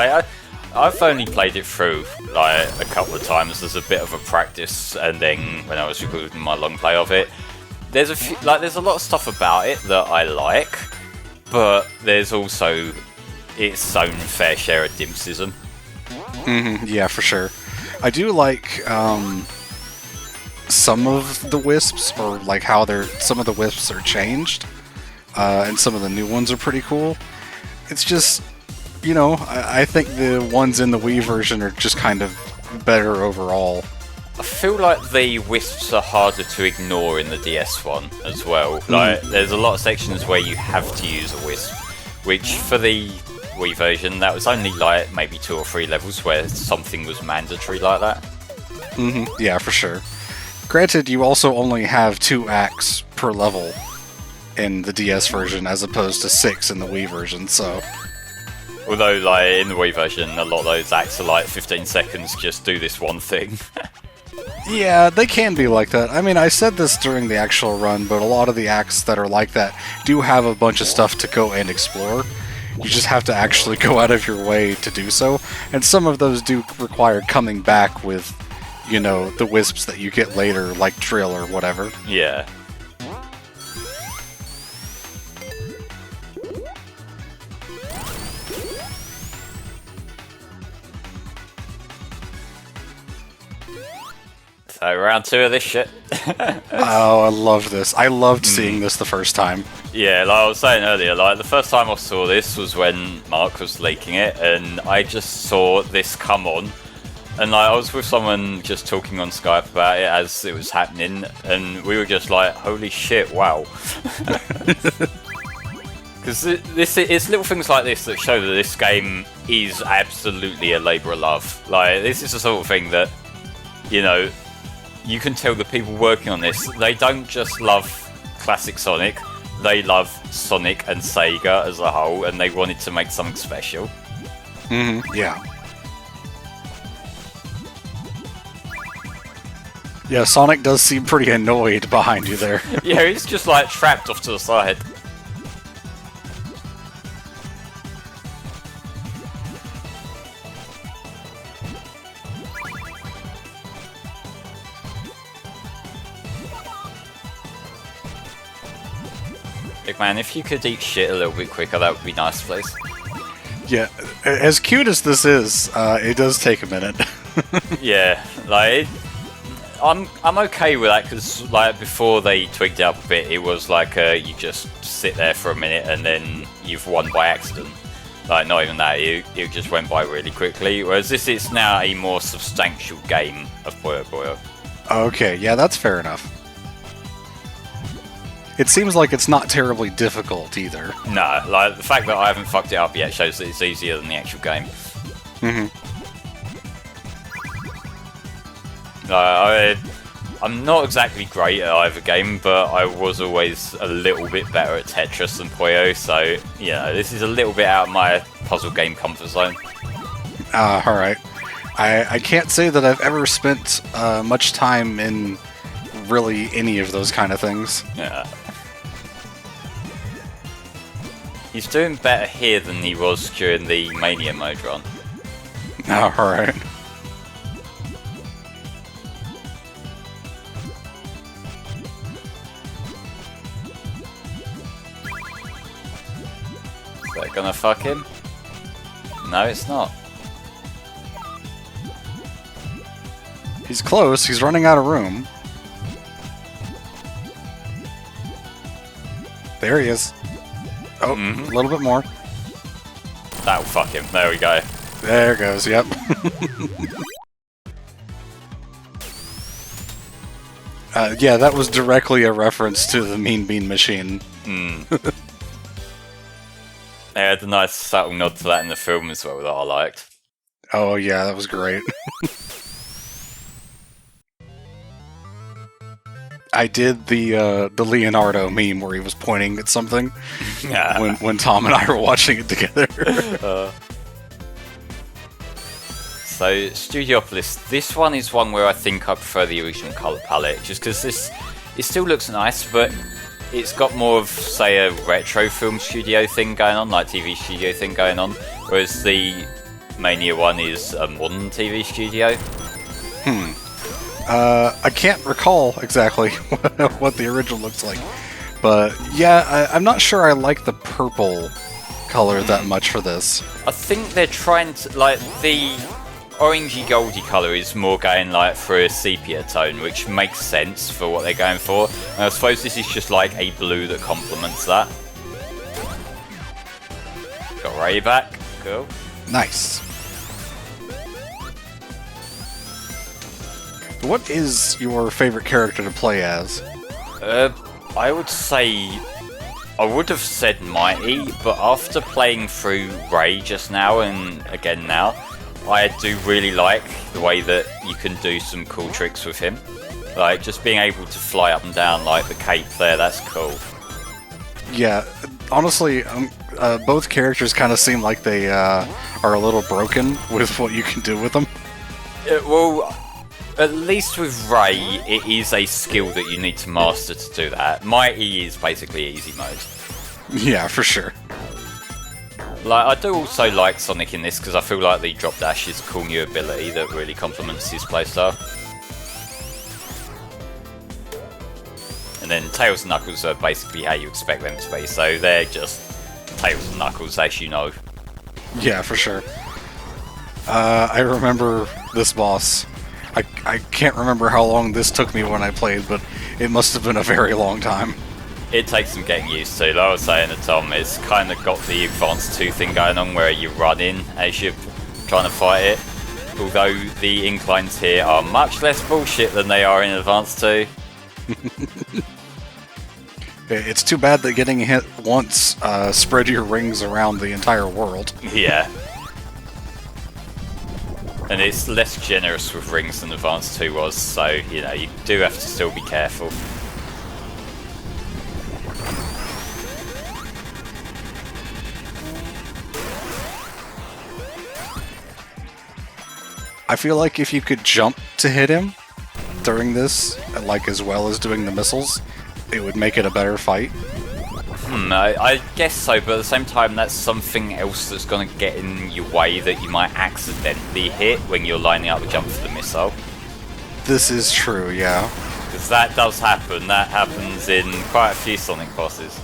I've only played it through like a couple of times as a bit of a practice, and then when I was recording my long play of it, there's a lot of stuff about it that I like, but there's also its own fair share of dimsism. Yeah, for sure. I do like some of the wisps, or like how some of the wisps are changed, and some of the new ones are pretty cool. It's just, you know, I think the ones in the Wii version are just kind of better overall. I feel like the wisps are harder to ignore in the DS one as well. Like, there's a lot of sections where you have to use a wisp, which for the Wii version, that was only like maybe 2 or 3 levels where something was mandatory like that. Yeah, for sure. Granted, you also only have 2 acts per level in the DS version as opposed to 6 in the Wii version, so... Although, like, in the Wii version, a lot of those acts are like 15 seconds, just do this one thing. Yeah, they can be like that. I mean, I said this during the actual run, but a lot of the acts that are like that do have a bunch of stuff to go and explore. You just have to actually go out of your way to do so, and some of those do require coming back with, you know, the wisps that you get later, like Drill or whatever. Yeah. So, round 2 of this shit. Oh, I love this. I loved seeing this the first time. Yeah, like I was saying earlier, like the first time I saw this was when Mark was leaking it, and I just saw this come on, and like I was with someone just talking on Skype about it as it was happening, and we were just like, "Holy shit! Wow!" Because it's little things like this that show that this game is absolutely a labour of love. Like, this is the sort of thing that, you know, you can tell the people working on this, they don't just love classic Sonic, they love Sonic and Sega as a whole, and they wanted to make something special. Yeah. Yeah, Sonic does seem pretty annoyed behind you there. Yeah, he's just like trapped off to the side. Big man, if you could eat shit a little bit quicker, that would be nice, please. Yeah, as cute as this is, it does take a minute. Yeah, like, I'm okay with that, because like before they tweaked it up a bit, it was like you just sit there for a minute and then you've won by accident. Like, not even that, it just went by really quickly, whereas this is now a more substantial game of Puyo Puyo. Okay, yeah, that's fair enough. It seems like it's not terribly difficult either. No, like, the fact that I haven't fucked it up yet shows that it's easier than the actual game. I'm not exactly great at either game, but I was always a little bit better at Tetris than Puyo, so yeah, this is a little bit out of my puzzle game comfort zone. Alright. I can't say that I've ever spent much time in really any of those kind of things. Yeah. He's doing better here than he was during the Mania mode run. Alright. Is that gonna fuck him? No, it's not. He's close, he's running out of room. There he is. Oh, a little bit more. That'll fuck him. There we go. There goes, yep. Yeah, that was directly a reference to the Mean Bean Machine. They had a nice subtle nod to that in the film as well that I liked. Oh yeah, that was great. I did the Leonardo meme where he was pointing at something when Tom and I were watching it together. So, Studiopolis, this one is one where I think I prefer the original colour palette, just because it still looks nice, but it's got more of, say, a retro film studio thing going on, like TV studio thing going on, whereas the Mania one is a modern TV studio. I can't recall exactly what the original looks like, but yeah, I'm not sure I like the purple color that much for this. I think they're trying to, like, the orangey goldy colour is more going like for a sepia tone, which makes sense for what they're going for. And I suppose this is just like a blue that complements that. Got Ray back. Cool. Nice. What is your favorite character to play as? I would say I would have said Mighty, but after playing through Ray just now and again now, I do really like the way that you can do some cool tricks with him. Like, just being able to fly up and down like the cape there, that's cool. Yeah, honestly, both characters kind of seem like they are a little broken with what you can do with them. Well, at least with Ray, it is a skill that you need to master to do that. Mighty is basically easy mode. Yeah, for sure. Like, I do also like Sonic in this because I feel like the drop dash is a cool new ability that really complements his playstyle. And then Tails and Knuckles are basically how you expect them to be, so they're just Tails and Knuckles, as you know. Yeah, for sure. I remember this boss. I can't remember how long this took me when I played, but it must have been a very long time. It takes some getting used to. Like I was saying to Tom, it's kind of got the Advanced 2 thing going on where you run in as you're trying to fight it. Although the inclines here are much less bullshit than they are in Advanced 2. It's too bad that getting hit once spread your rings around the entire world. Yeah. And it's less generous with rings than Advanced 2 was, so, you know, you do have to still be careful. I feel like if you could jump to hit him during this, like as well as doing the missiles, it would make it a better fight. I guess so, but at the same time, that's something else that's going to get in your way that you might accidentally hit when you're lining up the jump for the missile. This is true, yeah. Because that does happen. That happens in quite a few Sonic bosses.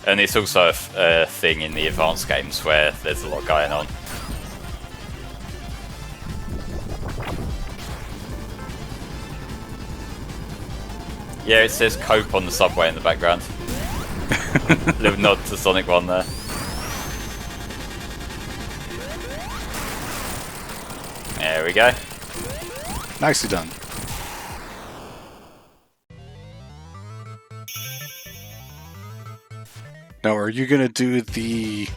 And it's also a thing in the advanced games where there's a lot going on. Yeah, it says Cope on the subway in the background. Little nod to Sonic 1 there. There we go. Nicely done. Now, are you gonna do the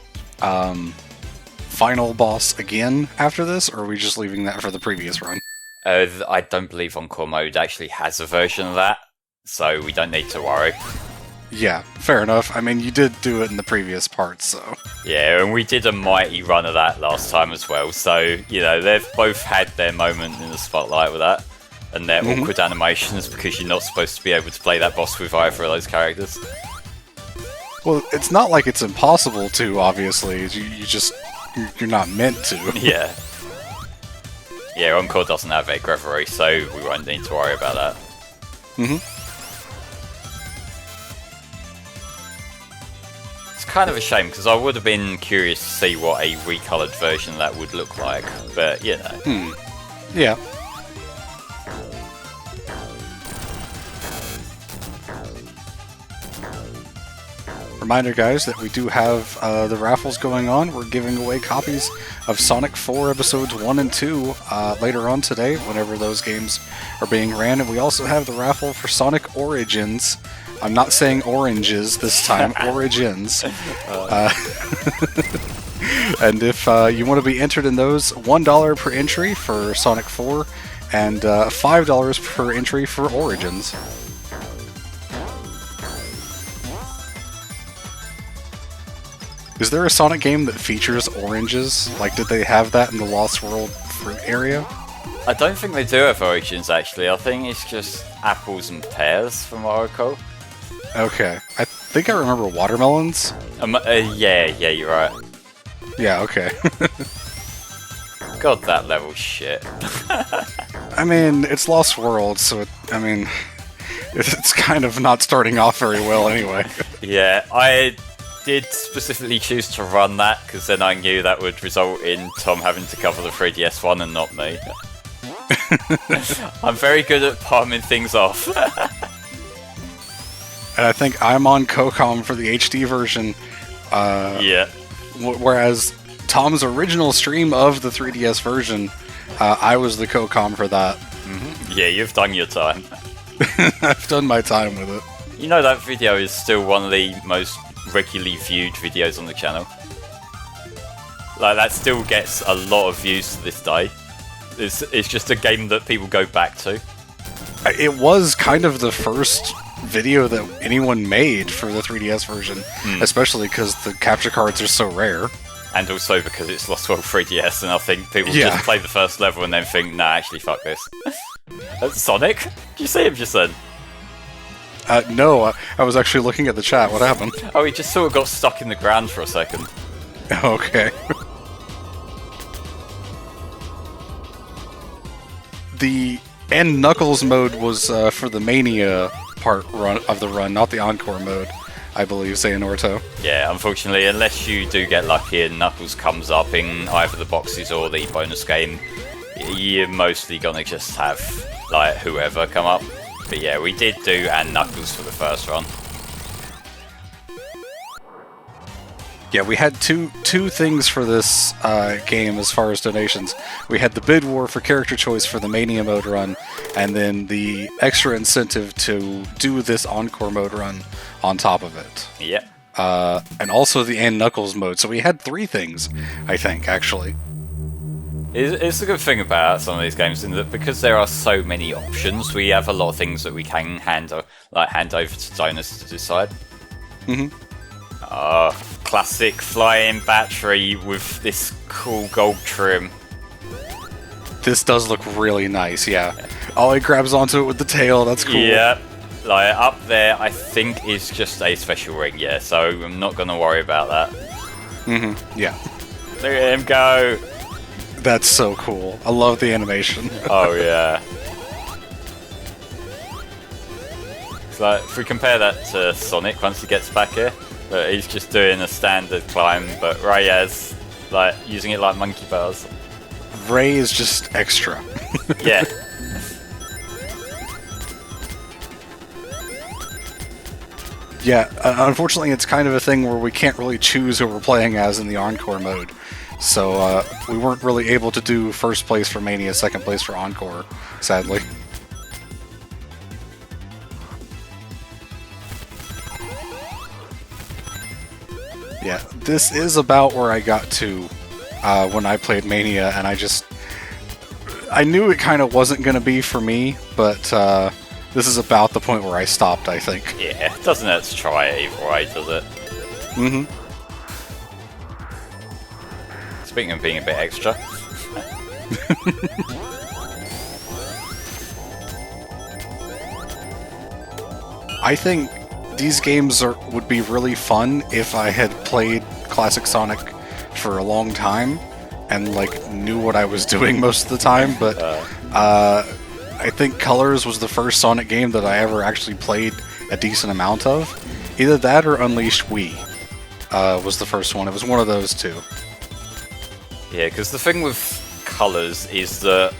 final boss again after this, or are we just leaving that for the previous run? I don't believe Encore Mode actually has a version of that, so we don't need to worry. Yeah, fair enough. I mean, you did do it in the previous part, so... Yeah, and we did a mighty run of that last time as well, so, you know, they've both had their moment in the spotlight with that, and their awkward animations, because you're not supposed to be able to play that boss with either of those characters. Well, it's not like it's impossible to, obviously. You're not meant to. Yeah. Yeah, Encore doesn't have egg reverie, so we won't need to worry about that. It's kind of a shame, because I would have been curious to see what a recolored version of that would look like, but, you know. Yeah. Reminder, guys, that we do have the raffles going on. We're giving away copies of Sonic 4 Episodes 1 and 2 later on today, whenever those games are being ran. And we also have the raffle for Sonic Origins. I'm not saying oranges this time, Origins. And if you want to be entered in those, $1 per entry for Sonic 4 and $5 per entry for Origins. Is there a Sonic game that features oranges? Like, did they have that in the Lost World fruit area? I don't think they do have Origins, actually. I think it's just apples and pears, from what I recall. Okay. I think I remember watermelons. Yeah, you're right. Yeah, okay. God, that level's shit. I mean, it's Lost World, so it's kind of not starting off very well anyway. Yeah, I did specifically choose to run that, because then I knew that would result in Tom having to cover the 3DS one and not me. I'm very good at palming things off. And I think I'm on CoCom for the HD version. Yeah. Whereas Tom's original stream of the 3DS version, I was the CoCom for that. Yeah, you've done your time. I've done my time with it. You know that video is still one of the most regularly viewed videos on the channel. Like, that still gets a lot of views to this day. It's just a game that people go back to. It was kind of the first video that anyone made for the 3DS version, especially because the capture cards are so rare. And also because it's Lost World 3DS, and I think people just play the first level and then think, nah, actually, fuck this. That's Sonic? Did you see him just then? No, I was actually looking at the chat. What happened? Oh, he just sort of got stuck in the ground for a second. Okay. The End Knuckles mode was for the Mania part of the run, not the Encore mode, I believe, Xehanorto. Yeah, unfortunately, unless you do get lucky and Knuckles comes up in either the boxes or the bonus game, you're mostly gonna just have, like, whoever come up. But yeah, we did do and Knuckles for the first run. Yeah, we had two things for this game as far as donations. We had the bid war for character choice for the Mania mode run, and then the extra incentive to do this Encore mode run on top of it. Yep. And also the End Knuckles mode. So we had 3 things, I think, actually. It's a good thing about some of these games, in that because there are so many options, we have a lot of things that we can hand over to donors to decide. Classic flying battery with this cool gold trim. This does look really nice, yeah. Oh, it grabs onto it with the tail, that's cool. Yeah, like up there I think is just a special ring, yeah, so I'm not going to worry about that. Yeah. Look at him go! That's so cool. I love the animation. Oh yeah. So if we compare that to Sonic once he gets back here, he's just doing a standard climb, but Reyes, like, using it like monkey bars. Ray is just extra. Yeah. Yeah, unfortunately it's kind of a thing where we can't really choose who we're playing as in the Encore mode. So we weren't really able to do first place for Mania, second place for Encore, sadly. Yeah, this is about where I got to when I played Mania, and I just... I knew it kind of wasn't going to be for me, but this is about the point where I stopped, I think. Yeah, it doesn't hurt to try it either way, does it? Mm-hmm. Speaking of being a bit extra. I think these games would be really fun if I had played Classic Sonic for a long time and like knew what I was doing most of the time, but I think Colors was the first Sonic game that I ever actually played a decent amount of. Either that or Unleashed Wii was the first one. It was one of those two. Yeah, because the thing with Colors is that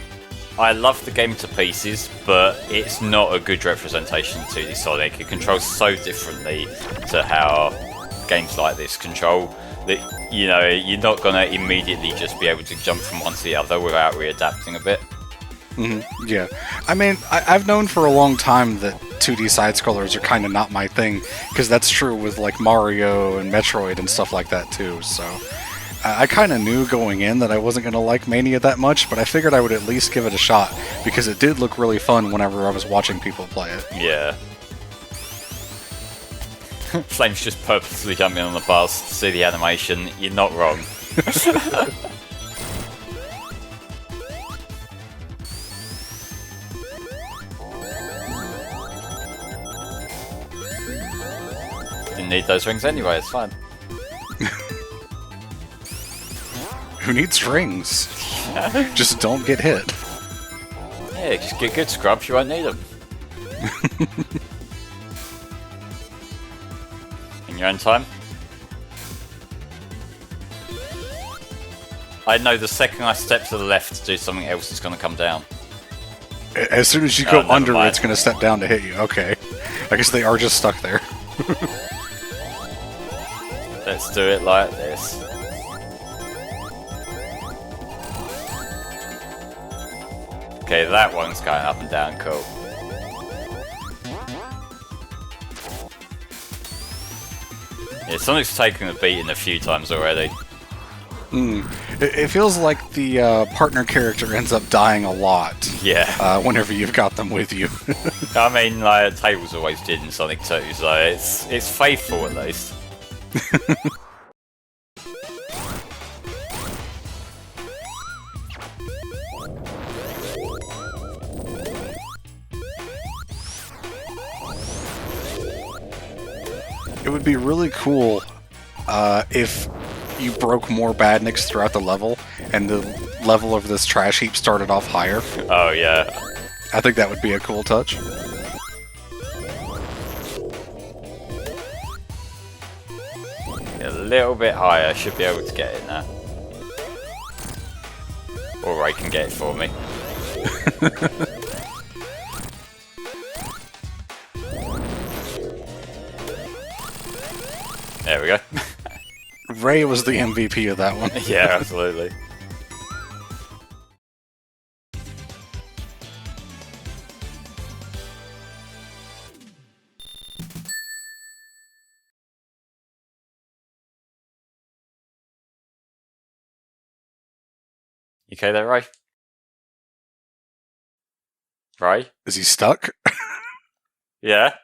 I love the game to pieces, but it's not a good representation to the Sonic. It controls so differently to how games like this control that, you know, you're not going to immediately just be able to jump from one to the other without readapting a bit. Mm-hmm. Yeah. I mean, I've known for a long time that 2D side-scrollers are kind of not my thing, because that's true with like Mario and Metroid and stuff like that too, so... I kind of knew going in that I wasn't going to like Mania that much, but I figured I would at least give it a shot, because it did look really fun whenever I was watching people play it. Yeah. Flame's just purposely jumping on the bars to see the animation. You're not wrong. Didn't need those rings anyway, it's fine. Who needs rings? Just don't get hit. Yeah, just get good scrubs, you won't need them. In your own time. I know the second I step to the left to do something else, it's going to come down. As soon as you go under, mind. it's going to step down to hit you. Okay. I guess they are just stuck there. Let's do it like this. Okay, that one's going up and down, cool. Yeah, Sonic's taken a beating a few times already. It feels like the partner character ends up dying a lot. Yeah. Whenever you've got them with you. I mean, like, Tails always did in Sonic 2, so it's faithful at least. It would be really cool if you broke more badniks throughout the level, and the level of this trash heap started off higher. Oh, yeah. I think that would be a cool touch. A little bit higher, should be able to get it now. Or Ray can get it for me. There we go. Ray was the MVP of that one. Yeah, absolutely. You okay there, Ray? Ray? Is he stuck? Yeah.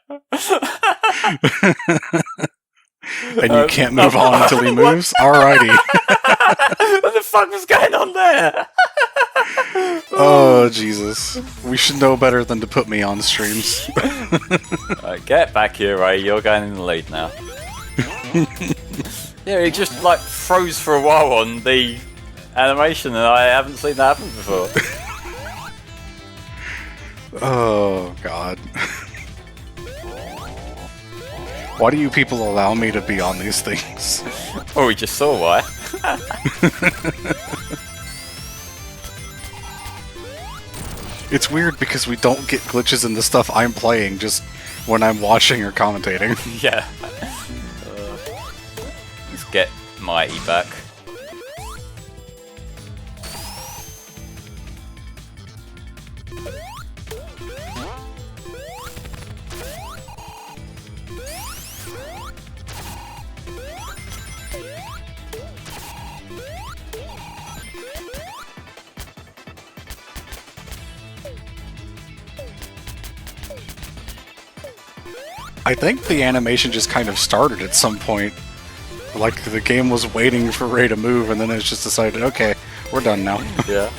And you can't move on until he moves? Alrighty. What the fuck was going on there? Oh, Jesus. We should know better than to put me on streams. Right, get back here, Ray. You're going in the lead now. Yeah, he just like froze for a while on the animation, and I haven't seen that happen before. Oh, God. Why do you people allow me to be on these things? Oh, we just saw why. It's weird because we don't get glitches in the stuff I'm playing, just when I'm watching or commentating. Yeah. Let's get Mighty back. I think the animation just kind of started at some point. Like, the game was waiting for Ray to move, and then it's just decided, okay, we're done now. Yeah.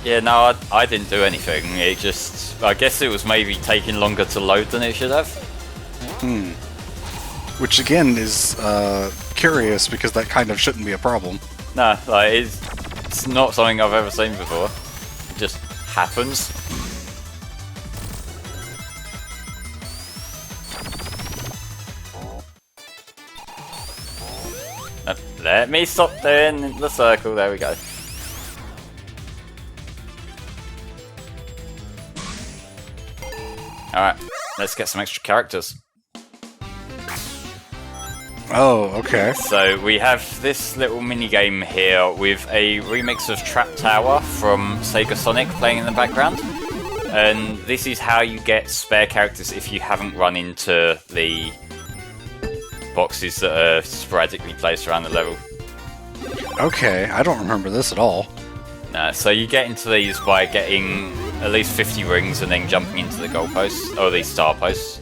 Yeah, no, I didn't do anything. It just... I guess it was maybe taking longer to load than it should have. Which, again, is curious, because that kind of shouldn't be a problem. No, like, it's not something I've ever seen before. It just happens. Let me stop doing the circle, there we go. Alright, let's get some extra characters. Oh, okay. So we have this little mini game here with a remix of Trap Tower from Sega Sonic playing in the background. And this is how you get spare characters if you haven't run into the boxes that are sporadically placed around the level. Okay, I don't remember this at all. So you get into these by getting at least 50 rings and then jumping into the goalposts, or these star posts.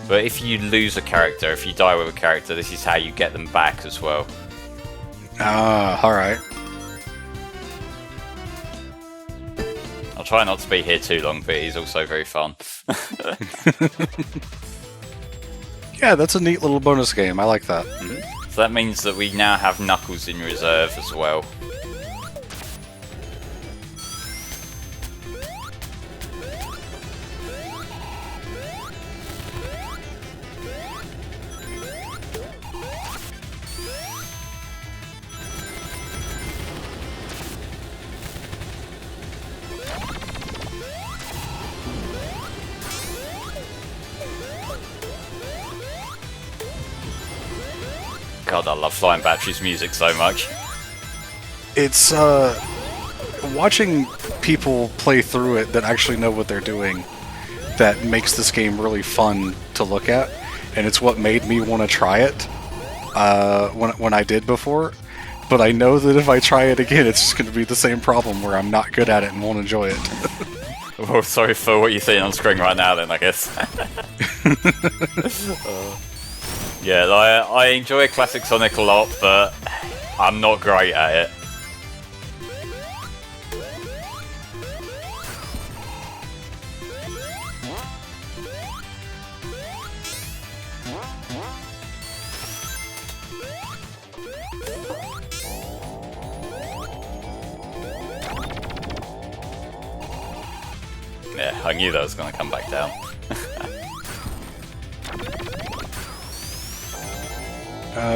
But if you lose a character, if you die with a character, this is how you get them back as well. Ah, alright. I'll try not to be here too long, but it is also very fun. Yeah, that's a neat little bonus game. I like that. So that means that we now have Knuckles in reserve as well. God, I love Flying Battery's music so much. It's, watching people play through it that actually know what they're doing that makes this game really fun to look at, and it's what made me want to try it when I did before. But I know that if I try it again, it's just going to be the same problem where I'm not good at it and won't enjoy it. Well, sorry for what you're seeing on screen right now then, I guess. Yeah, I enjoy classic Sonic a lot, but I'm not great at it. Yeah, I knew that was going to come back down.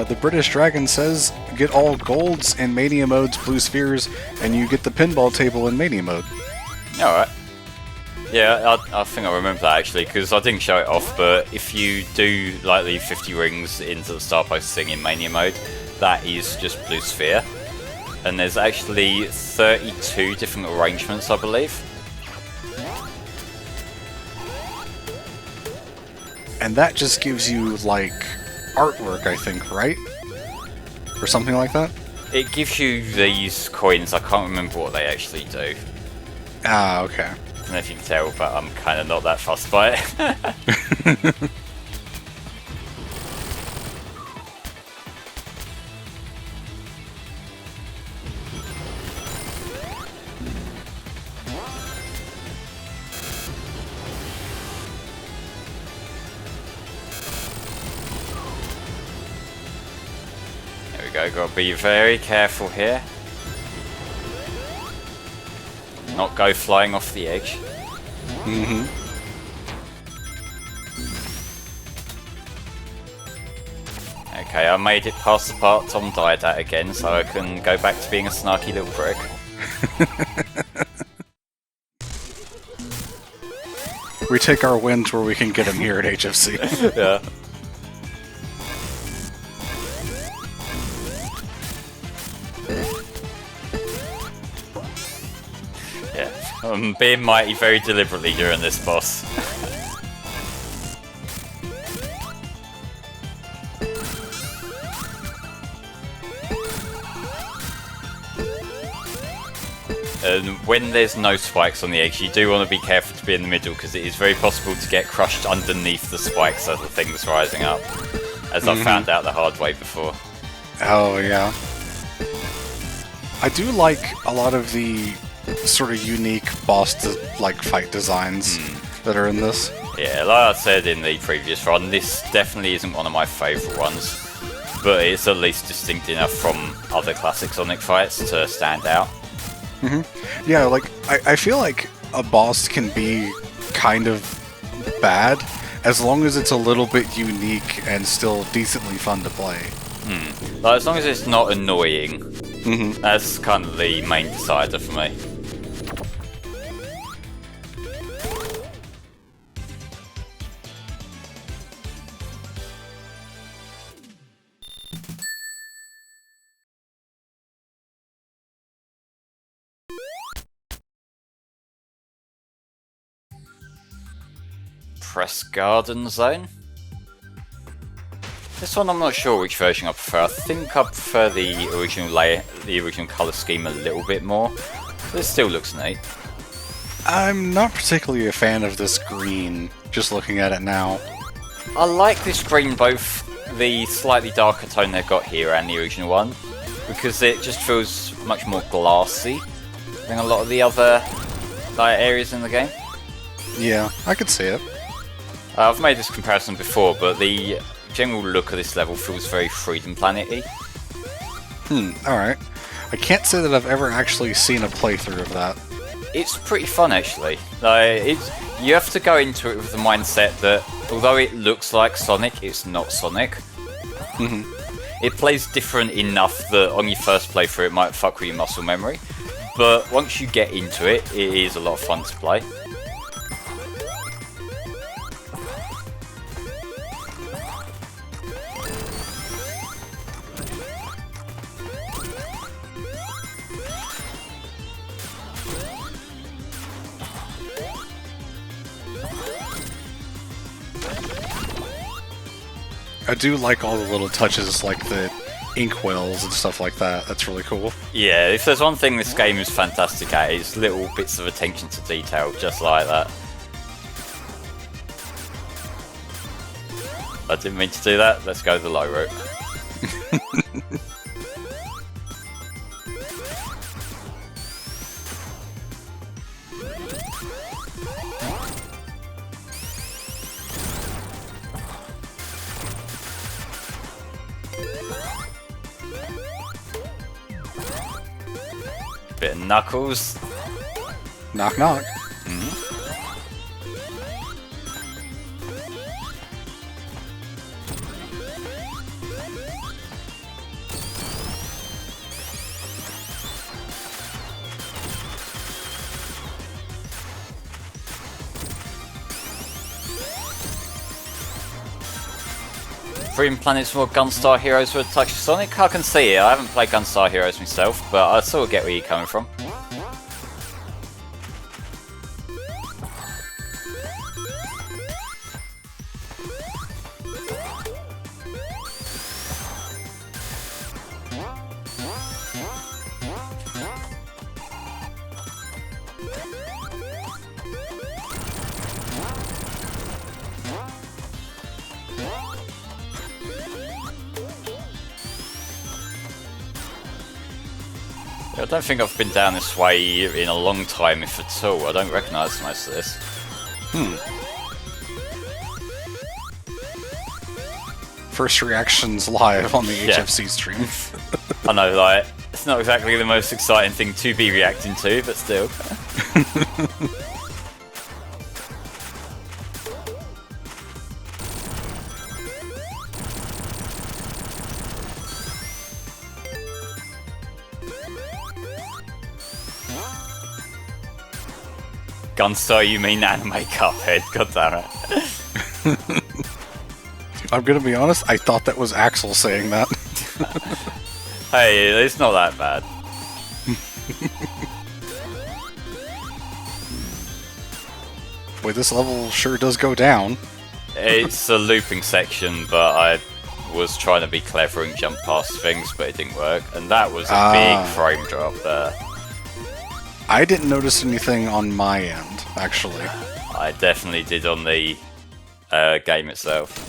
The British Dragon says, get all golds in Mania mode's blue spheres, and you get the pinball table in Mania mode. Alright. Yeah, I think I remember that actually, because I didn't show it off, but if you do like leave 50 rings into the Star Post thing in Mania mode, that is just blue sphere. And there's actually 32 different arrangements, I believe. And that just gives you, like, artwork, I think, right? Or something like that? It gives you these coins, I can't remember what they actually do. Ah, okay. I don't know if you can tell, but I'm kind of not that fussed by it. Gotta be very careful here. Not go flying off the edge. Mm-hmm. Okay, I made it past the part Tom died at again, so I can go back to being a snarky little prick. We take our wins where we can get them here at HFC. Yeah. Yeah, I'm being mighty very deliberately during this boss. And when there's no spikes on the edge, you do want to be careful to be in the middle, because it is very possible to get crushed underneath the spikes as the thing's rising up, as I've found out the hard way before. Oh, yeah. I do like a lot of the sort of unique boss fight designs that are in this. Yeah, like I said in the previous run, this definitely isn't one of my favourite ones, but it's at least distinct enough from other classic Sonic fights to stand out. Yeah, like, I feel like a boss can be kind of bad as long as it's a little bit unique and still decently fun to play. Like, as long as it's not annoying, that's kind of the main decider for me. Press Garden Zone. This one I'm not sure which version I prefer. I think I prefer the original colour scheme a little bit more. But it still looks neat. I'm not particularly a fan of this green, just looking at it now. I like this green, both the slightly darker tone they've got here and the original one, because it just feels much more glassy than a lot of the other areas in the game. Yeah, I could see it. I've made this comparison before, but the general look of this level feels very Freedom Planet-y. Alright. I can't say that I've ever actually seen a playthrough of that. It's pretty fun, actually. You have to go into it with the mindset that, although it looks like Sonic, it's not Sonic. It plays different enough that on your first playthrough it might fuck with your muscle memory, but once you get into it, it is a lot of fun to play. I do like all the little touches, like the inkwells and stuff like that. That's really cool. Yeah, if there's one thing this game is fantastic at, it's little bits of attention to detail, just like that. I didn't mean to do that, let's go the low route. Bit of Knuckles. Knock knock. Freedom Planet's more Gunstar Heroes with a touch of Sonic? I can see it. I haven't played Gunstar Heroes myself, but I sort of get where you're coming from. I don't think I've been down this way in a long time, if at all. I don't recognise most of this. First reactions live on the HFC stream. I know, it's not exactly the most exciting thing to be reacting to, but still. Gunstar, you mean anime Cuphead, goddammit. I'm gonna be honest, I thought that was Axel saying that. Hey, it's not that bad. Boy, this level sure does go down. It's a looping section, but I was trying to be clever and jump past things, but it didn't work. And that was a big frame drop there. I didn't notice anything on my end, actually. I definitely did on the game itself.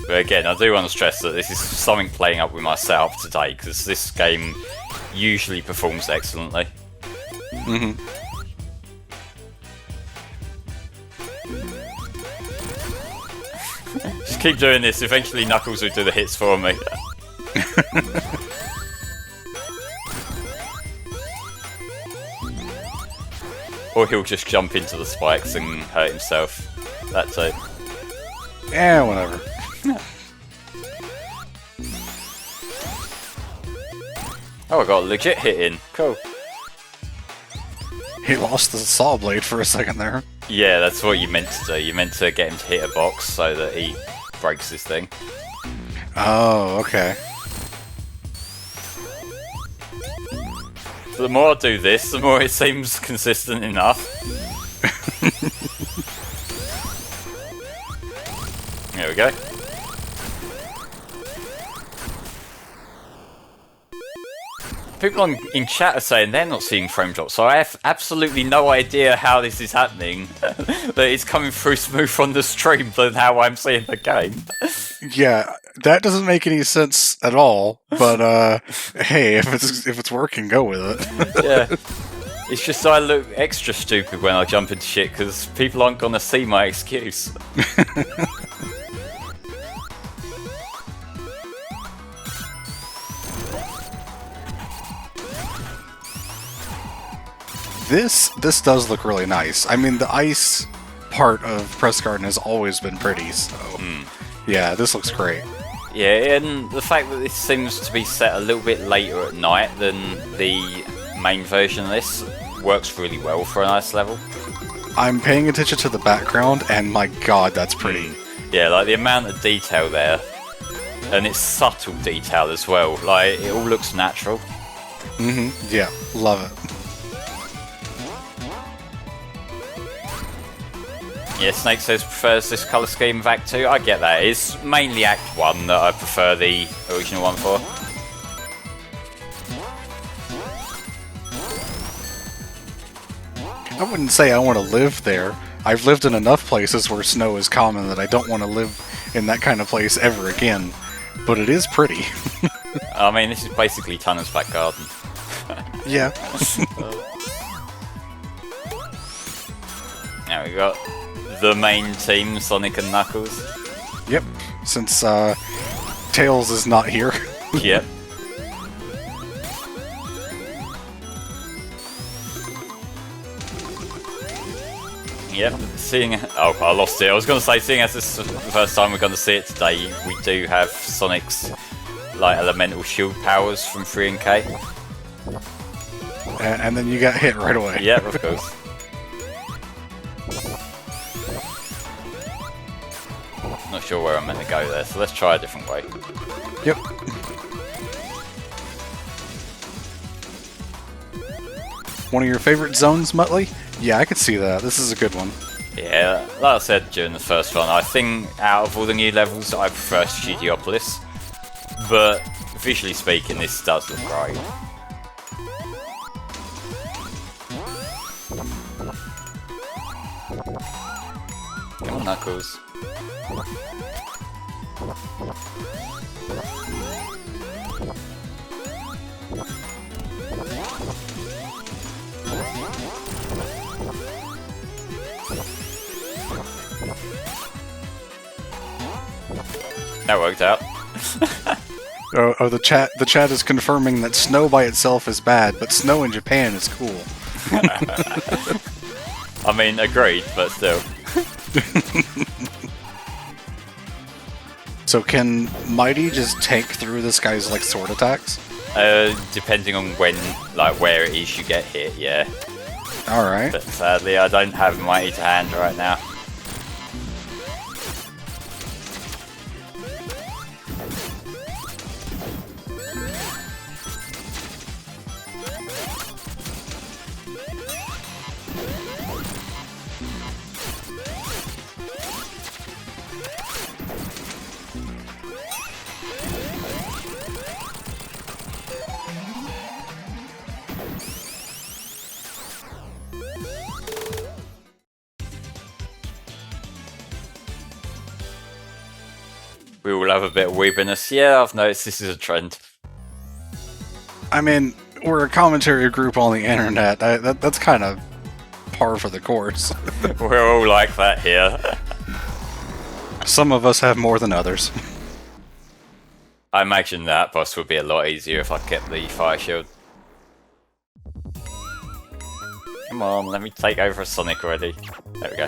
But again, I do want to stress that this is something playing up with myself today, because this game usually performs excellently. Mm-hmm. Just keep doing this, eventually Knuckles will do the hits for me. Or he'll just jump into the spikes and hurt himself. That too. Yeah, whatever. Oh, I got a legit hit in. Cool. He lost the saw blade for a second there. Yeah, that's what you meant to do. You meant to get him to hit a box so that he breaks this thing. Oh, okay. The more I do this, the more it seems consistent enough. There we go. People in chat are saying they're not seeing frame drops, so I have absolutely no idea how this is happening. That it's coming through smooth on the stream than how I'm seeing the game. Yeah, that doesn't make any sense at all. But hey, if it's working, go with it. Yeah. It's just I look extra stupid when I jump into shit because people aren't gonna see my excuse. This does look really nice. I mean, the ice part of Press Garden has always been pretty, so yeah, this looks great. Yeah, and the fact that this seems to be set a little bit later at night than the main version of this works really well for an ice level. I'm paying attention to the background, and my god, that's pretty. Yeah, like the amount of detail there, and it's subtle detail as well. Like, it all looks natural. Mm-hmm. Yeah, love it. Yeah, Snake says prefers this colour scheme of Act 2. I get that. It's mainly Act 1 that I prefer the original one for. I wouldn't say I want to live there. I've lived in enough places where snow is common that I don't want to live in that kind of place ever again. But it is pretty. I mean, this is basically Tunner's back garden. Yeah. Now we got the main team, Sonic and Knuckles. Yep. Since Tails is not here. Yep. Yep, seeing... Oh, I lost it. I was going to say, seeing as this is the first time we're going to see it today, we do have Sonic's like elemental shield powers from 3 and K. And then you got hit right away. Yep, of course. Not sure where I'm meant to go there, so let's try a different way. Yep. One of your favorite zones, Muttley? Yeah, I could see that. This is a good one. Yeah, like I said during the first one, I think out of all the new levels, I prefer Studiopolis. But visually speaking, this does look great. Come on, Knuckles. That worked out. The chat is confirming that snow by itself is bad, but snow in Japan is cool. I mean, agreed, but still. So can Mighty just tank through this guy's like sword attacks? Depending on when, like, where it is you get hit, yeah. Alright. But sadly, I don't have Mighty to hand right now. have a bit of weebiness. Yeah, I've noticed this is a trend. I mean, we're a commentary group on the internet. That's kind of par for the course. We're all like that here. Some of us have more than others. I imagine that boss would be a lot easier if I kept the fire shield. Come on, let me take over a Sonic already. There we go.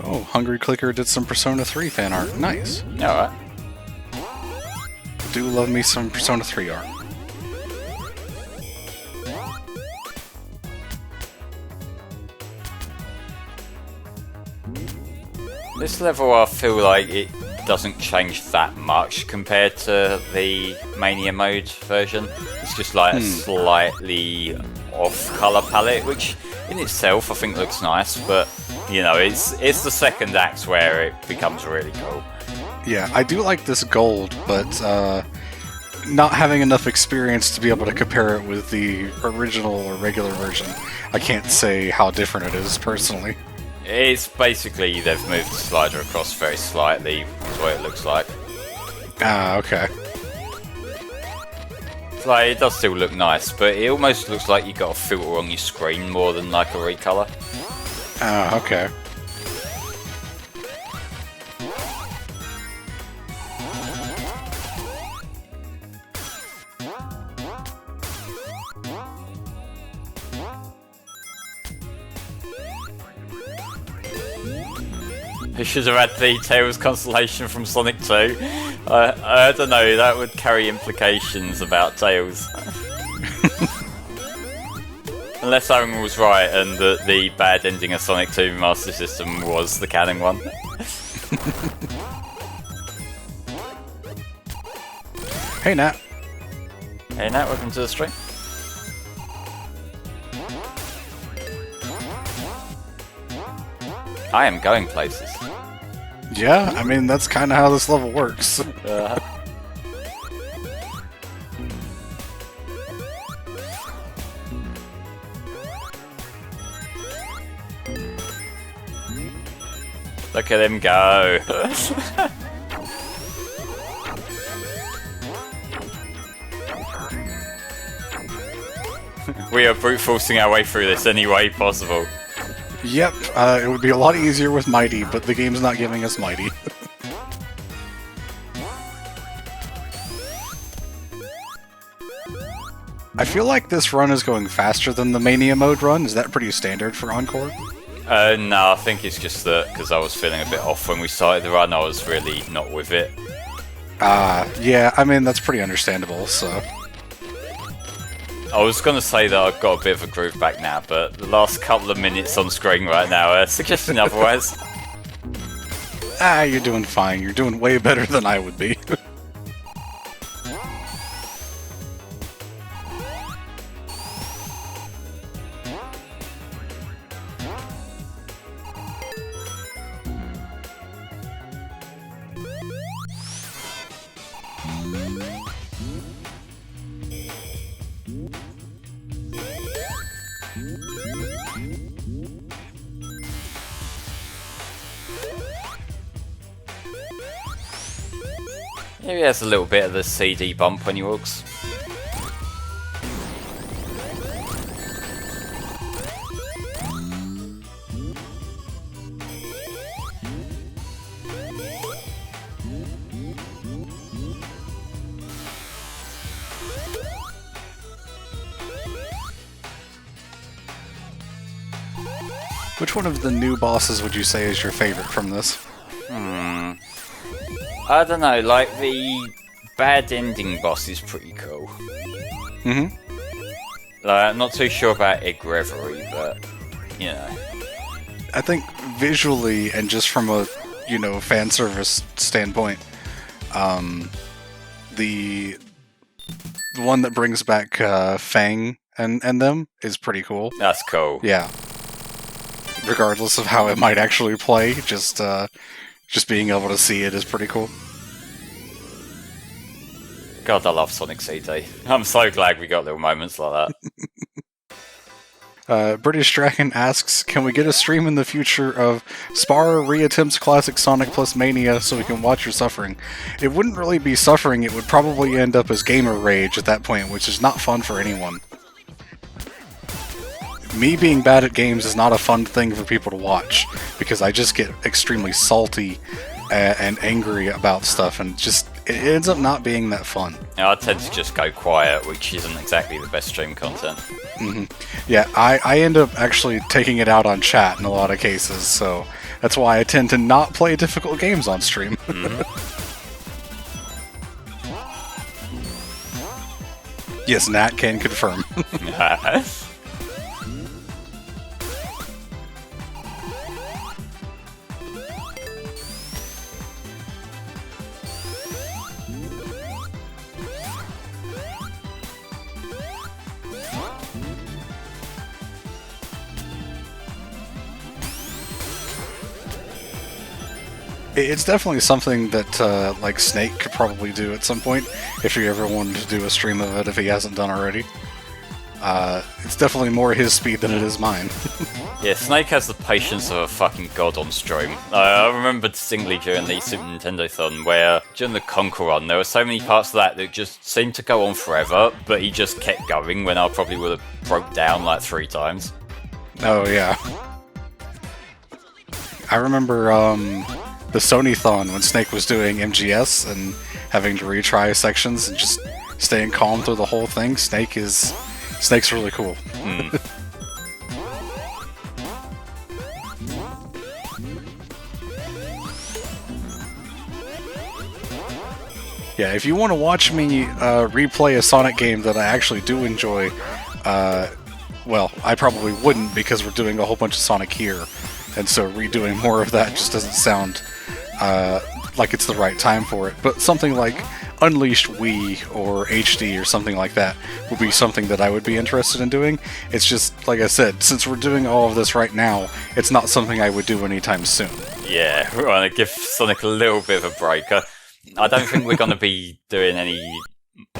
Oh, Hungry Clicker did some Persona 3 fan art. Nice. Alright. Do love me some Persona 3 art. This level I feel like it doesn't change that much compared to the Mania mode version. It's just like a slightly off colour palette, which in itself I think looks nice, but you know, it's the second act where it becomes really cool. Yeah, I do like this gold, but not having enough experience to be able to compare it with the original or regular version, I can't say how different it is personally. It's basically they've moved the slider across very slightly, is what it looks like. Ah, okay. It's like, it does still look nice, but it almost looks like you got a filter on your screen more than like a recolor. Ah, okay. They should have had the Tails constellation from Sonic 2. I don't know, that would carry implications about Tails. Unless Aaron was right and that the bad ending of Sonic 2 Master System was the canon one. Hey, Nat. Hey Nat, welcome to the stream. I am going places. Yeah, I mean, that's kind of how this level works. Look at him go. We are brute forcing our way through this any way possible. Yep, it would be a lot easier with Mighty, but the game's not giving us Mighty. I feel like this run is going faster than the Mania mode run. Is that pretty standard for Encore? No, I think it's just that because I was feeling a bit off when we started the run, I was really not with it. Yeah, I mean, that's pretty understandable, so... I was going to say that I've got a bit of a groove back now, but the last couple of minutes on screen right now are suggesting otherwise. You're doing fine. You're doing way better than I would be. Maybe has a little bit of the CD bump when he walks. Which one of the new bosses would you say is your favorite from this? I don't know, like the bad ending boss is pretty cool. Mm-hmm. Like, I'm not too sure about Egg Reverie, but, you know. I think visually and just from a, fan service standpoint, the one that brings back Fang and them is pretty cool. That's cool. Yeah. Regardless of how it might actually play, just being able to see it is pretty cool. God, I love Sonic CD. I'm so glad we got little moments like that. British Dragon asks, can we get a stream in the future of Spar reattempts classic Sonic plus Mania so we can watch your suffering? It wouldn't really be suffering, it would probably end up as gamer rage at that point, which is not fun for anyone. Me being bad at games is not a fun thing for people to watch, because I just get extremely salty and angry about stuff, and it ends up not being that fun. I tend to just go quiet, which isn't exactly the best stream content. Yeah, I end up actually taking it out on chat in a lot of cases, so that's why I tend to not play difficult games on stream. Yes, Nat can confirm. It's definitely something that like Snake could probably do at some point if he ever wanted to do a stream of it if he hasn't done already. It's definitely more his speed than it is mine. Yeah, Snake has the patience of a fucking god on stream. I remember distinctly during the Super Nintendo-thon where during the Conquer run there were so many parts of that just seemed to go on forever, but he just kept going when I probably would have broke down like 3 times. Oh yeah. I remember the Sony-thon when Snake was doing MGS and having to retry sections and just staying calm through the whole thing. Snake's really cool. Yeah, if you want to watch me replay a Sonic game that I actually do enjoy, well, I probably wouldn't because we're doing a whole bunch of Sonic here, and so redoing more of that just doesn't sound like it's the right time for it. But something like Unleashed Wii or HD or something like that would be something that I would be interested in doing. It's just, like I said, since we're doing all of this right now, it's not something I would do anytime soon. Yeah, we want to give Sonic a little bit of a break. I don't think we're going to be doing any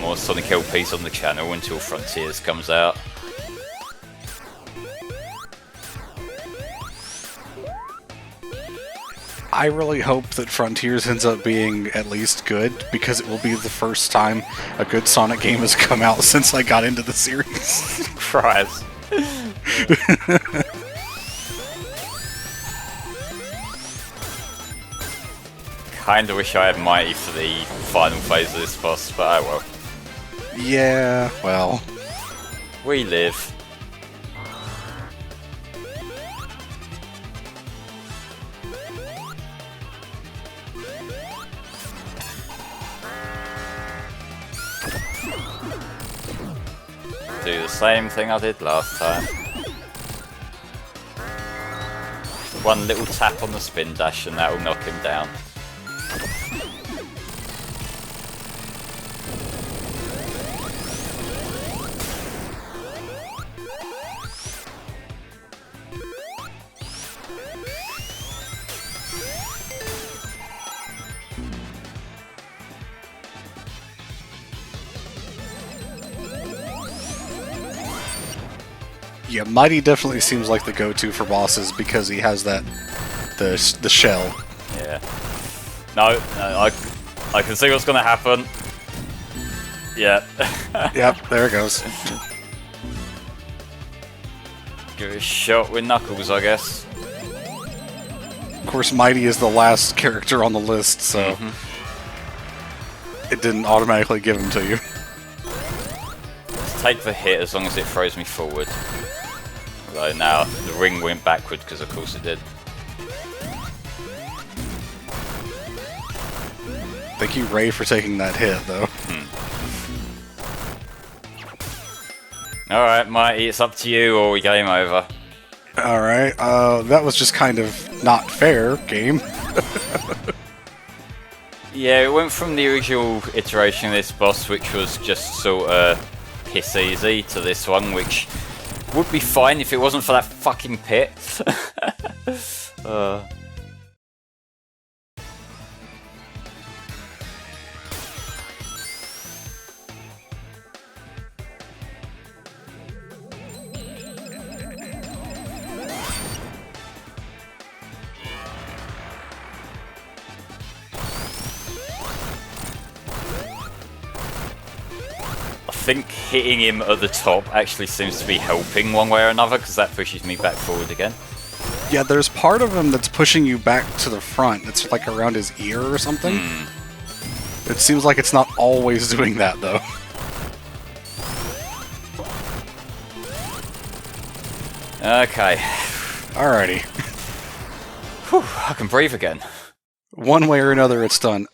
more Sonic LPs on the channel until Frontiers comes out. I really hope that Frontiers ends up being at least good, because it will be the first time a good Sonic game has come out since I got into the series. Christ. Kinda wish I had Mighty for the final phase of this boss, but oh well. Yeah, well. We live. Do the same thing I did last time. One little tap on the spin dash and that will knock him down. Yeah, Mighty definitely seems like the go-to for bosses because he has that the shell. Yeah. No, I can see what's gonna happen. Yeah. Yep, there it goes. Give it a shot with Knuckles, I guess. Of course, Mighty is the last character on the list, so it didn't automatically give him to you. Let's take the hit as long as it throws me forward. Although now the ring went backward because of course it did. Thank you, Ray, for taking that hit, though. Alright, Mighty, it's up to you or we game over. Alright, that was just kind of not fair, game. Yeah, it went from the original iteration of this boss, which was just sort of piss easy, to this one, which would be fine if it wasn't for that fucking pit. think hitting him at the top actually seems to be helping one way or another, because that pushes me back forward again. Yeah, there's part of him that's pushing you back to the front. It's like around his ear or something. It seems like it's not always doing that, though. Okay. Alrighty. Whew, I can breathe again. One way or another, it's done.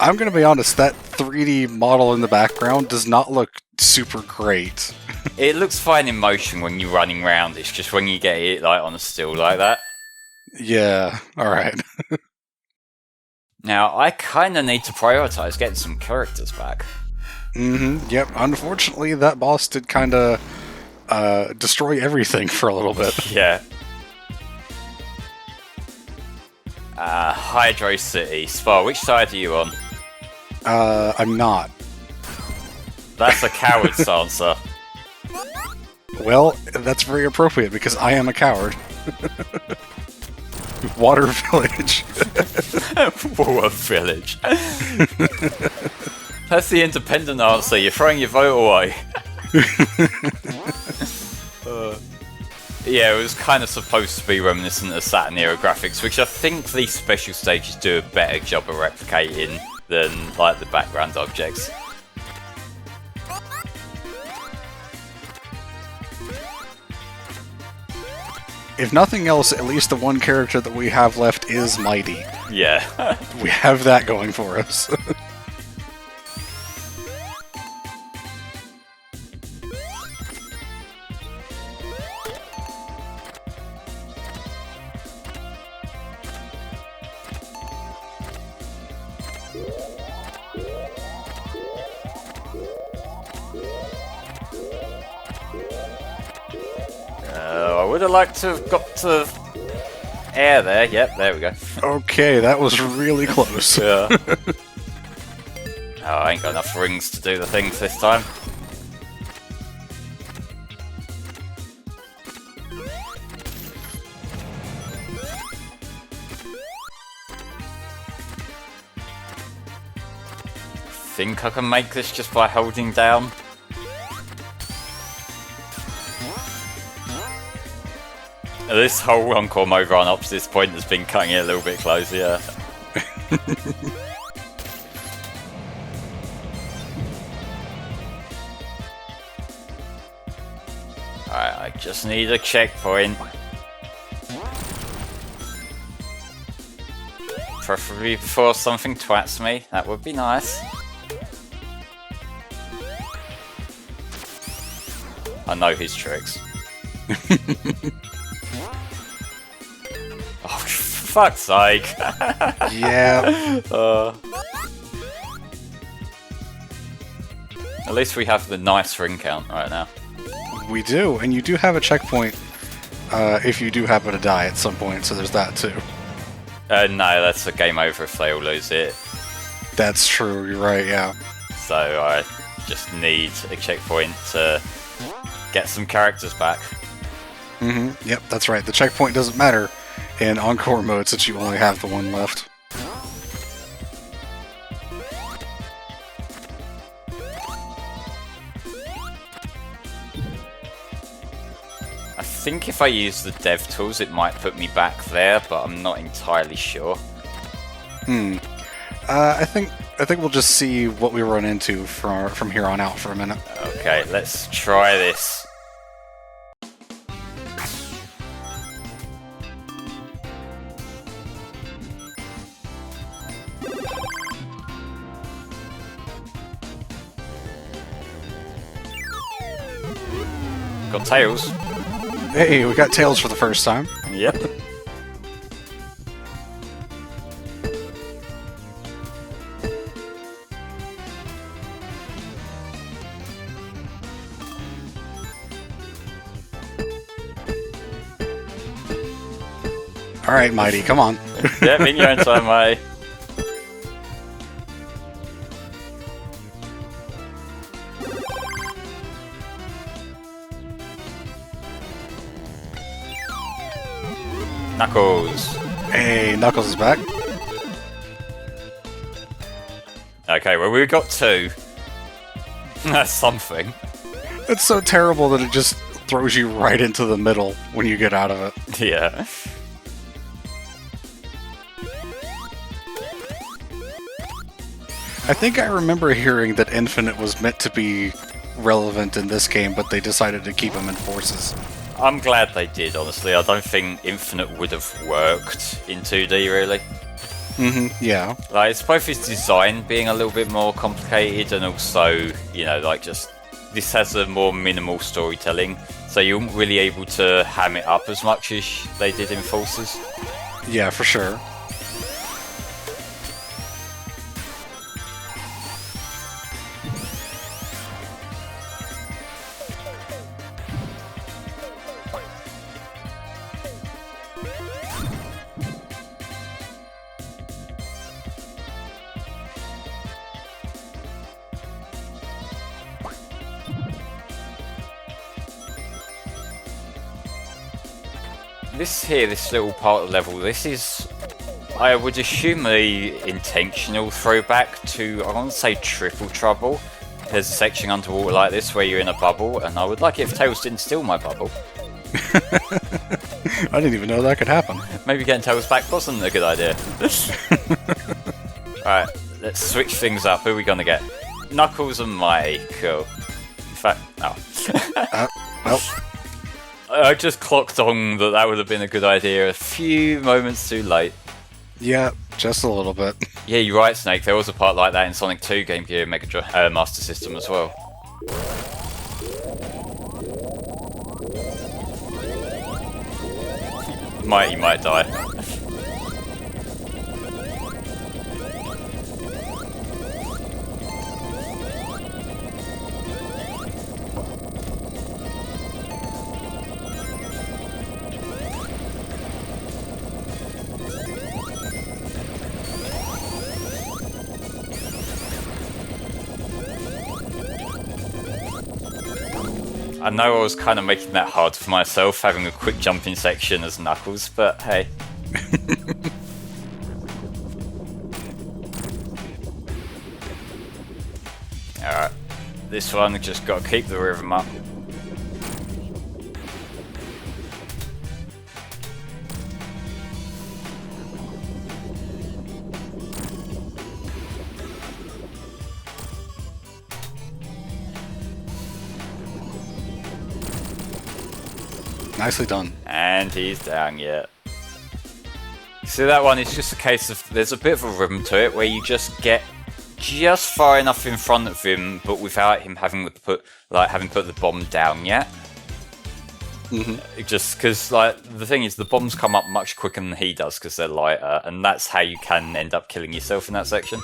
I'm gonna be honest, that 3D model in the background does not look super great. It looks fine in motion when you're running around, it's just when you get it like on a still like that. Yeah, alright. Now, I kind of need to prioritize getting some characters back. Yep, unfortunately that boss did kind of destroy everything for a little bit. Yeah. Hydro City. Spar, which side are you on? I'm not. That's a coward's answer. Well, that's very appropriate because I am a coward. Water Village. Water Village. That's the independent answer. You're throwing your vote away. Yeah, it was kind of supposed to be reminiscent of Saturn era graphics, which I think these special stages do a better job of replicating than like the background objects. If nothing else, at least the one character that we have left is Mighty. Yeah. We have that going for us. I would have liked to have got to air there. Yep, there we go. Okay, that was really close. Yeah. Oh, I ain't got enough rings to do the things this time. Think I can make this just by holding down. This whole Encore Mode run up to this point has been cutting it a little bit close, yeah. Alright, I just need a checkpoint. Preferably before something twats me, that would be nice. I know his tricks. Oh, fuck's sake. Yeah. At least we have the nice ring count right now. We do, and you do have a checkpoint if you do happen to die at some point, so there's that too. No, that's a game over if they all lose it. That's true, you're right, yeah. So I just need a checkpoint to get some characters back. Yep, that's right. The checkpoint doesn't matter in Encore Mode since you only have the one left. I think if I use the dev tools it might put me back there, but I'm not entirely sure. I think we'll just see what we run into from here on out for a minute. Okay, let's try this. Got Tails. Hey, we got Tails for the first time. Yep. Alright, Mighty, come on. Yep, in your own time, way. Knuckles. Hey, Knuckles is back. Okay, well we've got two. That's something. It's so terrible that it just throws you right into the middle when you get out of it. Yeah. I think I remember hearing that Infinite was meant to be relevant in this game, but they decided to keep him in Forces. I'm glad they did, honestly. I don't think Infinite would have worked in 2D, really. Yeah. Like, it's both his design being a little bit more complicated and also, you know, like just... This has a more minimal storytelling, so you weren't really able to ham it up as much as they did in Forces. Yeah, for sure. This little part of the level, this is, I would assume, a intentional throwback to, I want to say, Triple Trouble. There's a section underwater like this where you're in a bubble, and I would like it if Tails didn't steal my bubble. I didn't even know that could happen. Maybe getting Tails back wasn't a good idea. Alright, let's switch things up. Who are we gonna get? Knuckles and Mighty. Cool. In fact, no. Well... I just clocked on that would have been a good idea a few moments too late. Yeah, just a little bit. Yeah, you're right, Snake. There was a part like that in Sonic 2 Game Gear Master System as well. Mighty might die. I know I was kind of making that hard for myself, having a quick jumping section as Knuckles, but hey. Alright, this one, just got to keep the rhythm up. Nicely done. And he's down yet. So that one is just a case of there's a bit of a rhythm to it where you just get just far enough in front of him, but without him having put the bomb down yet. Just because, like, the thing is, the bombs come up much quicker than he does because they're lighter, and that's how you can end up killing yourself in that section.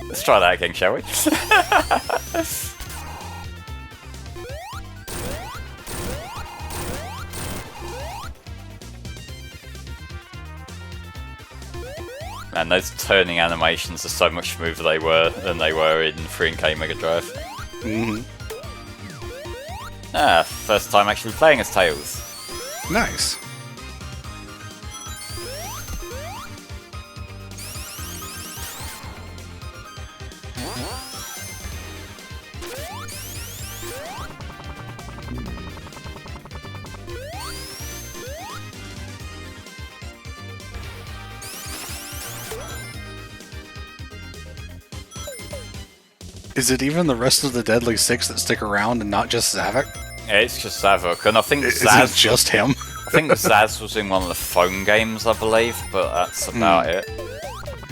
Let's try that again, shall we? Man, those turning animations are so much smoother than they were in 3K Mega Drive. First time actually playing as Tails. Nice. Is it even the rest of the Deadly Six that stick around and not just Zavok? Yeah, it's just Zavok, and I think Is Zaz... it just him? I think Zaz was in one of the phone games, I believe, but that's about it.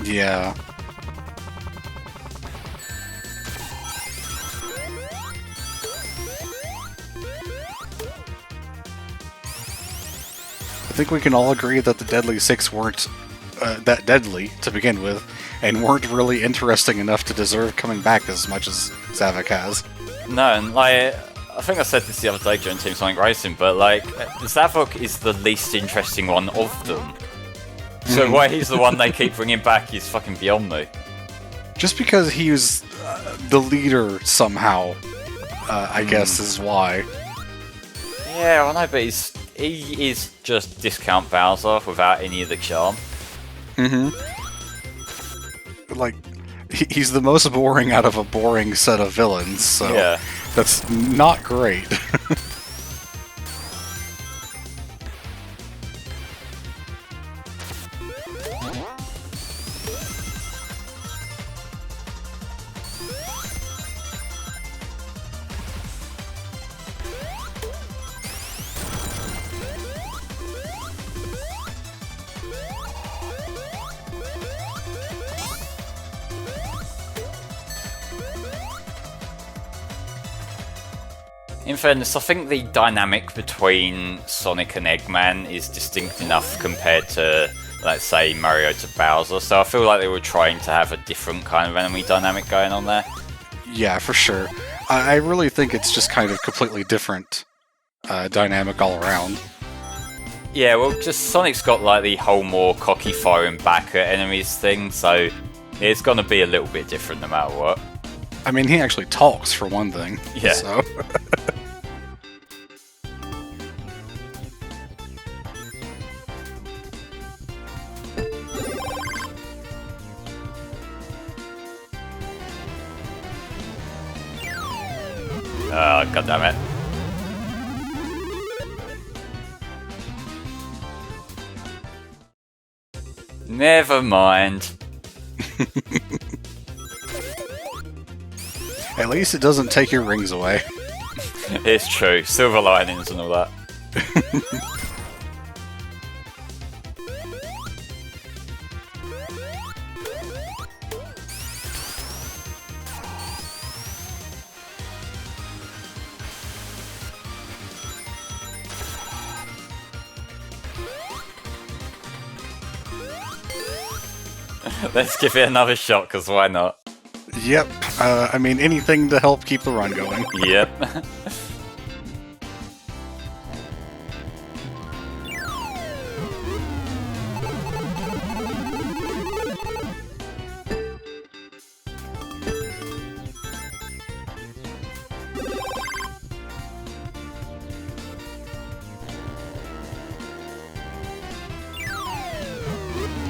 Yeah. I think we can all agree that the Deadly Six weren't that deadly to begin with, and weren't really interesting enough to deserve coming back as much as Zavok has. No, and like, I think I said this the other day during Team Sonic Racing, but like, Zavok is the least interesting one of them. So why he's the one they keep bringing back is fucking beyond me. Just because he was the leader somehow, I guess is why. Yeah, I know, but he is just discount Bowser without any of the charm. like, he's the most boring out of a boring set of villains, so Yeah. that's not great. In fairness, I think the dynamic between Sonic and Eggman is distinct enough compared to, let's say, Mario to Bowser, so I feel like they were trying to have a different kind of enemy dynamic going on there. Yeah, for sure. I really think it's just kind of completely different dynamic all around. Yeah, well, just Sonic's got like the whole more cocky firing back at enemies thing, so it's gonna be a little bit different no matter what. I mean, he actually talks, for one thing. Yeah. So. God damn it. Never mind. At least it doesn't take your rings away. It's true. Silver linings and all that. Let's give it another shot, because why not? Yep. I mean, anything to help keep the run going. Yep.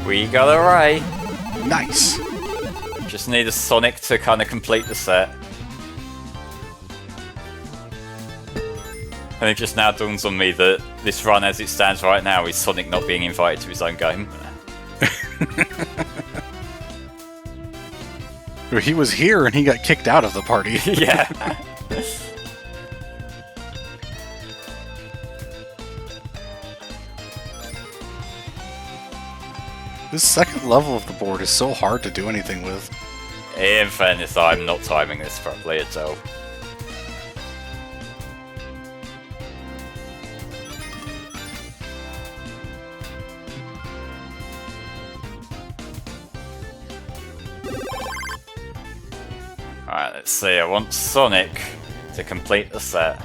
We got a Ray. Nice. Just need a Sonic to kind of complete the set. And it just now dawns on me that this run as it stands right now is Sonic not being invited to his own game. He was here and he got kicked out of the party. Yeah. This second level of the board is so hard to do anything with. In fairness, I'm not timing this properly at all. Alright, let's see. I want Sonic to complete the set.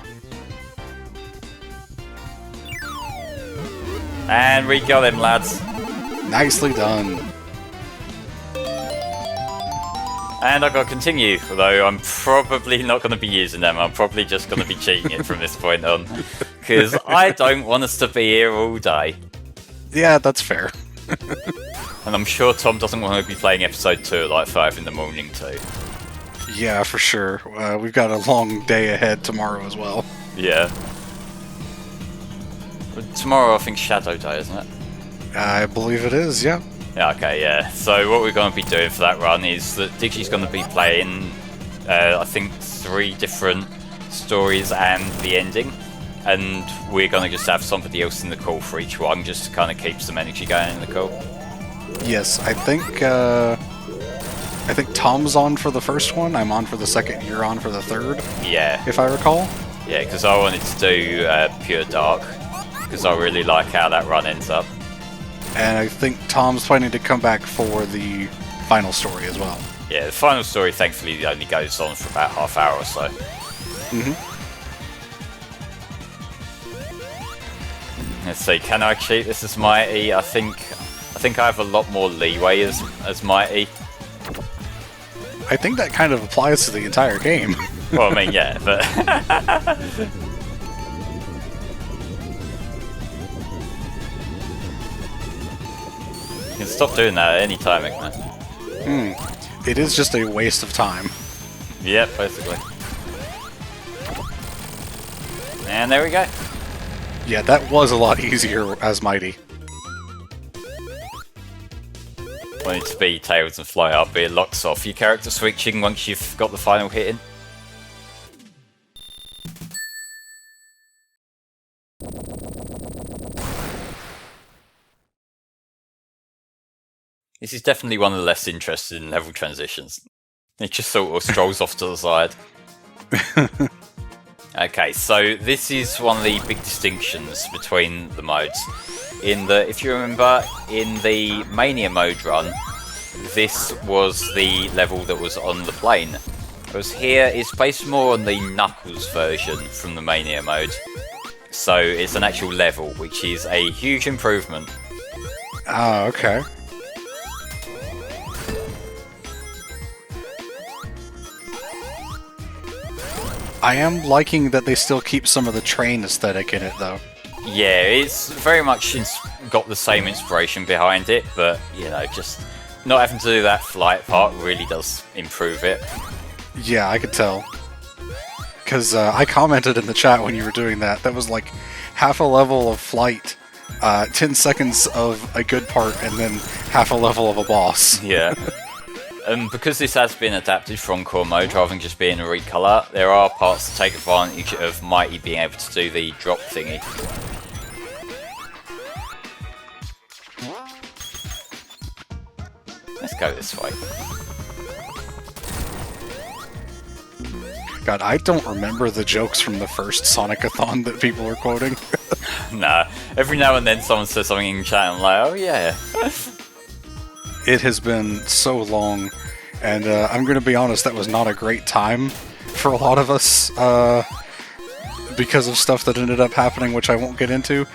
And we got him, lads. Nicely done. And I've got to continue, although I'm probably not going to be using them. I'm probably just going to be cheating it from this point on. Because I don't want us to be here all day. Yeah, that's fair. And I'm sure Tom doesn't want to be playing episode 2 at like 5 in the morning too. Yeah, for sure. We've got a long day ahead tomorrow as well. Yeah. But tomorrow I think Shadow Day, isn't it? I believe it is, yeah. Yeah, okay, yeah. So what we're going to be doing for that run is that Digi's going to be playing, I think, 3 different stories and the ending. And we're going to just have somebody else in the call for each one, just to kind of keep some energy going in the call. Yes, I think Tom's on for the first one, I'm on for the second, you're on for the third. Yeah. If I recall. Yeah, because I wanted to do Pure Dark, because I really like how that run ends up. And I think Tom's planning to come back for the final story as well. Yeah, the final story thankfully only goes on for about half hour or so. Let's see, can I cheat this as Mighty? I think I have a lot more leeway as Mighty. I think that kind of applies to the entire game. Well, I mean, yeah, but... You can stop doing that at any time, Igna. it is just a waste of time. Yep, basically. And there we go. Yeah, that was a lot easier as Mighty. Want it to be Tails and fly up, but it locks off your character switching once you've got the final hit in. This is definitely one of the less interesting level transitions. It just sort of strolls off to the side. Okay, so this is one of the big distinctions between the modes. In the, if you remember, in the Mania mode run, this was the level that was on the plane. Whereas here, it's based more on the Knuckles version from the Mania mode. So it's an actual level, which is a huge improvement. Ah, okay. I am liking that they still keep some of the train aesthetic in it, though. Yeah, it's very much got the same inspiration behind it, but, you know, just not having to do that flight part really does improve it. Yeah, I could tell. Because I commented in the chat when you were doing that. That was like half a level of flight, 10 seconds of a good part, and then half a level of a boss. Yeah. Because this has been adapted from Encore Mode rather than just being a recolor, there are parts to take advantage of Mighty being able to do the drop thingy. Let's go this way. God, I don't remember the jokes from the first Sonic-a-thon that people are quoting. Nah, every now and then someone says something in chat and I'm like, oh yeah. It has been so long, and I'm going to be honest, that was not a great time for a lot of us because of stuff that ended up happening, which I won't get into,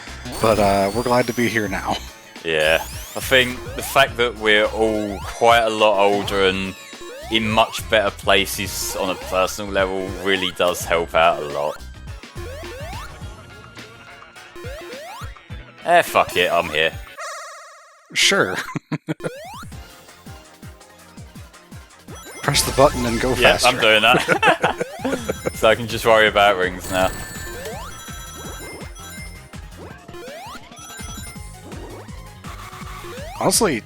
but we're glad to be here now. Yeah, I think the fact that we're all quite a lot older and in much better places on a personal level really does help out a lot. Fuck it, I'm here. Sure. Press the button and go faster. Yeah, I'm doing that. So I can just worry about rings now. Honestly,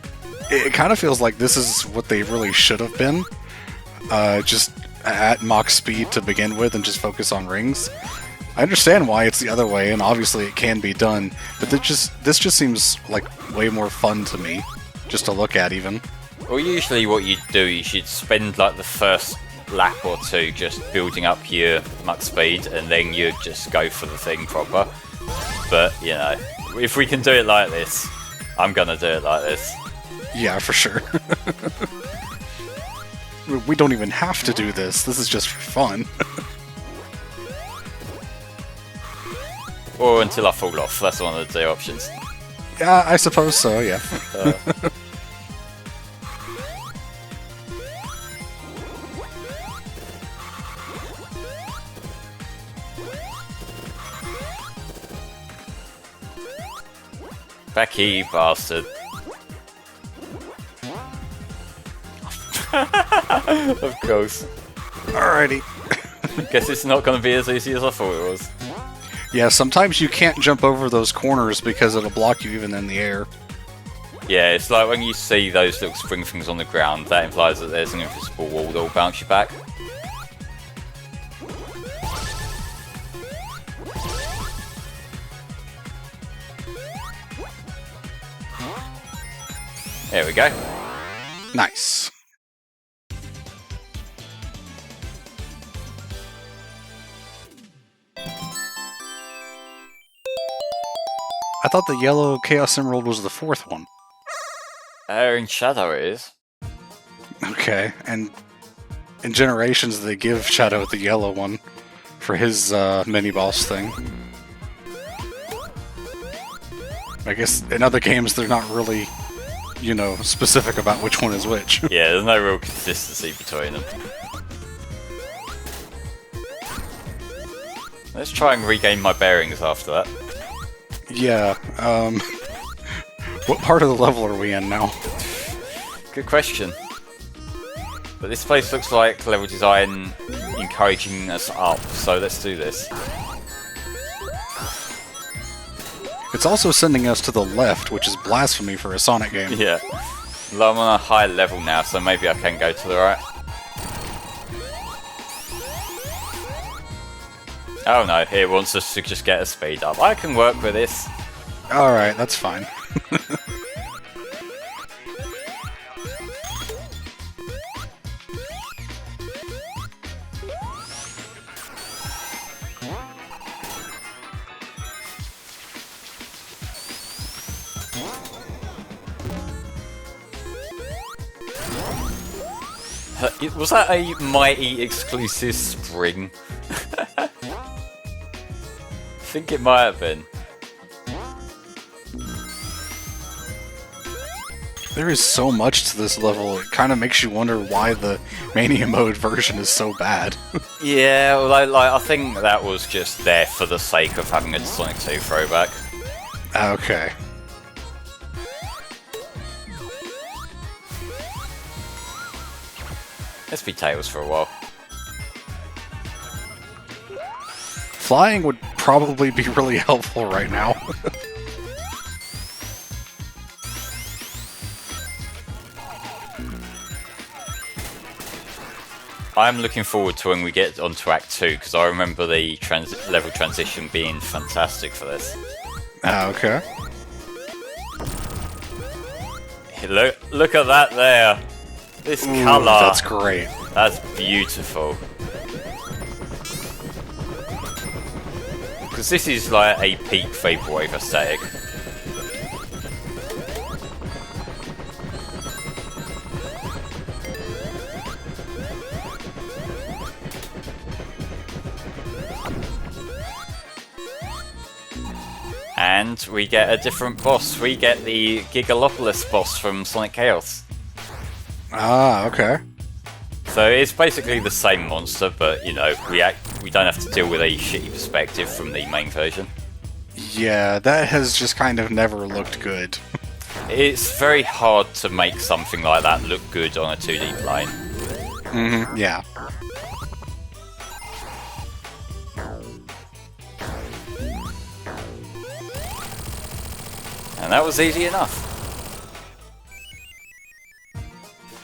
it kind of feels like this is what they really should have been. Just at Mach speed to begin with and just focus on rings. I understand why it's the other way, and obviously it can be done, but this just seems like way more fun to me, just to look at even. Well, usually what you do, you should spend like the first lap or two just building up your Mach speed, and then you just go for the thing proper. But, you know, if we can do it like this, I'm gonna do it like this. Yeah, for sure. We don't even have to do this. This is just for fun. Or until I fall off. That's one of the two options. Yeah, I suppose so, yeah. Back here, you bastard. Of course. Alrighty. Guess it's not going to be as easy as I thought it was. Yeah, sometimes you can't jump over those corners because it'll block you even in the air. Yeah, it's like when you see those little spring things on the ground, that implies that there's an invisible wall that will bounce you back. There we go. Nice. I thought the yellow Chaos Emerald was the fourth one. In Shadow it is. Okay, and in Generations they give Shadow the yellow one for his mini-boss thing. I guess in other games they're not really, you know, specific about which one is which. Yeah, there's no real consistency between them. Let's try and regain my bearings after that. Yeah, what part of the level are we in now? Good question. But this place looks like level design encouraging us up, so let's do this. It's also sending us to the left, which is blasphemy for a Sonic game. Yeah. Well, I'm on a high level now, so maybe I can go to the right. Oh no, it wants us to just get a speed up. I can work with this. Alright, that's fine. Was that a Mighty exclusive spring? I think it might have been. There is so much to this level, it kind of makes you wonder why the Mania mode version is so bad. Yeah, well, I think that was just there for the sake of having a Sonic 2 throwback. Okay. Let's be Tails for a while. Flying would probably be really helpful right now. I'm looking forward to when we get onto Act 2, because I remember the level transition being fantastic for this. Okay. Look at that there! This Ooh, colour! that's great. That's beautiful. Because this is like a peak Vaporwave aesthetic. And we get a different boss. We get the Gigalopolis boss from Sonic Chaos. Ah, okay. So it's basically the same monster, but you know, we don't have to deal with a shitty perspective from the main version. Yeah, that has just kind of never looked good. It's very hard to make something like that look good on a 2D plane. Mm-hmm, yeah. And that was easy enough.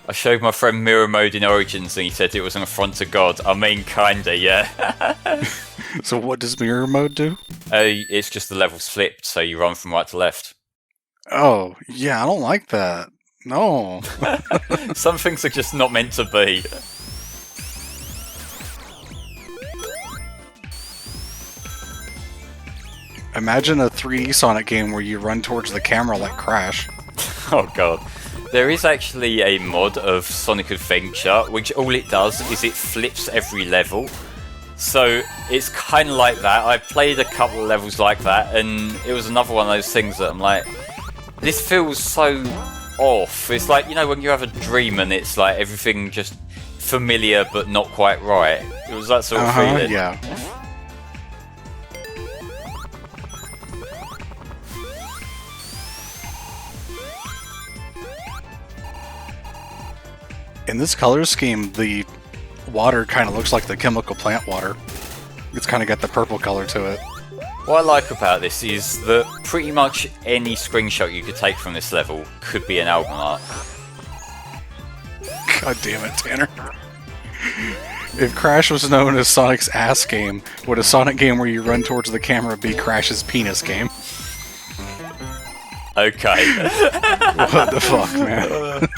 I showed my friend Mirror Mode in Origins and he said it was an affront to God. I mean, kinda, yeah. So what does Mirror Mode do? It's just the levels flipped, so you run from right to left. Oh, yeah, I don't like that. No. Some things are just not meant to be. Imagine a 3D Sonic game where you run towards the camera like Crash. Oh god. There is actually a mod of Sonic Adventure, which all it does is it flips every level. So it's kind of like that. I played a couple of levels like that, and it was another one of those things that I'm like, this feels so off. It's like, you know, when you have a dream and it's like everything just familiar but not quite right. It was that sort of feeling. Yeah. In this color scheme, the water kind of looks like the chemical plant water. It's kind of got the purple color to it. What I like about this is that pretty much any screenshot you could take from this level could be an album art. God damn it, Tanner. If Crash was known as Sonic's ass game, would a Sonic game where you run towards the camera be Crash's penis game? Okay. What the fuck, man?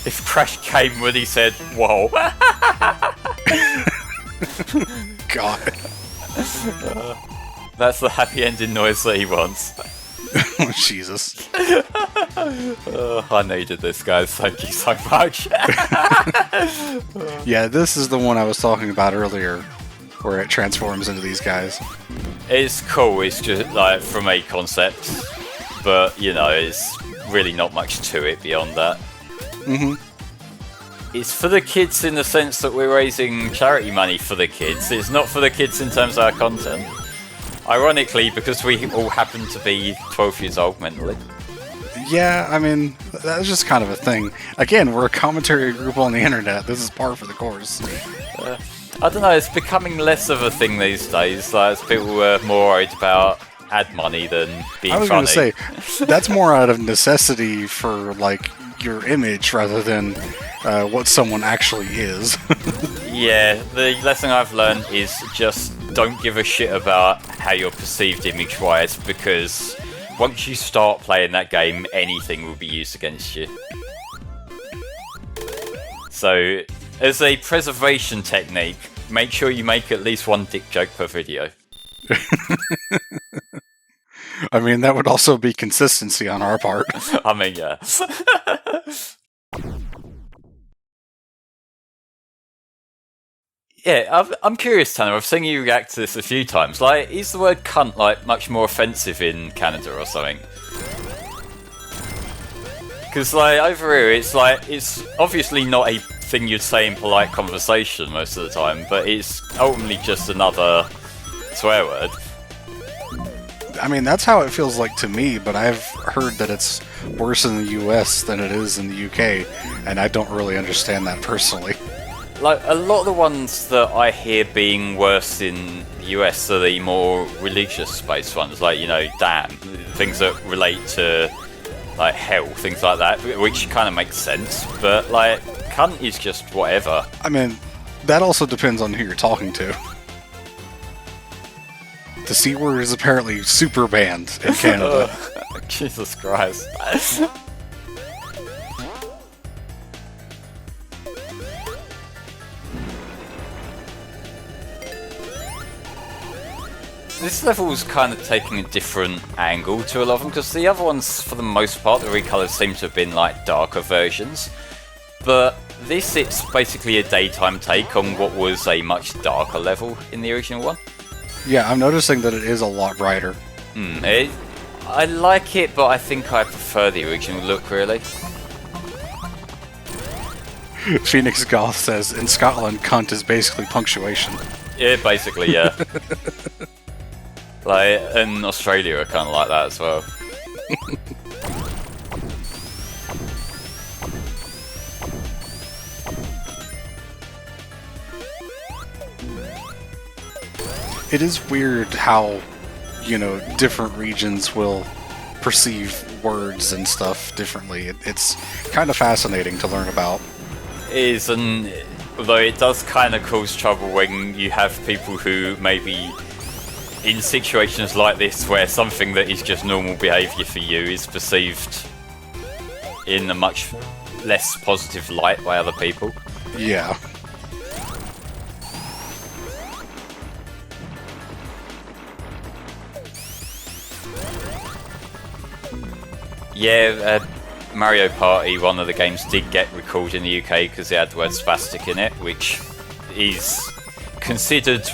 If Crash came when he said, whoa. God. That's the happy ending noise that he wants. Oh, Jesus. I needed this, guys. Thank you so much. Yeah, this is the one I was talking about earlier, where it transforms into these guys. It's cool. It's just like from a concept, but you know, it's really not much to it beyond that. Mm-hmm. It's for the kids in the sense that we're raising charity money for the kids. It's not for the kids in terms of our content. Ironically, because we all happen to be 12 years old mentally. Yeah, I mean, that's just kind of a thing. Again, we're a commentary group on the internet. This is par for the course. I don't know, it's becoming less of a thing these days. Like, people are more worried about ad money than being funny. I was going to say, that's more out of necessity for, like, your image rather than what someone actually is. Yeah, the lesson I've learned is just don't give a shit about how you're perceived image-wise, because once you start playing that game, anything will be used against you. So, as a preservation technique, make sure you make at least one dick joke per video. I mean, that would also be consistency on our part. I mean, yeah. Yeah, I'm curious, Tanner. I've seen you react to this a few times. Like, is the word cunt, like, much more offensive in Canada or something? Because, like, over here, it's obviously not a thing you'd say in polite conversation most of the time, but it's ultimately just another swear word. I mean, that's how it feels like to me, but I've heard that it's worse in the US than it is in the UK, and I don't really understand that personally. Like, a lot of the ones that I hear being worse in the US are the more religious-based ones, like, you know, damn, things that relate to, like, hell, things like that, which kind of makes sense, but, like, cunt is just whatever. I mean, that also depends on who you're talking to. The C word is apparently super banned in Canada. Jesus Christ. This level's kind of taking a different angle to a lot of them, because the other ones, for the most part, the recolors seem to have been like darker versions. But this, it's basically a daytime take on what was a much darker level in the original one. Yeah, I'm noticing that it is a lot brighter. I like it, but I think I prefer the original look, really. Phoenix Goth says, in Scotland, cunt is basically punctuation. Yeah, basically, yeah. Like, in Australia are kind of like that as well. It is weird how, you know, different regions will perceive words and stuff differently. It's kind of fascinating to learn about. It is, and although it does kind of cause trouble when you have people who maybe in situations like this where something that is just normal behaviour for you is perceived in a much less positive light by other people. Yeah. Yeah, Mario Party, one of the games, did get recalled in the UK because it had the word spastic in it, which is considered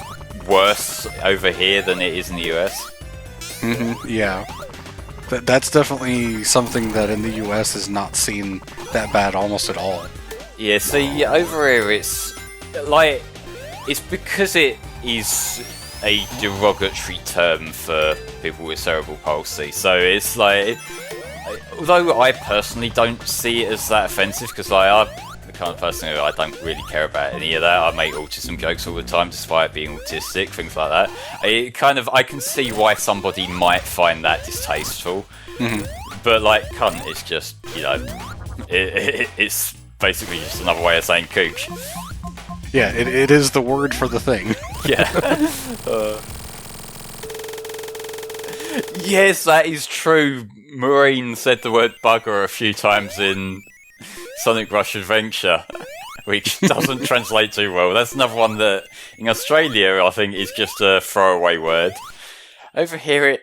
worse over here than it is in the US. Yeah. That's definitely something that in the US is not seen that bad almost at all. Yeah, see, over here it's like, it's because it is a derogatory term for people with cerebral palsy, so it's like, although I personally don't see it as that offensive, because like, I'm the kind of person who I don't really care about any of that. I make autism jokes all the time despite being autistic, things like that. I can see why somebody might find that distasteful, but like, cunt is just, you know, it's basically just another way of saying cooch. Yeah, it is the word for the thing. Yeah. Yes, that is true. Maureen said the word bugger a few times in Sonic Rush Adventure, which doesn't translate too well. That's another one that, in Australia, I think is just a throwaway word. Over here, it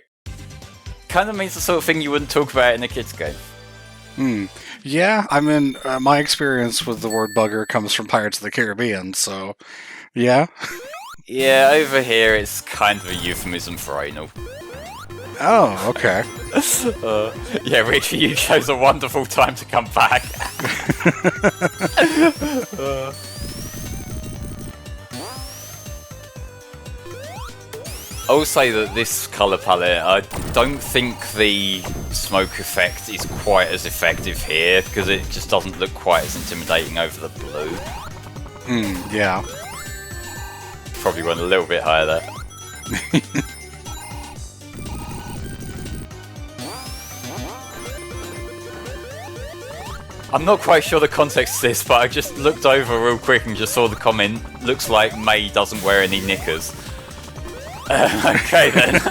kind of means the sort of thing you wouldn't talk about in a kids' game. Yeah, I mean, my experience with the word bugger comes from Pirates of the Caribbean, so, yeah. Yeah, over here, it's kind of a euphemism for anal. Oh, okay. Yeah, Richie, you chose a wonderful time to come back. I will say that this colour palette, I don't think the smoke effect is quite as effective here, because it just doesn't look quite as intimidating over the blue. Yeah. Probably went a little bit higher there. I'm not quite sure the context of this, but I just looked over real quick and just saw the comment, looks like May doesn't wear any knickers. Okay then.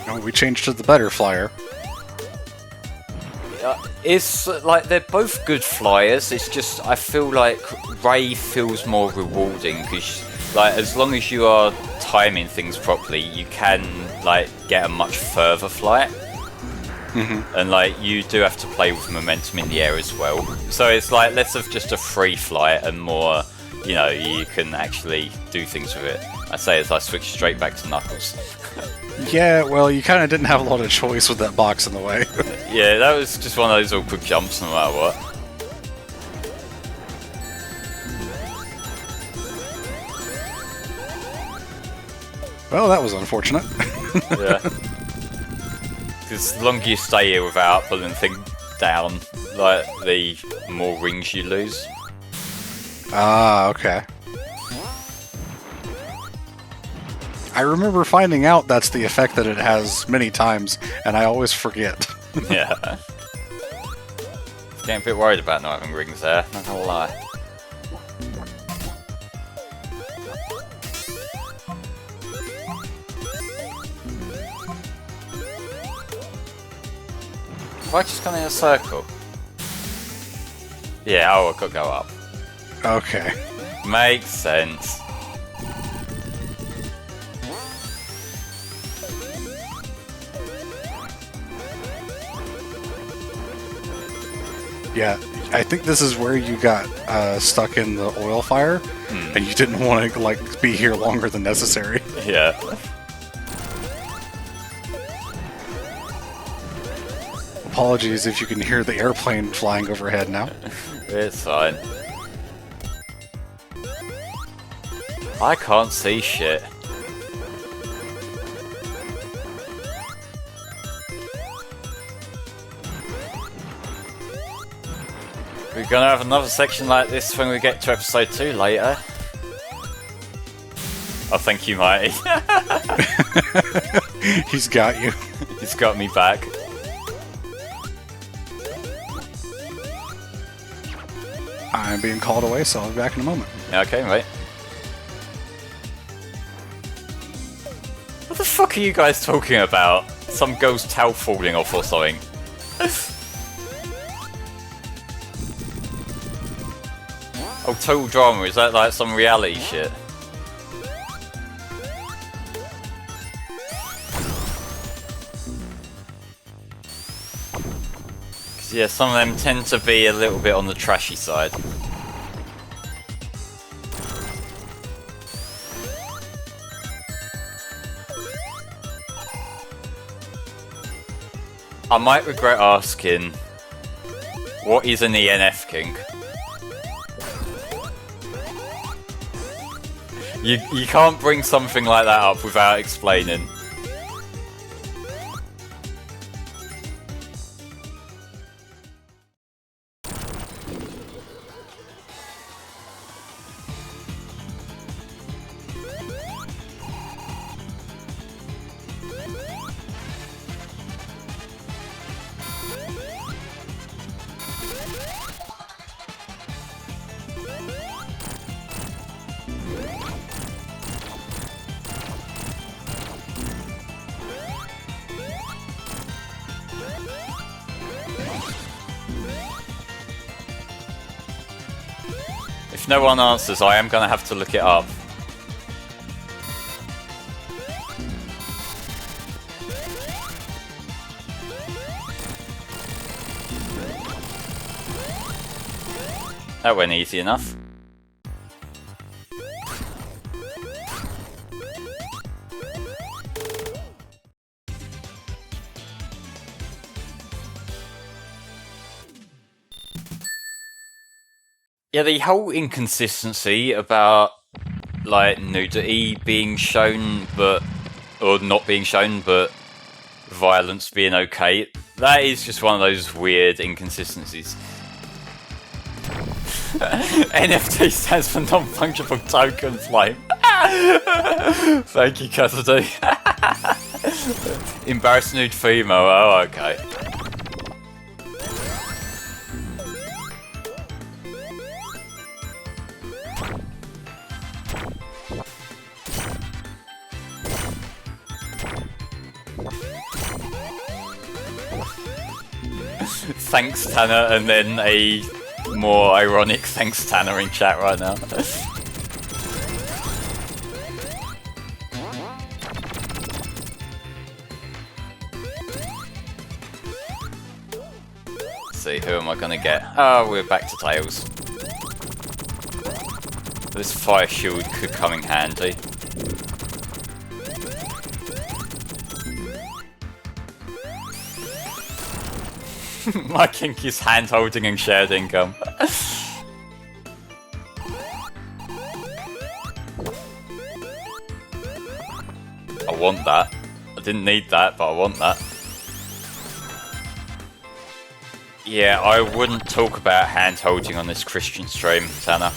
Oh, we changed to the better flyer. It's like they're both good flyers. It's just I feel like Ray feels more rewarding because, like, as long as you are timing things properly, you can like get a much further flight. And like you do have to play with momentum in the air as well. So it's like less of just a free flight and more, you know, you can actually do things with it. I say as I switch straight back to Knuckles. Yeah, well, you kind of didn't have a lot of choice with that box in the way. Yeah, that was just one of those awkward jumps no matter what. Well, that was unfortunate. Yeah. Because the longer you stay here without pulling things down, like, the more rings you lose. Ah, okay. I remember finding out that's the effect that it has many times, and I always forget. Yeah. Getting a bit worried about not having rings there, not gonna lie. Have I just gone in a circle? Yeah, oh, I could go up. Okay. Makes sense. Yeah, I think this is where you got stuck in the oil fire, and you didn't want to like be here longer than necessary. Yeah. Apologies if you can hear the airplane flying overhead now. It's fine. I can't see shit. We're gonna have another section like this when we get to episode 2 later. Oh, thank you, Mighty. He's got you. He's got me back. I'm being called away, so I'll be back in a moment. Okay, mate. What the fuck are you guys talking about? Some girl's towel falling off or something. Oh, total drama, is that like some reality shit? Yeah, some of them tend to be a little bit on the trashy side. I might regret asking, what is an ENF kink? You can't bring something like that up without explaining. If no one answers, I am going to have to look it up. That went easy enough. Yeah, the whole inconsistency about, like, nudity being shown, or not being shown, but violence being okay, that is just one of those weird inconsistencies. NFT stands for non-fungible token flame. Thank you, Cassidy. Embarrassed nude female, oh okay. Thanks Tanner, and then a more ironic thanks Tanner in chat right now. Let's see, who am I gonna get? Oh, we're back to Tails. This fire shield could come in handy. My kink is hand holding and shared income. I want that. I didn't need that, but I want that. Yeah, I wouldn't talk about hand holding on this Christian stream, Tanner.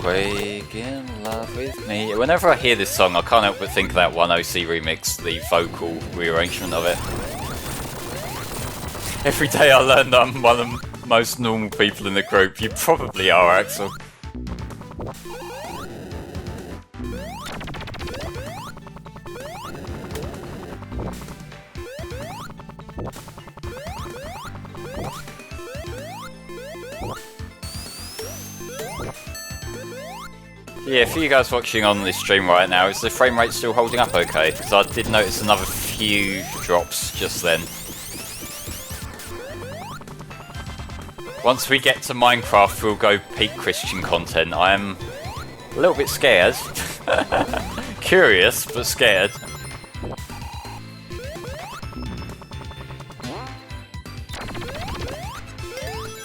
Quake in love with me. Whenever I hear this song, I can't help but think of that 1OC remix, the vocal rearrangement of it. Every day I learn that I'm one of the most normal people in the group. You probably are, Axel. Yeah, for you guys watching on this stream right now, is the frame rate still holding up okay? Because I did notice another few drops just then. Once we get to Minecraft, we'll go peak Christian content. I am a little bit scared. Curious, but scared.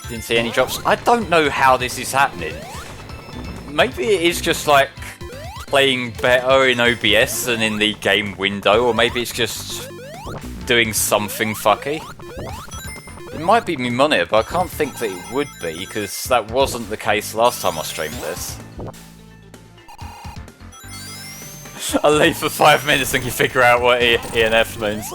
Didn't see any drops. I don't know how this is happening. Maybe it is just like playing better in OBS than in the game window, or maybe it's just doing something fucky. It might be me monitor, but I can't think that it would be, because that wasn't the case last time I streamed this. I'll leave for 5 minutes and you figure out what ENF means.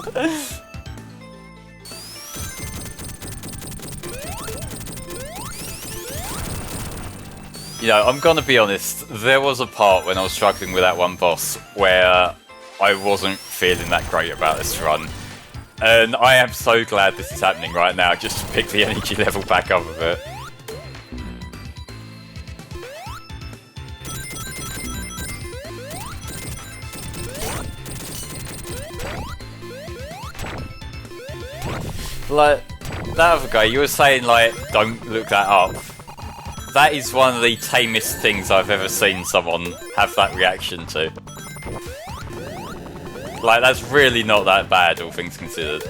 You know, I'm gonna be honest, there was a part when I was struggling with that one boss where I wasn't feeling that great about this run. And I am so glad this is happening right now, just to pick the energy level back up a bit. Like, that other guy, you were saying, like, don't look that up. That is one of the tamest things I've ever seen someone have that reaction to. Like, that's really not that bad, all things considered.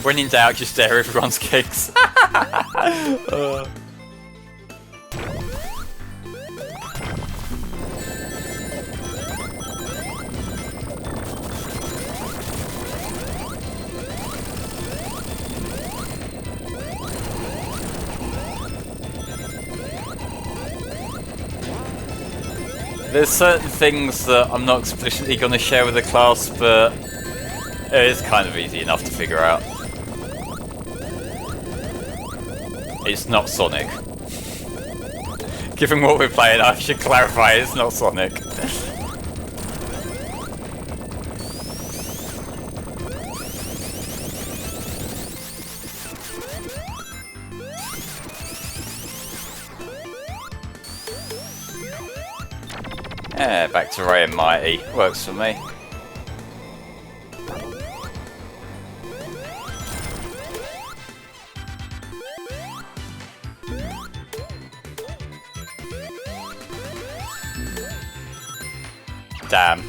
When in doubt, just dare everyone's kicks. There's certain things that I'm not explicitly going to share with the class, but it's kind of easy enough to figure out. It's not Sonic. Given what we're playing, I should clarify it's not Sonic. Yeah, back to Ray and Mighty. Works for me. Damn.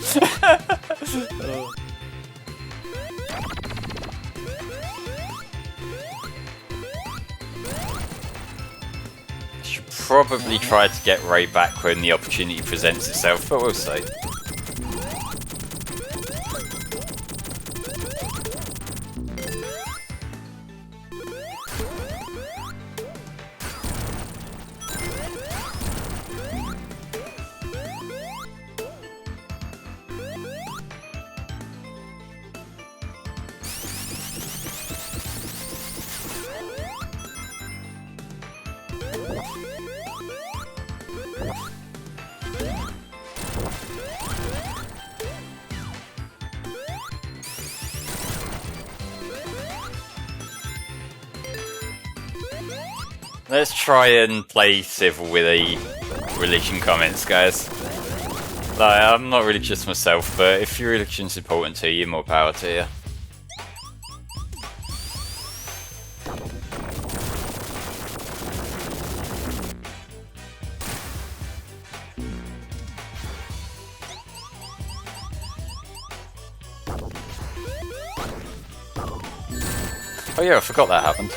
Should probably try to get Ray back when the opportunity presents itself, but we'll see. Let's try and play civil with the religion comments, guys. Like, I'm not religious myself, but if your religion's important to you, more power to you. Oh yeah, I forgot that happened.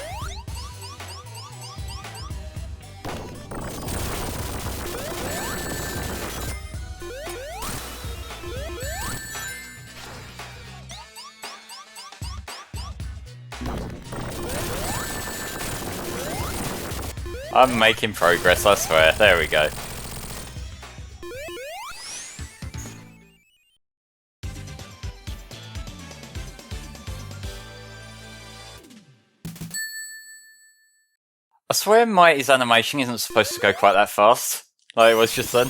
I'm making progress, I swear. There we go. I swear Mighty's animation isn't supposed to go quite that fast, like it was just then.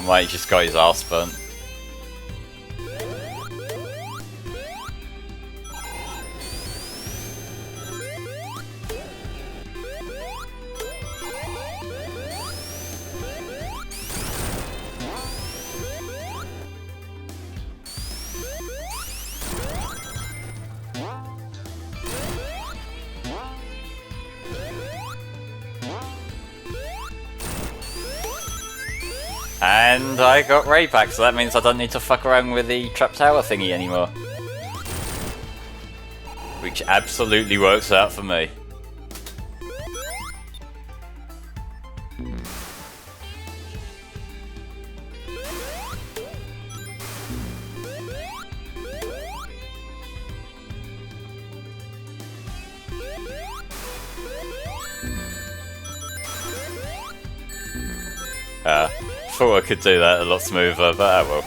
Mighty just got his arse burnt. And I got Ray back, so that means I don't need to fuck around with the trap tower thingy anymore. Which absolutely works out for me. Thought I could do that a lot smoother, but well.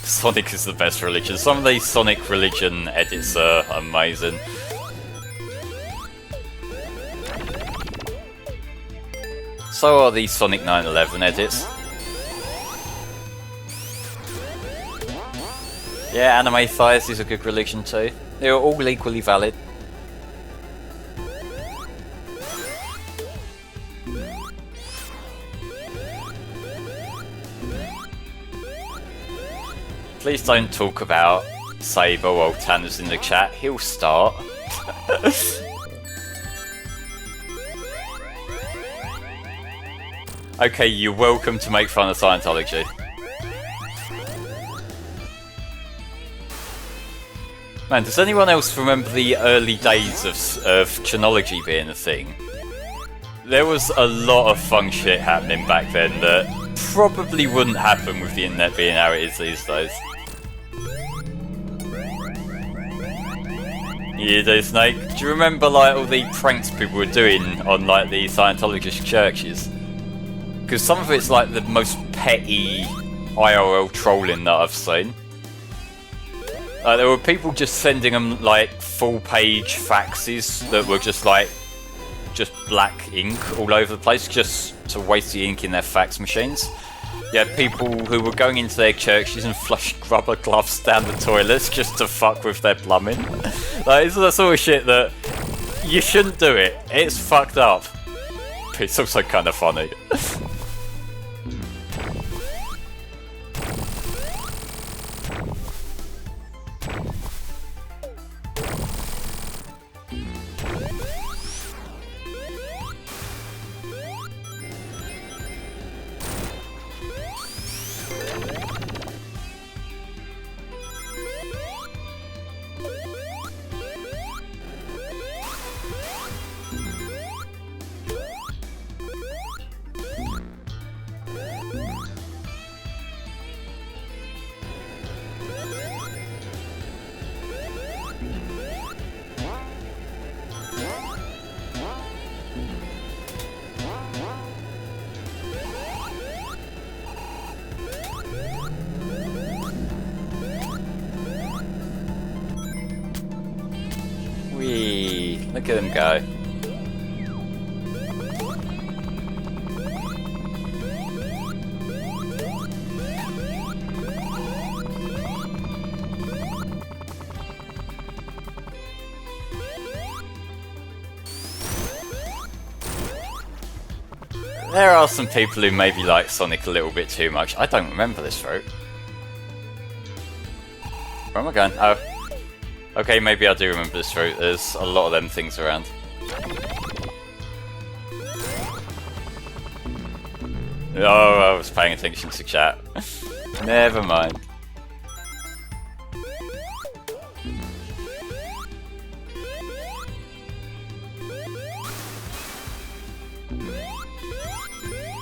Sonic is the best religion. Some of these Sonic religion edits are amazing. So are these Sonic 911 edits. Yeah, Anime Thighs is a good religion too. They're all equally valid. Please don't talk about Saber while Tanner's in the chat, he'll start. Okay, you're welcome to make fun of Scientology. Man, does anyone else remember the early days of Chinology being a thing? There was a lot of fun shit happening back then that probably wouldn't happen with the internet being how it is these days. You do, Snake? Do you remember like all the pranks people were doing on like the Scientologist churches? Because some of it's like the most petty IRL trolling that I've seen. There were people just sending them like full-page faxes that were just like black ink all over the place, just to waste the ink in their fax machines. Yeah, people who were going into their churches and flushing rubber gloves down the toilets just to fuck with their plumbing. Like, it's the sort of shit that you shouldn't do it. It's fucked up. But it's also kind of funny. Whee! Look at them go. There are some people who maybe like Sonic a little bit too much. I don't remember this route. Where am I going? Oh. Okay, maybe I do remember this route. There's a lot of them things around. Oh, I was paying attention to chat. Never mind.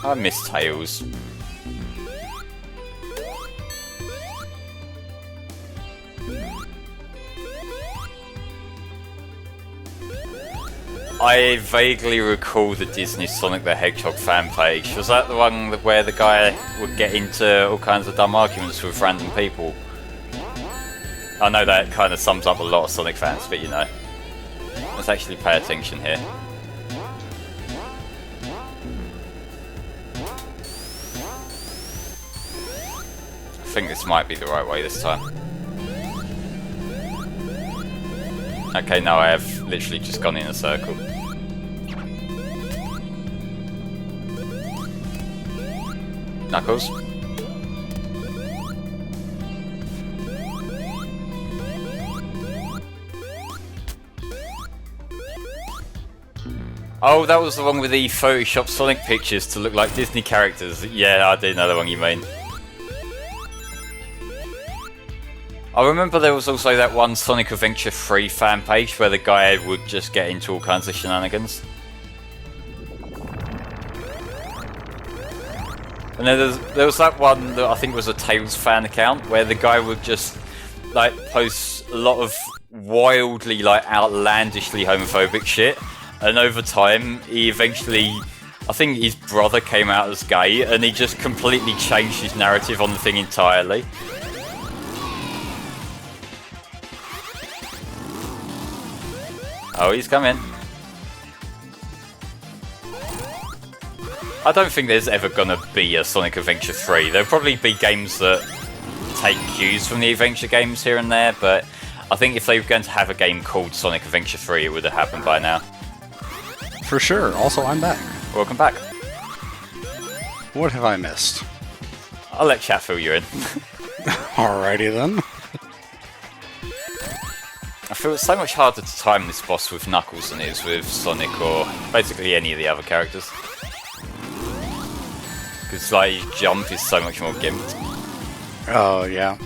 I miss Tails. I vaguely recall the Disney Sonic the Hedgehog fan page. Was that the one where the guy would get into all kinds of dumb arguments with random people? I know that kind of sums up a lot of Sonic fans, but you know. Let's actually pay attention here. I think this might be the right way this time. Okay, no, I have literally just gone in a circle. Knuckles? Oh, that was the one with the Photoshop Sonic pictures to look like Disney characters. Yeah, I do know the one you mean. I remember there was also that one Sonic Adventure 3 fan page where the guy would just get into all kinds of shenanigans. And then there was that one that I think was a Tails fan account where the guy would just like post a lot of wildly like outlandishly homophobic shit, and over time he eventually, I think his brother came out as gay and he just completely changed his narrative on the thing entirely. Oh, he's coming. I don't think there's ever gonna be a Sonic Adventure 3. There'll probably be games that take cues from the adventure games here and there, but I think if they were going to have a game called Sonic Adventure 3, it would have happened by now. For sure. Also, I'm back. Welcome back. What have I missed? I'll let chat fill you in. Alrighty then. I feel it's so much harder to time this boss with Knuckles than it is with Sonic or basically any of the other characters. Because like his jump is so much more gimped. Oh, yeah.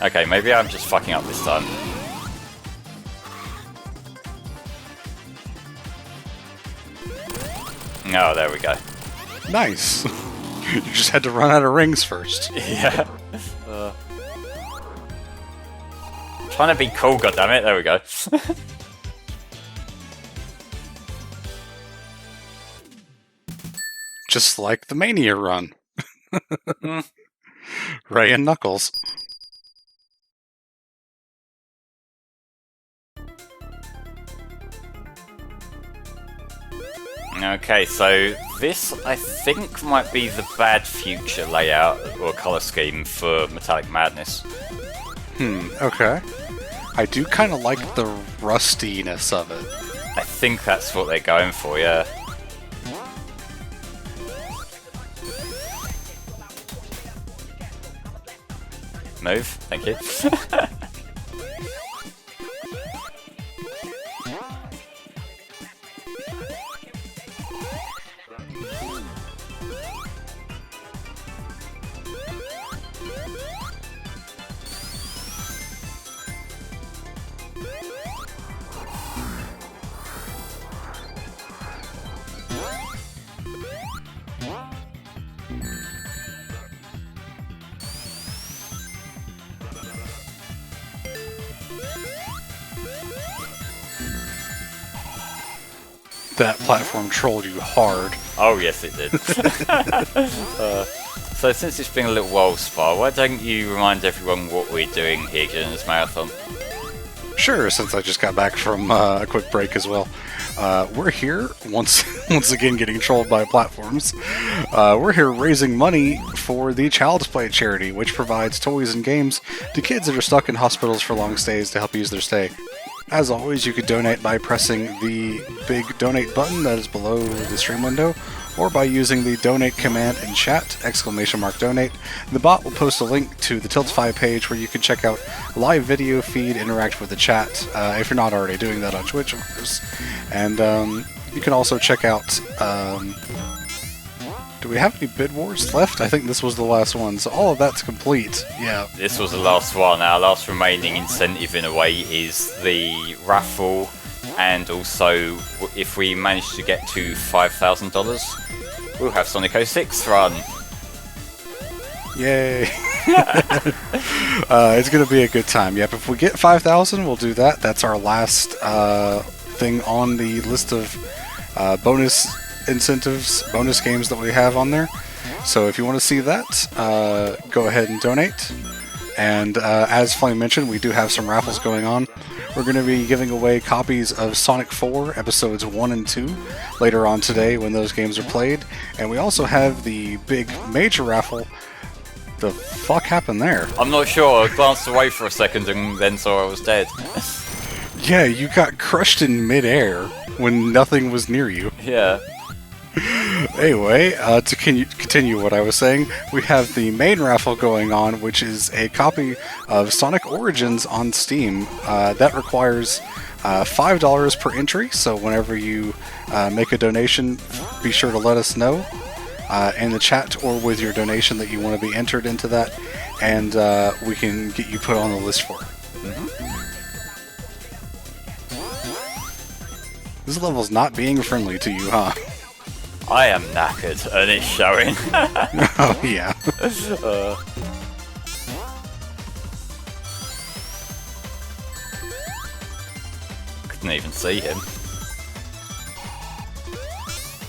Okay, maybe I'm just fucking up this time. Oh, there we go. Nice. You just had to run out of rings first. Yeah. Trying to be cool, goddammit. There we go. just like the Mania run. Mm. Ray and Knuckles. Okay, so this, I think, might be the bad future layout or colour scheme for Metallic Madness. Okay. I do kind of like the rustiness of it. I think that's what they're going for, yeah. Move, thank you. That platform trolled you hard. Oh yes, it did. So since it's been a little while, Spar, why don't you remind everyone what we're doing here during this marathon? Sure, since I just got back from a quick break as well. We're here, once again getting trolled by platforms. We're here raising money for the Child's Play charity, which provides toys and games to kids that are stuck in hospitals for long stays to help ease their stay. As always, you could donate by pressing the big donate button that is below the stream window, or by using the donate command in chat, !donate. The bot will post a link to the Tiltify page where you can check out live video feed, interact with the chat, if you're not already doing that on Twitch, of course. And you can also check out... do we have any bid wars left? I think this was the last one, so all of that's complete. Yeah. This was the last one. Our last remaining incentive, in a way, is the raffle, and also if we manage to get to $5,000, we'll have Sonic 06 run. Yay! It's gonna be a good time. Yep, if we get 5,000, we'll do that. That's our last thing on the list of bonus incentives, bonus games that we have on there. So if you want to see that, go ahead and donate. And as Flame mentioned, we do have some raffles going on. We're going to be giving away copies of Sonic 4 episodes 1 and 2 later on today when those games are played. And we also have the big major raffle. The fuck happened there? I'm not sure. I glanced away for a second and then saw I was dead. Yeah, you got crushed in midair when nothing was near you. Yeah. Anyway, to continue what I was saying, we have the main raffle going on, which is a copy of Sonic Origins on Steam. That requires $5 per entry, so whenever you make a donation, be sure to let us know in the chat or with your donation that you want to be entered into that, and we can get you put on the list for it. This level's not being friendly to you, huh? I am knackered, and it's showing. Oh, yeah. Couldn't even see him.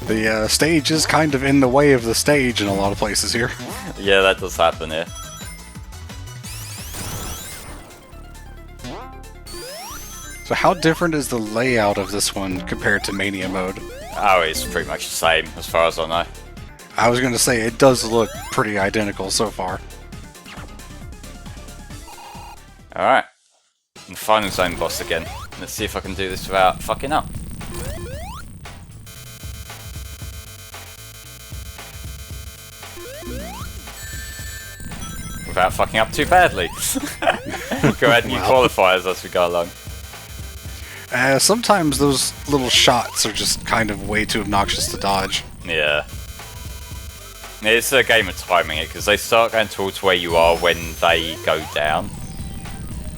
The stage is kind of in the way of the stage in a lot of places here. Yeah, that does happen here. So how different is the layout of this one compared to Mania mode? Oh, it's pretty much the same, as far as I know. I was going to say, it does look pretty identical so far. Alright. And final zone boss again. Let's see if I can do this without fucking up. Without fucking up too badly. Go ahead and get qualifiers as we go along. Sometimes those little shots are just kind of way too obnoxious to dodge. Yeah. It's a game of timing it, because they start going towards where you are when they go down.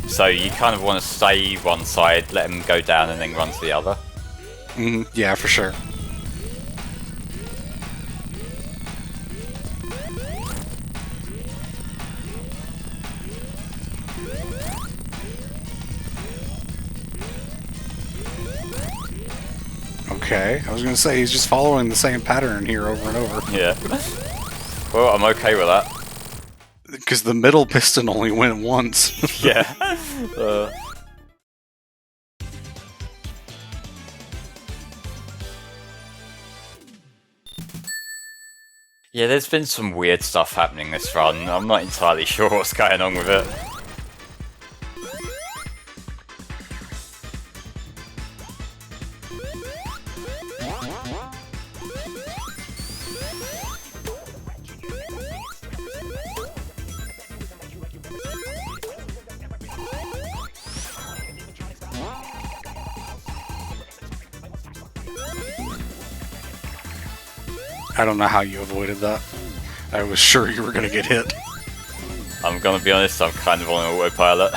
So you kind of want to stay one side, let them go down, and then run to the other. Yeah, for sure. Okay, I was going to say, he's just following the same pattern here over and over. Yeah. Well, I'm okay with that. Because the middle piston only went once. Yeah. Yeah, there's been some weird stuff happening this run. I'm not entirely sure what's going on with it. I don't know how you avoided that. I was sure you were going to get hit. I'm gonna be honest, I'm kind of on autopilot.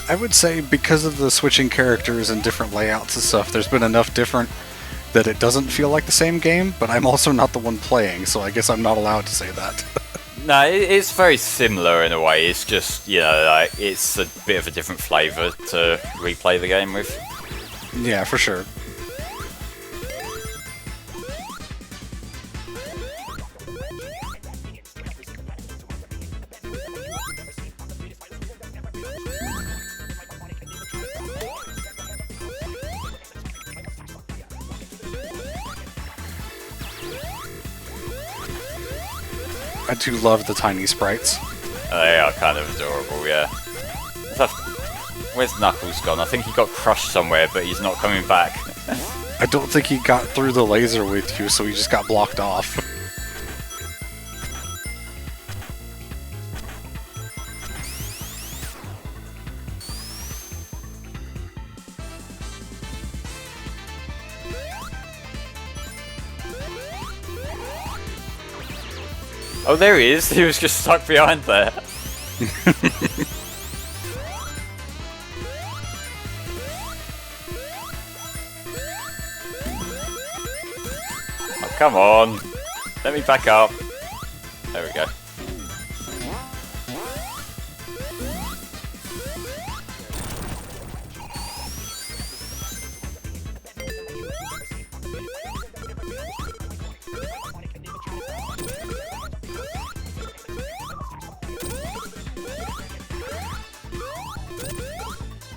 I would say because of the switching characters and different layouts and stuff, there's been enough different that it doesn't feel like the same game, but I'm also not the one playing, so I guess I'm not allowed to say that. No, it's very similar in a way. It's just, you know, like, it's a bit of a different flavour to replay the game with. Yeah, for sure. I do love the tiny sprites. They are kind of adorable, yeah. Where's Knuckles gone? I think he got crushed somewhere, but he's not coming back. I don't think he got through the laser with you, so he just got blocked off. Oh, there he is. He was just stuck behind there. Oh, come on. Let me back up. There we go.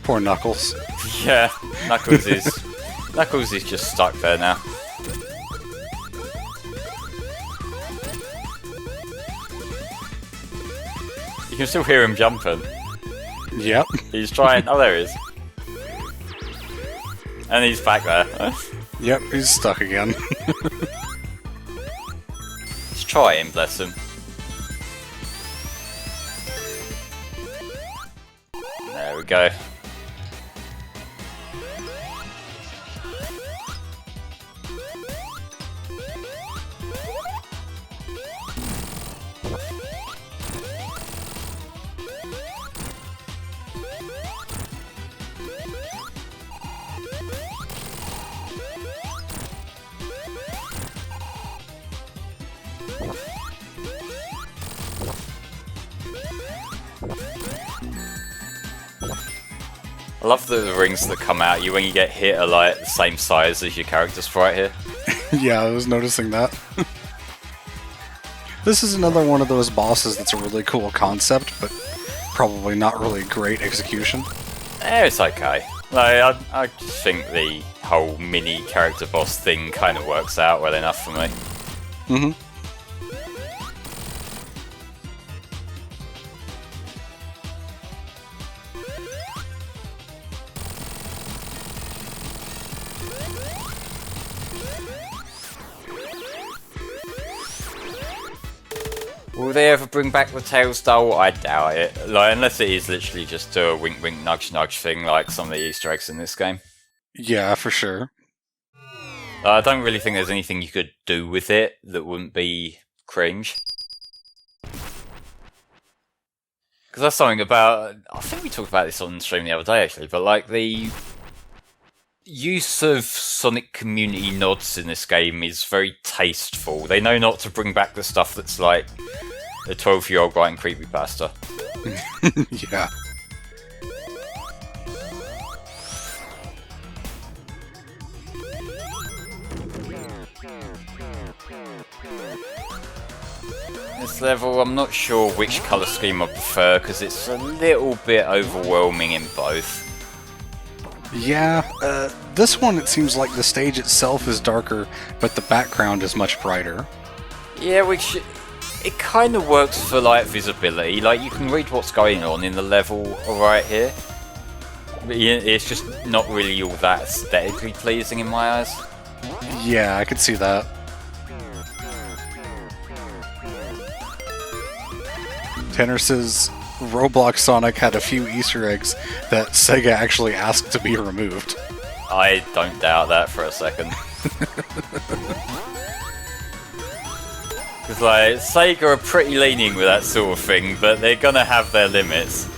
Poor Knuckles. Yeah, Knuckles is just stuck there now. You can still hear him jumping. Yep. He's trying. Oh, there he is. And he's back there. Yep, he's stuck again. Let's try him, bless him. There we go. I love the rings that come out you when you get hit are like the same size as your character sprite here. Yeah, I was noticing that. This is another one of those bosses that's a really cool concept, but probably not really great execution. It's okay. Like, I just think the whole mini character boss thing kind of works out well enough for me. Mm-hmm. Will they ever bring back the Tails doll? I doubt it. Like, unless it is literally just a wink wink nudge nudge thing like some of the Easter eggs in this game. Yeah, for sure. I don't really think there's anything you could do with it that wouldn't be cringe. Because that's something about... I think we talked about this on stream the other day, actually, but like the use of Sonic community nods in this game is very tasteful. They know not to bring back the stuff that's like a 12-year-old writing creepypasta. Yeah. This level, I'm not sure which colour scheme I prefer, because it's a little bit overwhelming in both. Yeah, this one it seems like the stage itself is darker, but the background is much brighter. Yeah, which... it kind of works for, like, visibility. Like, you can read what's going on in the level right here. But it's just not really all that aesthetically pleasing in my eyes. Yeah, I could see that. Tanner says Roblox Sonic had a few Easter eggs that Sega actually asked to be removed. I don't doubt that for a second. Because, like, Sega are pretty lenient with that sort of thing, but they're gonna have their limits.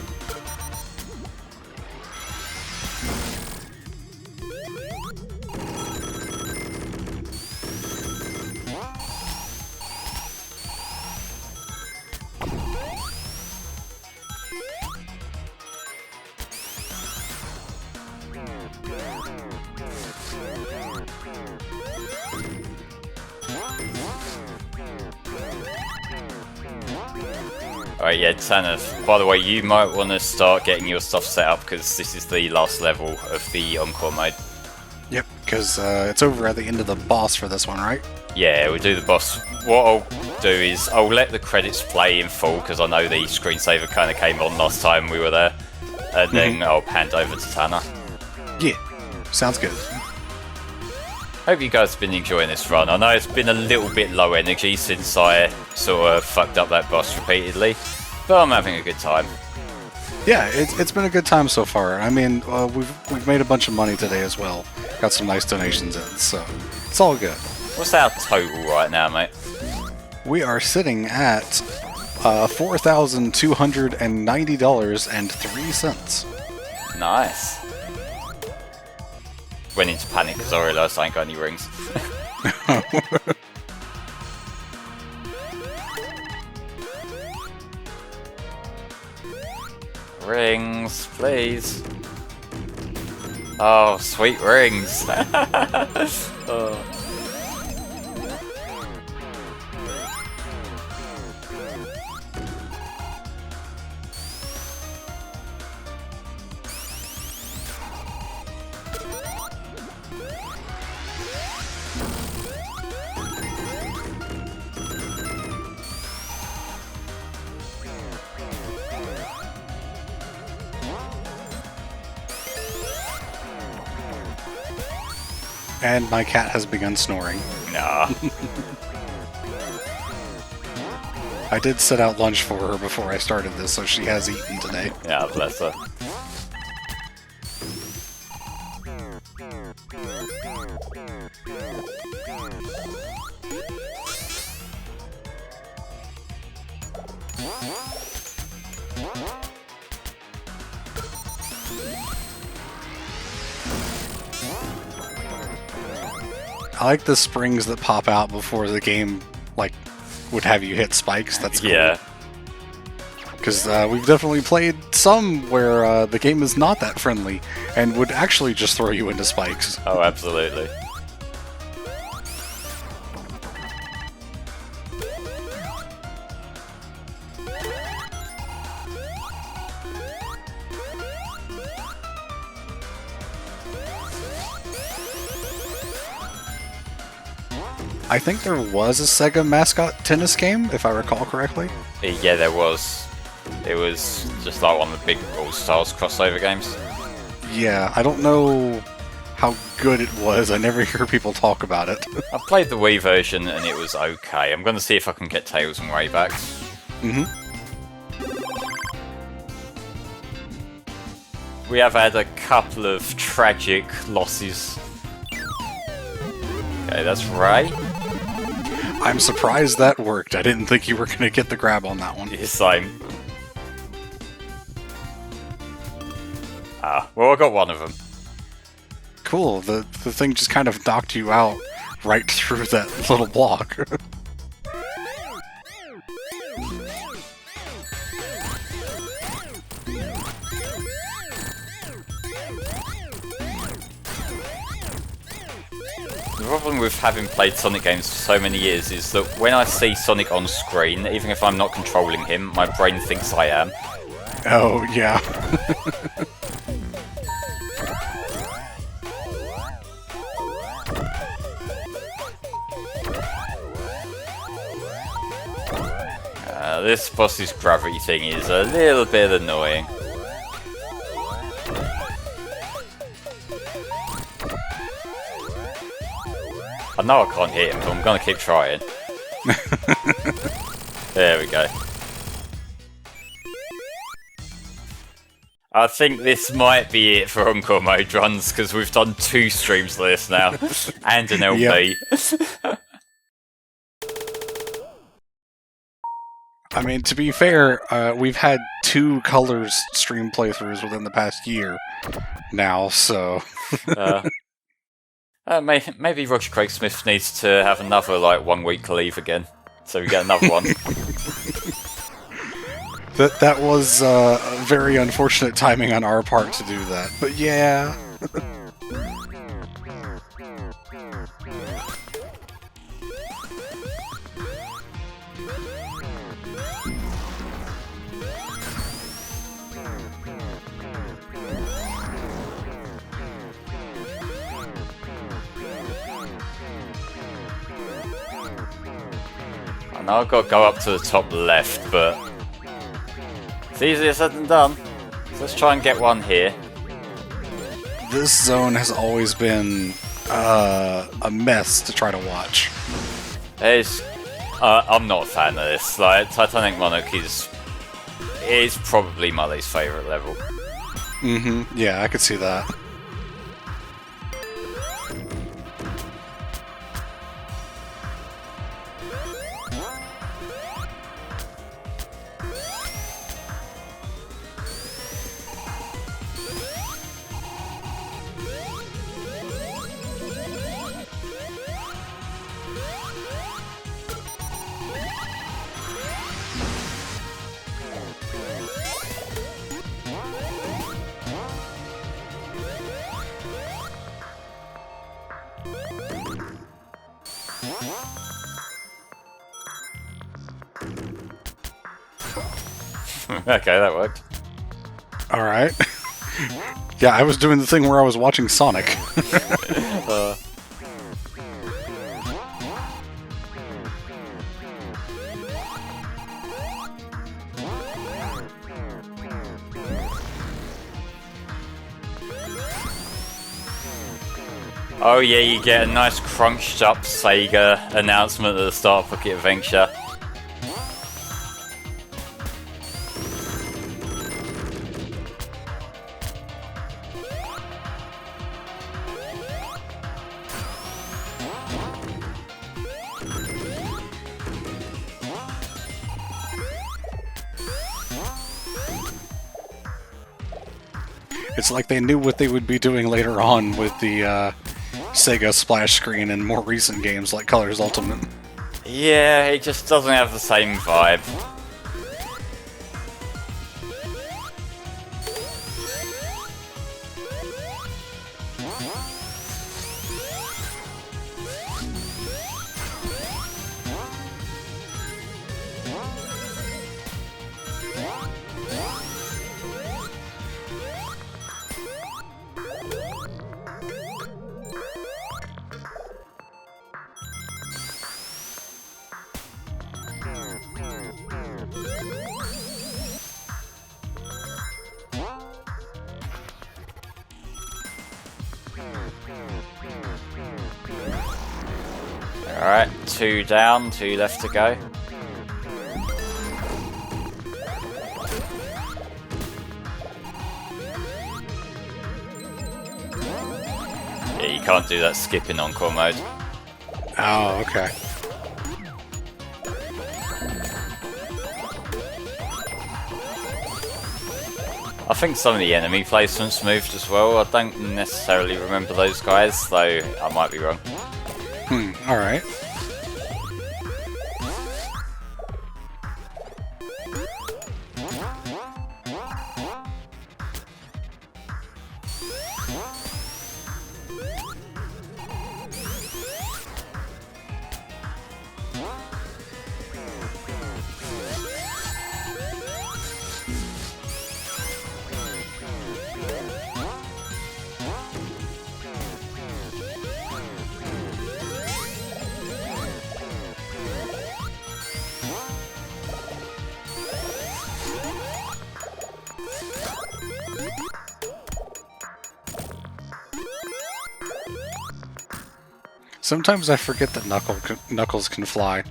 Alright, yeah, Tanner, by the way, you might want to start getting your stuff set up because this is the last level of the Encore Mode. Yep, because it's over at the end of the boss for this one, right? Yeah, we'll do the boss. What I'll do is I'll let the credits play in full because I know the screensaver kind of came on last time we were there. And then I'll hand over to Tanner. Yeah, sounds good. Hope you guys have been enjoying this run. I know it's been a little bit low energy since I sort of fucked up that boss repeatedly, but I'm having a good time. Yeah, it's been a good time so far. I mean, we've made a bunch of money today as well. Got some nice donations in, so it's all good. What's our total right now, mate? We are sitting at $4,290.03. Nice. Went into panic because I realised I ain't got any rings. Rings, please. Oh, sweet rings. Oh. And my cat has begun snoring. Nah. I did set out lunch for her before I started this, so she has eaten today. Yeah, bless her. I like the springs that pop out before the game, like, would have you hit spikes. That's cool. Yeah. Because we've definitely played some where the game is not that friendly and would actually just throw you into spikes. Oh, absolutely. I think there was a Sega mascot tennis game, if I recall correctly. Yeah, there was. It was just like one of the big All-Stars crossover games. Yeah, I don't know how good it was. I never hear people talk about it. I played the Wii version and it was okay. I'm going to see if I can get Tails and Ray back. We have had a couple of tragic losses. Okay, that's Ray. I'm surprised that worked. I didn't think you were going to get the grab on that one. Yes, I'm. Well, I got one of them. Cool. The thing just kind of knocked you out right through that little block. The problem with having played Sonic games for so many years is that when I see Sonic on screen, even if I'm not controlling him, my brain thinks I am. Oh, yeah. This boss's gravity thing is a little bit annoying. I know I can't hit him, but I'm gonna keep trying. There we go. I think this might be it for Encore Mode runs, because we've done 2 streams of this now, and an LP. Yep. I mean, to be fair, we've had 2 Colors stream playthroughs within the past year now, so... maybe Roger Craig Smith needs to have another, like, 1 week leave again, so we get another one. That was very unfortunate timing on our part to do that, but yeah. I know I've got to go up to the top left, but it's easier said than done. So let's try and get one here. This zone has always been a mess to try to watch. I'm not a fan of this. Like, Titanic Monarch is probably my least favourite level. Mm-hmm. Yeah, I could see that. Okay, that worked. Alright. Yeah, I was doing the thing where I was watching Sonic. Oh yeah, you get a nice crunched up Sega announcement at the start of Pocket Adventure. It's like they knew what they would be doing later on with the Sega splash screen in more recent games like Colors Ultimate. Yeah, it just doesn't have the same vibe. Alright, 2 down, 2 left to go. Yeah, you can't do that skip in Encore Mode. Oh, okay. I think some of the enemy placements moved as well. I don't necessarily remember those guys, though I might be wrong. Alright. Sometimes I forget that Knuckles can fly.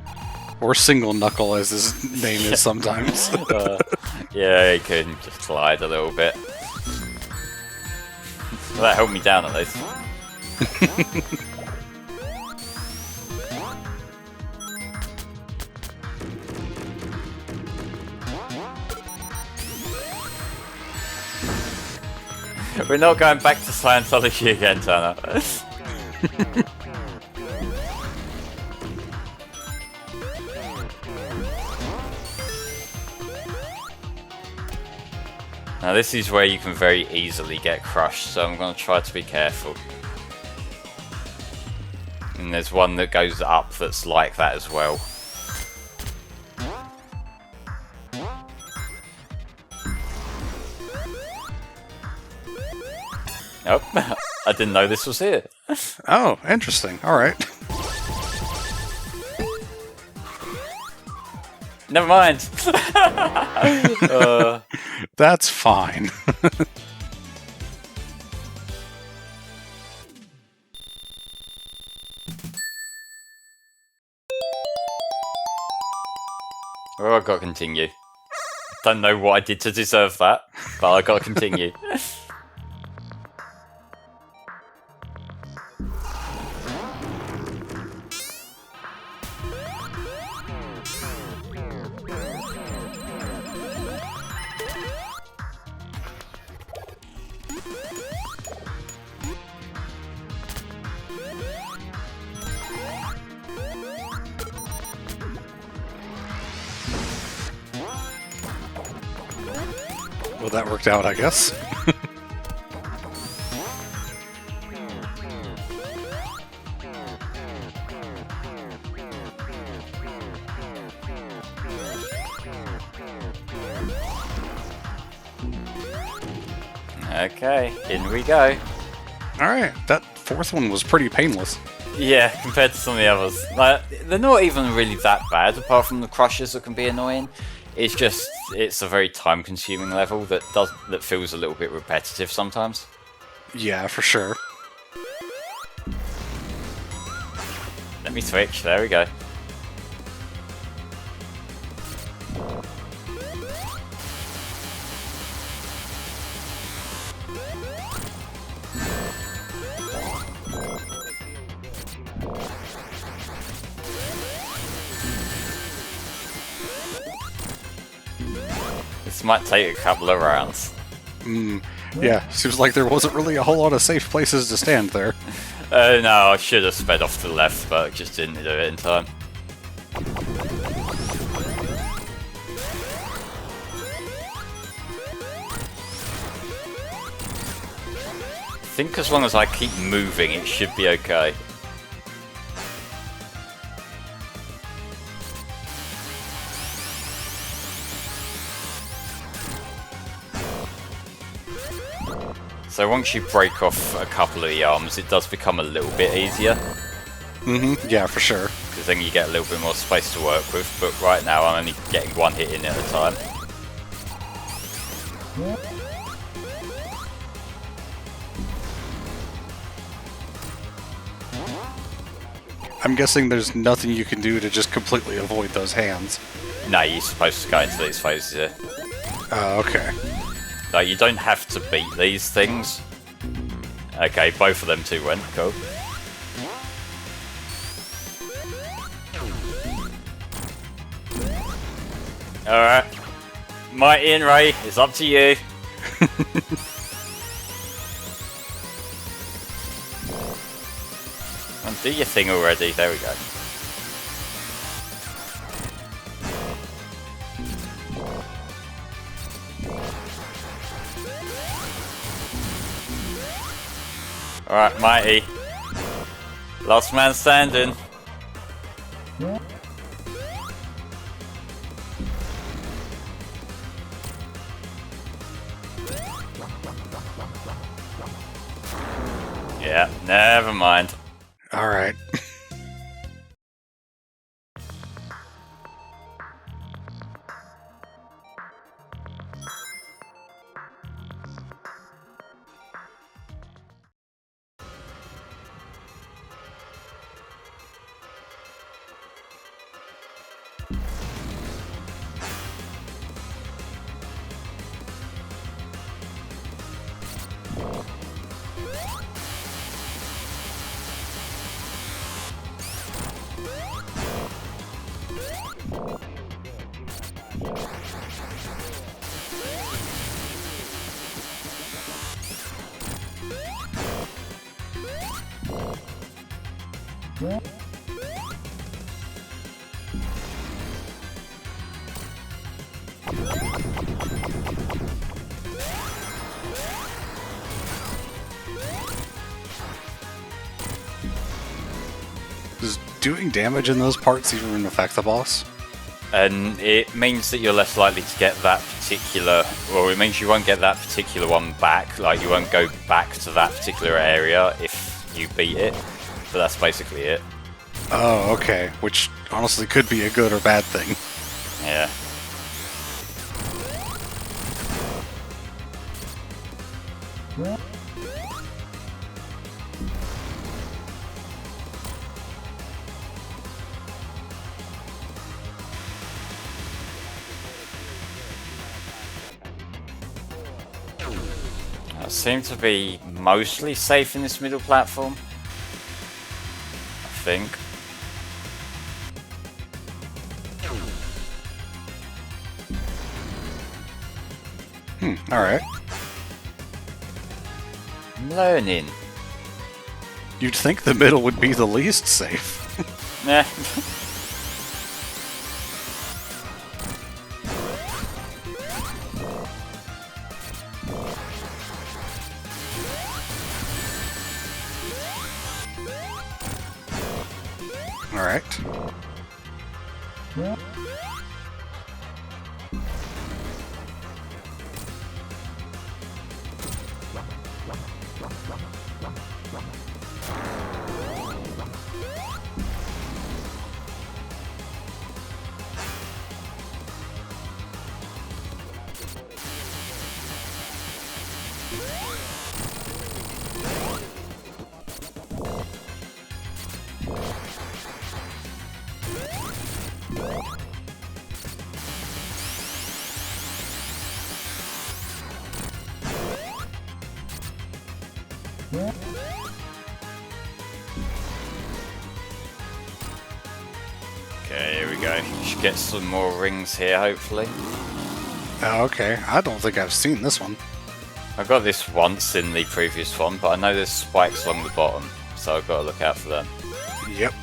Or Single Knuckle, as his name is sometimes. Yeah, he can just glide a little bit. Well, that held me down at least. We're not going back to Scientology again, Tanner. Now this is where you can very easily get crushed, so I'm going to try to be careful. And there's one that goes up that's like that as well. Oh, I didn't know this was here. Oh, interesting. Alright. Never mind. That's fine. Oh, I gotta continue. Don't know what I did to deserve that, but I gotta continue. Well, that worked out, I guess. Okay, in we go. Alright, that fourth one was pretty painless. Yeah, compared to some of the others. Like, they're not even really that bad, apart from the crushes that can be annoying. It's just, it's a very time-consuming level that feels a little bit repetitive sometimes. Yeah, for sure. Let me switch, there we go. This might take a couple of rounds. Yeah, seems like there wasn't really a whole lot of safe places to stand there. No, I should have sped off to the left, but just didn't do it in time. I think as long as I keep moving, it should be okay. So once you break off a couple of the arms, it does become a little bit easier. Yeah, for sure. Because then you get a little bit more space to work with, but right now I'm only getting one hit in at a time. I'm guessing there's nothing you can do to just completely avoid those hands. No, you're supposed to go into these phases here. Okay. No, you don't have to beat these things. Okay, both of them two went, cool. Alright. Mighty and Ray, it's up to you. Do your thing already. There we go. Alright, Mighty. Last man standing. Yeah, never mind. Alright. Does doing damage in those parts even affect the boss? And it means that you're less likely to get that particular, well, it means you won't get that particular one back, like you won't go back to that particular area if you beat it, but that's basically it. Oh, okay. Which honestly could be a good or bad thing. Yeah. I seem to be mostly safe in this middle platform. I think. Alright. I'm learning. You'd think the middle would be the least safe. Nah. Alright. Okay, here we go. Should get some more rings here, hopefully. Oh, okay. I don't think I've seen this one. I got this once in the previous one, but I know there's spikes along the bottom, so I've got to look out for them. Yep.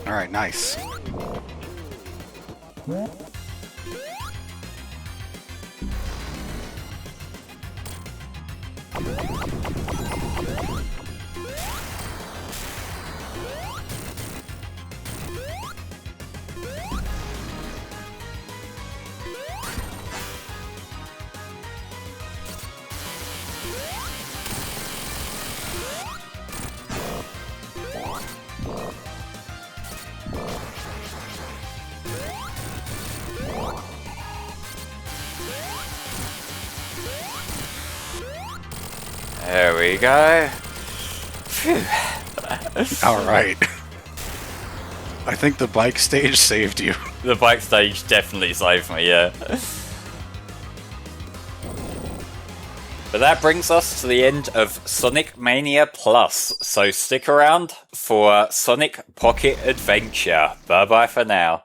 Alright, nice. There we go. All right. I think the bike stage saved you. The bike stage definitely saved me, yeah. But that brings us to the end of Sonic Mania Plus, so stick around for Sonic Pocket Adventure. Bye bye for now.